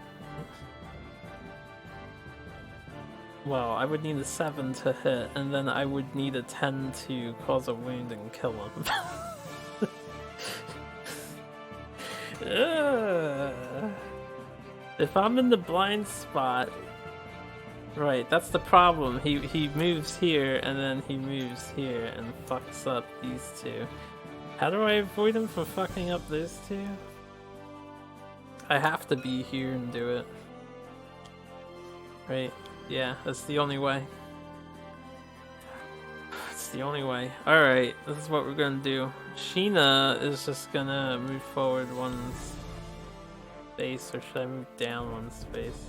Well, I would need a 7 to hit, and then I would need a 10 to cause a wound and kill him. If I'm in the blind spot... Right, that's the problem. He moves here, and then he moves here, and fucks up these two. How do I avoid him from fucking up those two? I have to be here and do it. Right? Yeah, that's the only way. It's the only way. Alright, this is what we're gonna do. Sheena is just gonna move forward one space, or should I move down one space?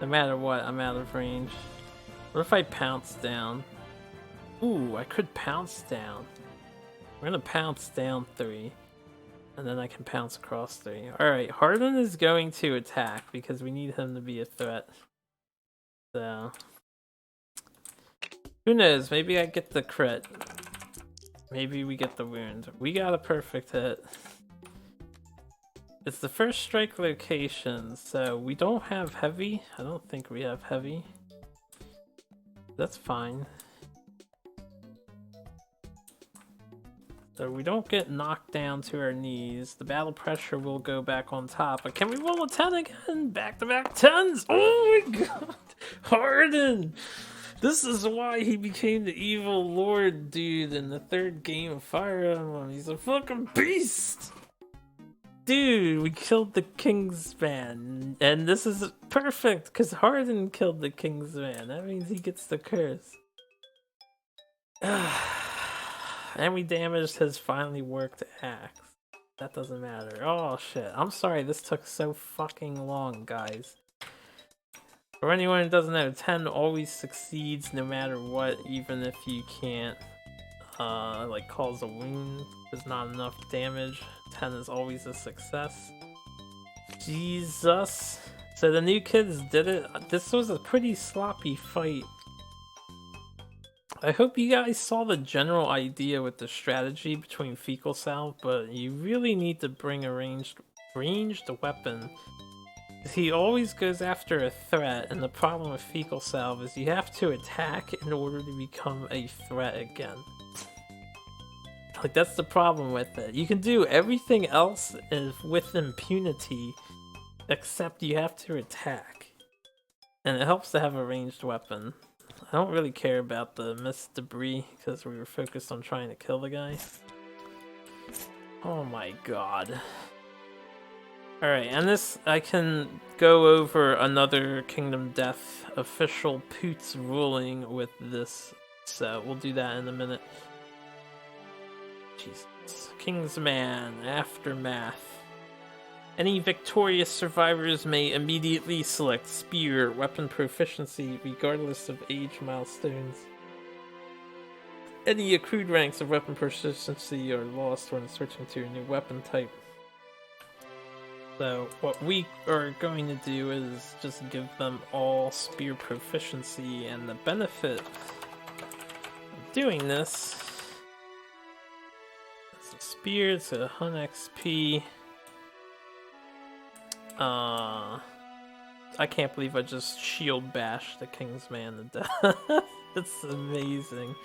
No matter what, I'm out of range. What if I pounce down? Ooh, I could pounce down. We're gonna pounce down 3. And then I can pounce across 3. Alright, Harden is going to attack because we need him to be a threat. So... who knows, maybe I get the crit. Maybe we get the wound. We got a perfect hit. It's the first strike location, so we don't have heavy. I don't think we have heavy. That's fine. So we don't get knocked down to our knees. The battle pressure will go back on top. But can we roll a 10 again? Back-to-back 10s! Oh my god! Harden! This is why he became the evil lord dude in the 3rd game of Fire Emblem. He's a fucking beast! Dude, we killed the Kingsman. And this is perfect, because Harden killed the Kingsman. That means he gets the curse. And we damaged his finely worked axe. That doesn't matter. Oh shit. I'm sorry this took so fucking long, guys. For anyone who doesn't know, 10 always succeeds no matter what, even if you can't like cause a wound. There's not enough damage. 10 is always a success. Jesus. So the new kids did it. This was a pretty sloppy fight. I hope you guys saw the general idea with the strategy between Fecal Salve, but you really need to bring a ranged weapon. He always goes after a threat, and the problem with Fecal Salve is you have to attack in order to become a threat again. Like, that's the problem with it. You can do everything else with impunity, except you have to attack. And it helps to have a ranged weapon. I don't really care about the missed debris, because we were focused on trying to kill the guy. Oh my god. Alright, and this, I can go over another Kingdom Death official Poots ruling with this, so we'll do that in a minute. Jesus. Kingsman, Aftermath. Any victorious survivors may immediately select Spear weapon proficiency regardless of age milestones. Any accrued ranks of weapon proficiency are lost when switching to a new weapon type. So what we are going to do is just give them all Spear proficiency, and the benefit of doing this is a Spear, it's a 100 XP. I can't believe I just shield bashed the Kingsman to death. It's amazing.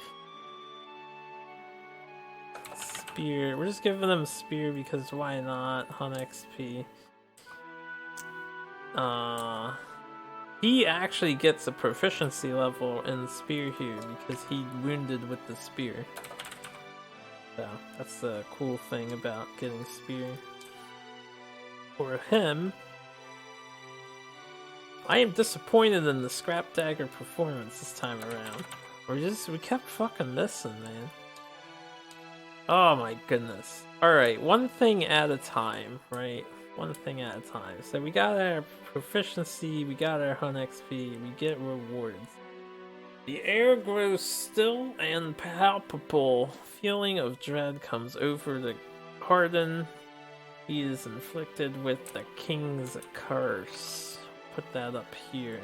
Spear. We're just giving them Spear because why not? 100 XP. He actually gets a proficiency level in Spear here because he wounded with the Spear. So that's the cool thing about getting Spear. For him, I am disappointed in the Scrap Dagger performance this time around. We kept fucking missing, man. Oh my goodness. Alright, one thing at a time, right? One thing at a time. So we got our proficiency, we got our hunt XP, we get rewards. The air grows still and palpable. Feeling of dread comes over the Harden. He is inflicted with the King's Curse. Put that up here.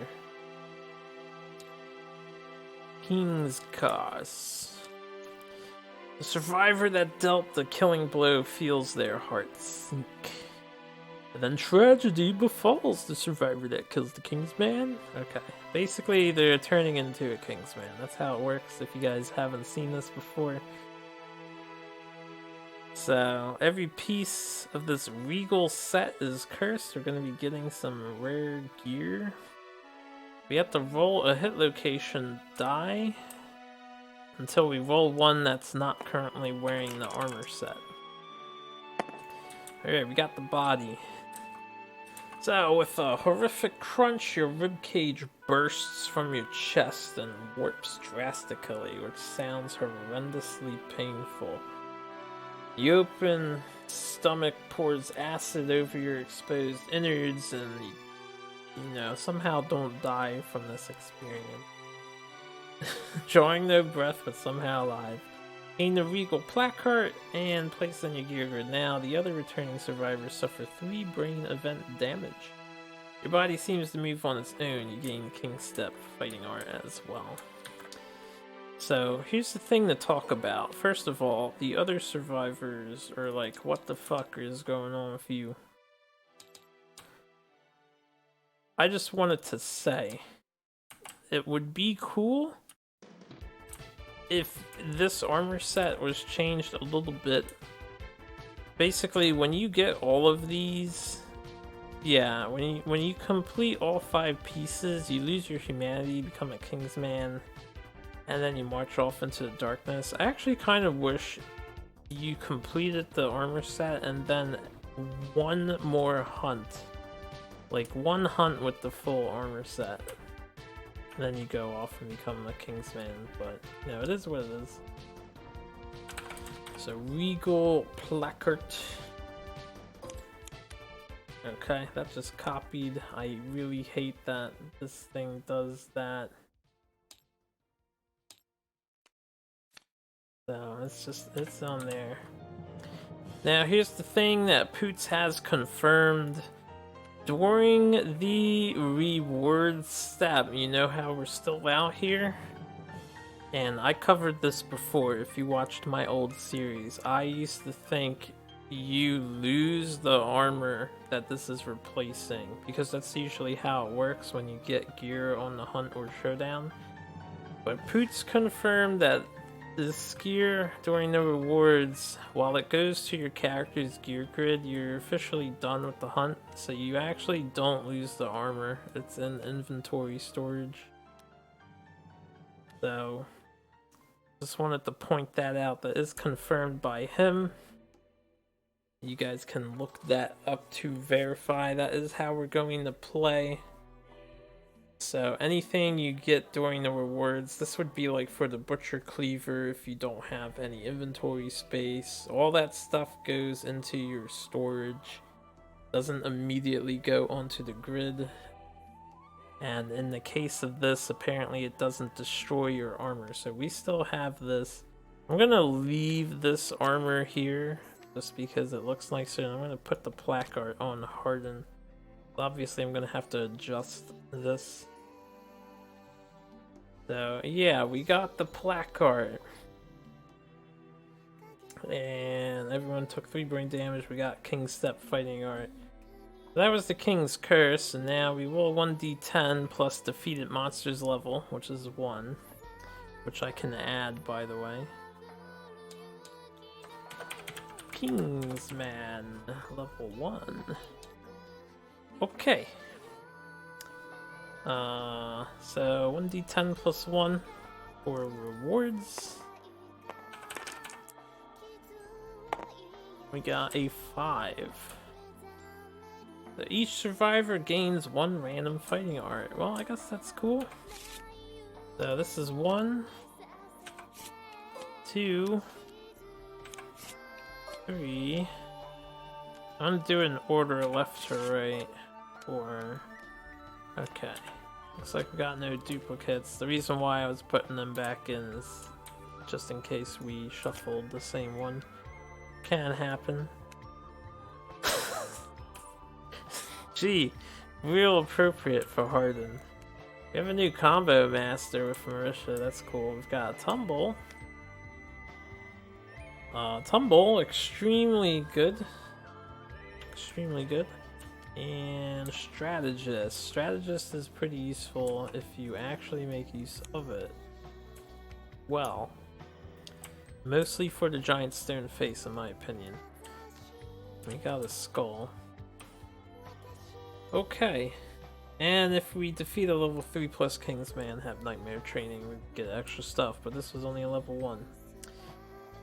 King's Curse. The survivor that dealt the killing blow feels their heart sink. And then tragedy befalls the survivor that kills the Kingsman. Okay. Basically, they're turning into a Kingsman. That's how it works if you guys haven't seen this before. So, every piece of this regal set is cursed. We're going to be getting some rare gear. We have to roll a hit location die until we roll one that's not currently wearing the armor set. Alright, we got the body. So, with a horrific crunch, your ribcage bursts from your chest and warps drastically, which sounds horrendously painful. The open stomach pours acid over your exposed innards, and you somehow don't die from this experience. Drawing no breath, but somehow alive. Gain the regal placard and place on your gear grid now. The other returning survivors suffer 3 brain event damage. Your body seems to move on its own. You gain King Step fighting art as well. So here's the thing to talk about. First of all, the other survivors are like, what the fuck is going on with you? I just wanted to say, it would be cool if this armor set was changed a little bit. Basically, when you get all of these, yeah, when you complete all 5 pieces, you lose your humanity, become a Kingsman, and then you march off into the darkness. I actually kind of wish you completed the armor set and then one more hunt. Like one hunt with the full armor set. And then you go off and become a Kingsman, but no, it is what it is. So, regal placard. Okay, that just copied. I really hate that this thing does that. So, it's on there. Now, here's the thing that Poots has confirmed. During the rewards step, you know how we're still out here? And I covered this before if you watched my old series. I used to think you lose the armor that this is replacing, because that's usually how it works when you get gear on the hunt or showdown. But Poots confirmed that this gear during the rewards, while it goes to your character's gear grid, you're officially done with the hunt, so you actually don't lose the armor. It's in inventory storage. So, just wanted to point that out. That is confirmed by him. You guys can look that up to verify. That is how we're going to play. So anything you get during the rewards, this would be like for the Butcher Cleaver if you don't have any inventory space. All that stuff goes into your storage. Doesn't immediately go onto the grid. And in the case of this, apparently it doesn't destroy your armor. So we still have this. I'm gonna leave this armor here just because it looks nicer. And I'm gonna put the placard on Harden. Obviously I'm gonna have to adjust this. So yeah, we got the placard. And everyone took 3 brain damage. We got King Step fighting art. That was the King's Curse, and now we roll 1d10 plus defeated monsters level, which is 1. Which I can add, by the way. Kingsman, level 1. Okay. So 1d10 plus 1 for rewards. We got a 5. So each survivor gains 1 random fighting art. Well, I guess that's cool. So this is 1, 2, 3. I'm gonna do it in order left to right. 4. Okay. Looks like we got no duplicates. The reason why I was putting them back in is just in case we shuffled the same one. Can happen. Gee, real appropriate for Harden. We have a new combo master with Marisha, that's cool. We've got a Tumble. Tumble, extremely good. Extremely good. And Strategist. Strategist is pretty useful if you actually make use of it. Well, mostly for the giant stone face, in my opinion. Make out a skull. Okay. And if we defeat a level 3 plus Kingsman, have nightmare training, we get extra stuff, but this was only a level 1.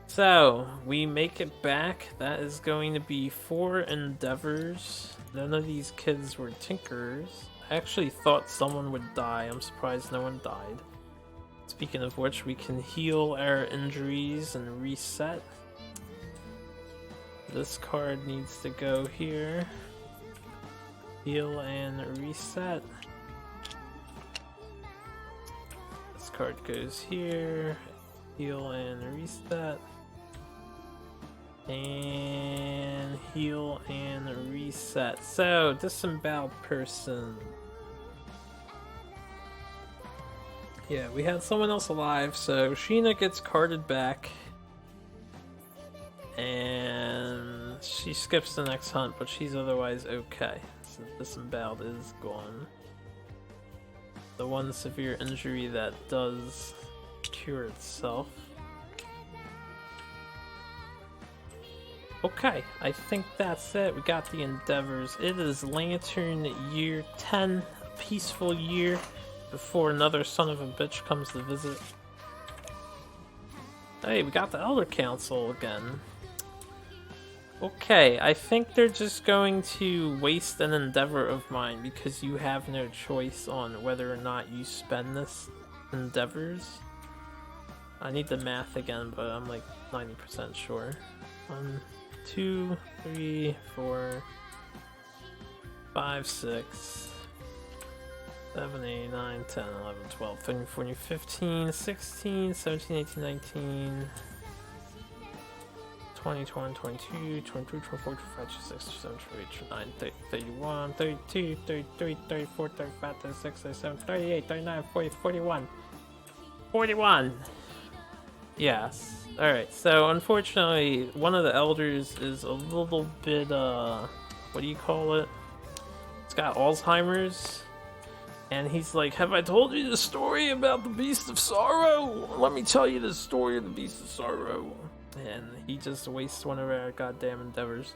So, we make it back. That is going to be 4 endeavors. None of these kids were tinkerers. I actually thought someone would die. I'm surprised no one died. Speaking of which, we can heal our injuries and reset. This card needs to go here. Heal and reset. This card goes here. Heal and reset. And heal and reset. So, disemboweled person. Yeah, we had someone else alive, so Sheena gets carded back. And she skips the next hunt, but she's otherwise okay. So disemboweled is gone. The one severe injury that does cure itself. Okay, I think that's it. We got the endeavors. It is Lantern Year 10, a peaceful year before another son of a bitch comes to visit. Hey, we got the Elder Council again. Okay, I think they're just going to waste an endeavor of mine because you have no choice on whether or not you spend this endeavors. I need the math again, but I'm like 90% sure. 1, 2, 3, 4, 5, 6, 7, 8, 9, 10, 11, 12, 13, 14, 15, 16, 17, 18, 19, 20, 21, 22, 23, 24, 25, 26, 27, 28, 29, 30, 31, 32, 33, 34, 35, 36, 37, 38, 39, 40, 41. 41! Yes. Alright, so unfortunately, one of the elders is a little bit, what do you call it? It's got Alzheimer's. And he's like, have I told you the story about the Beast of Sorrow? Let me tell you the story of the Beast of Sorrow. And he just wastes one of our goddamn endeavors.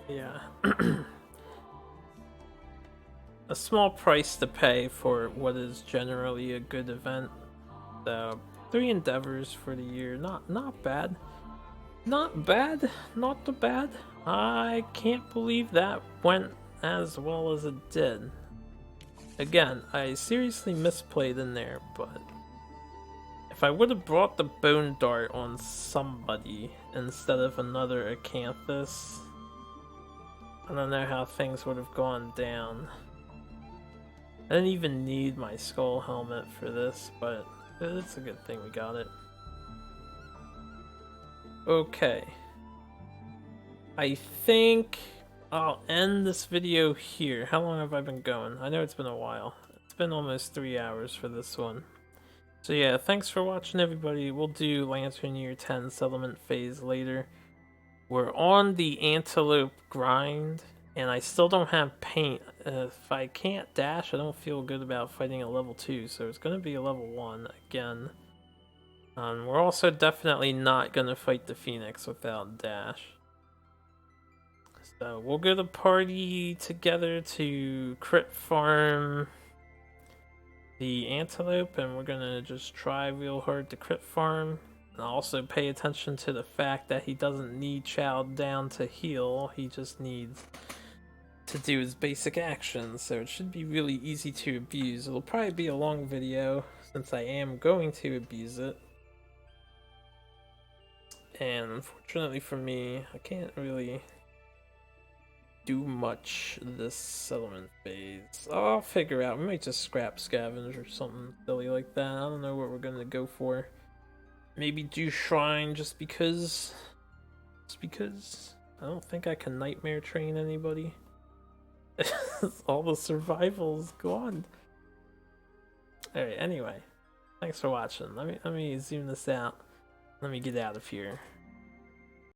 Yeah. A small price to pay for what is generally a good event. So, 3 endeavors for the year. Not bad. Not bad. Not too bad. I can't believe that went as well as it did. Again, I seriously misplayed in there, but if I would have brought the Bone Dart on somebody instead of another Acanthus, I don't know how things would have gone down. I didn't even need my skull helmet for this, but it's a good thing we got it. Okay. I think I'll end this video here. How long have I been going? I know it's been a while. It's been almost 3 hours for this one. So yeah, thanks for watching everybody. We'll do Lantern Year 10 settlement phase later. We're on the Antelope grind, and I still don't have paint. If I can't dash, I don't feel good about fighting a level 2, so it's going to be a level 1 again. We're also definitely not going to fight the Phoenix without dash. So we'll go to party together to crit farm the Antelope, and we're gonna just try real hard to crit farm. And also pay attention to the fact that he doesn't need Chow down to heal, he just needs to do his basic actions, so it should be really easy to abuse. It'll probably be a long video since I am going to abuse it. And unfortunately for me, I can't really do much this settlement phase. I'll figure out. We might just scrap scavenge or something silly like that. I don't know what we're gonna go for. Maybe do shrine just because. Just because. I don't think I can nightmare train anybody. All the survival's gone. Alright, anyway. Thanks for watching. Let me zoom this out. Let me get out of here.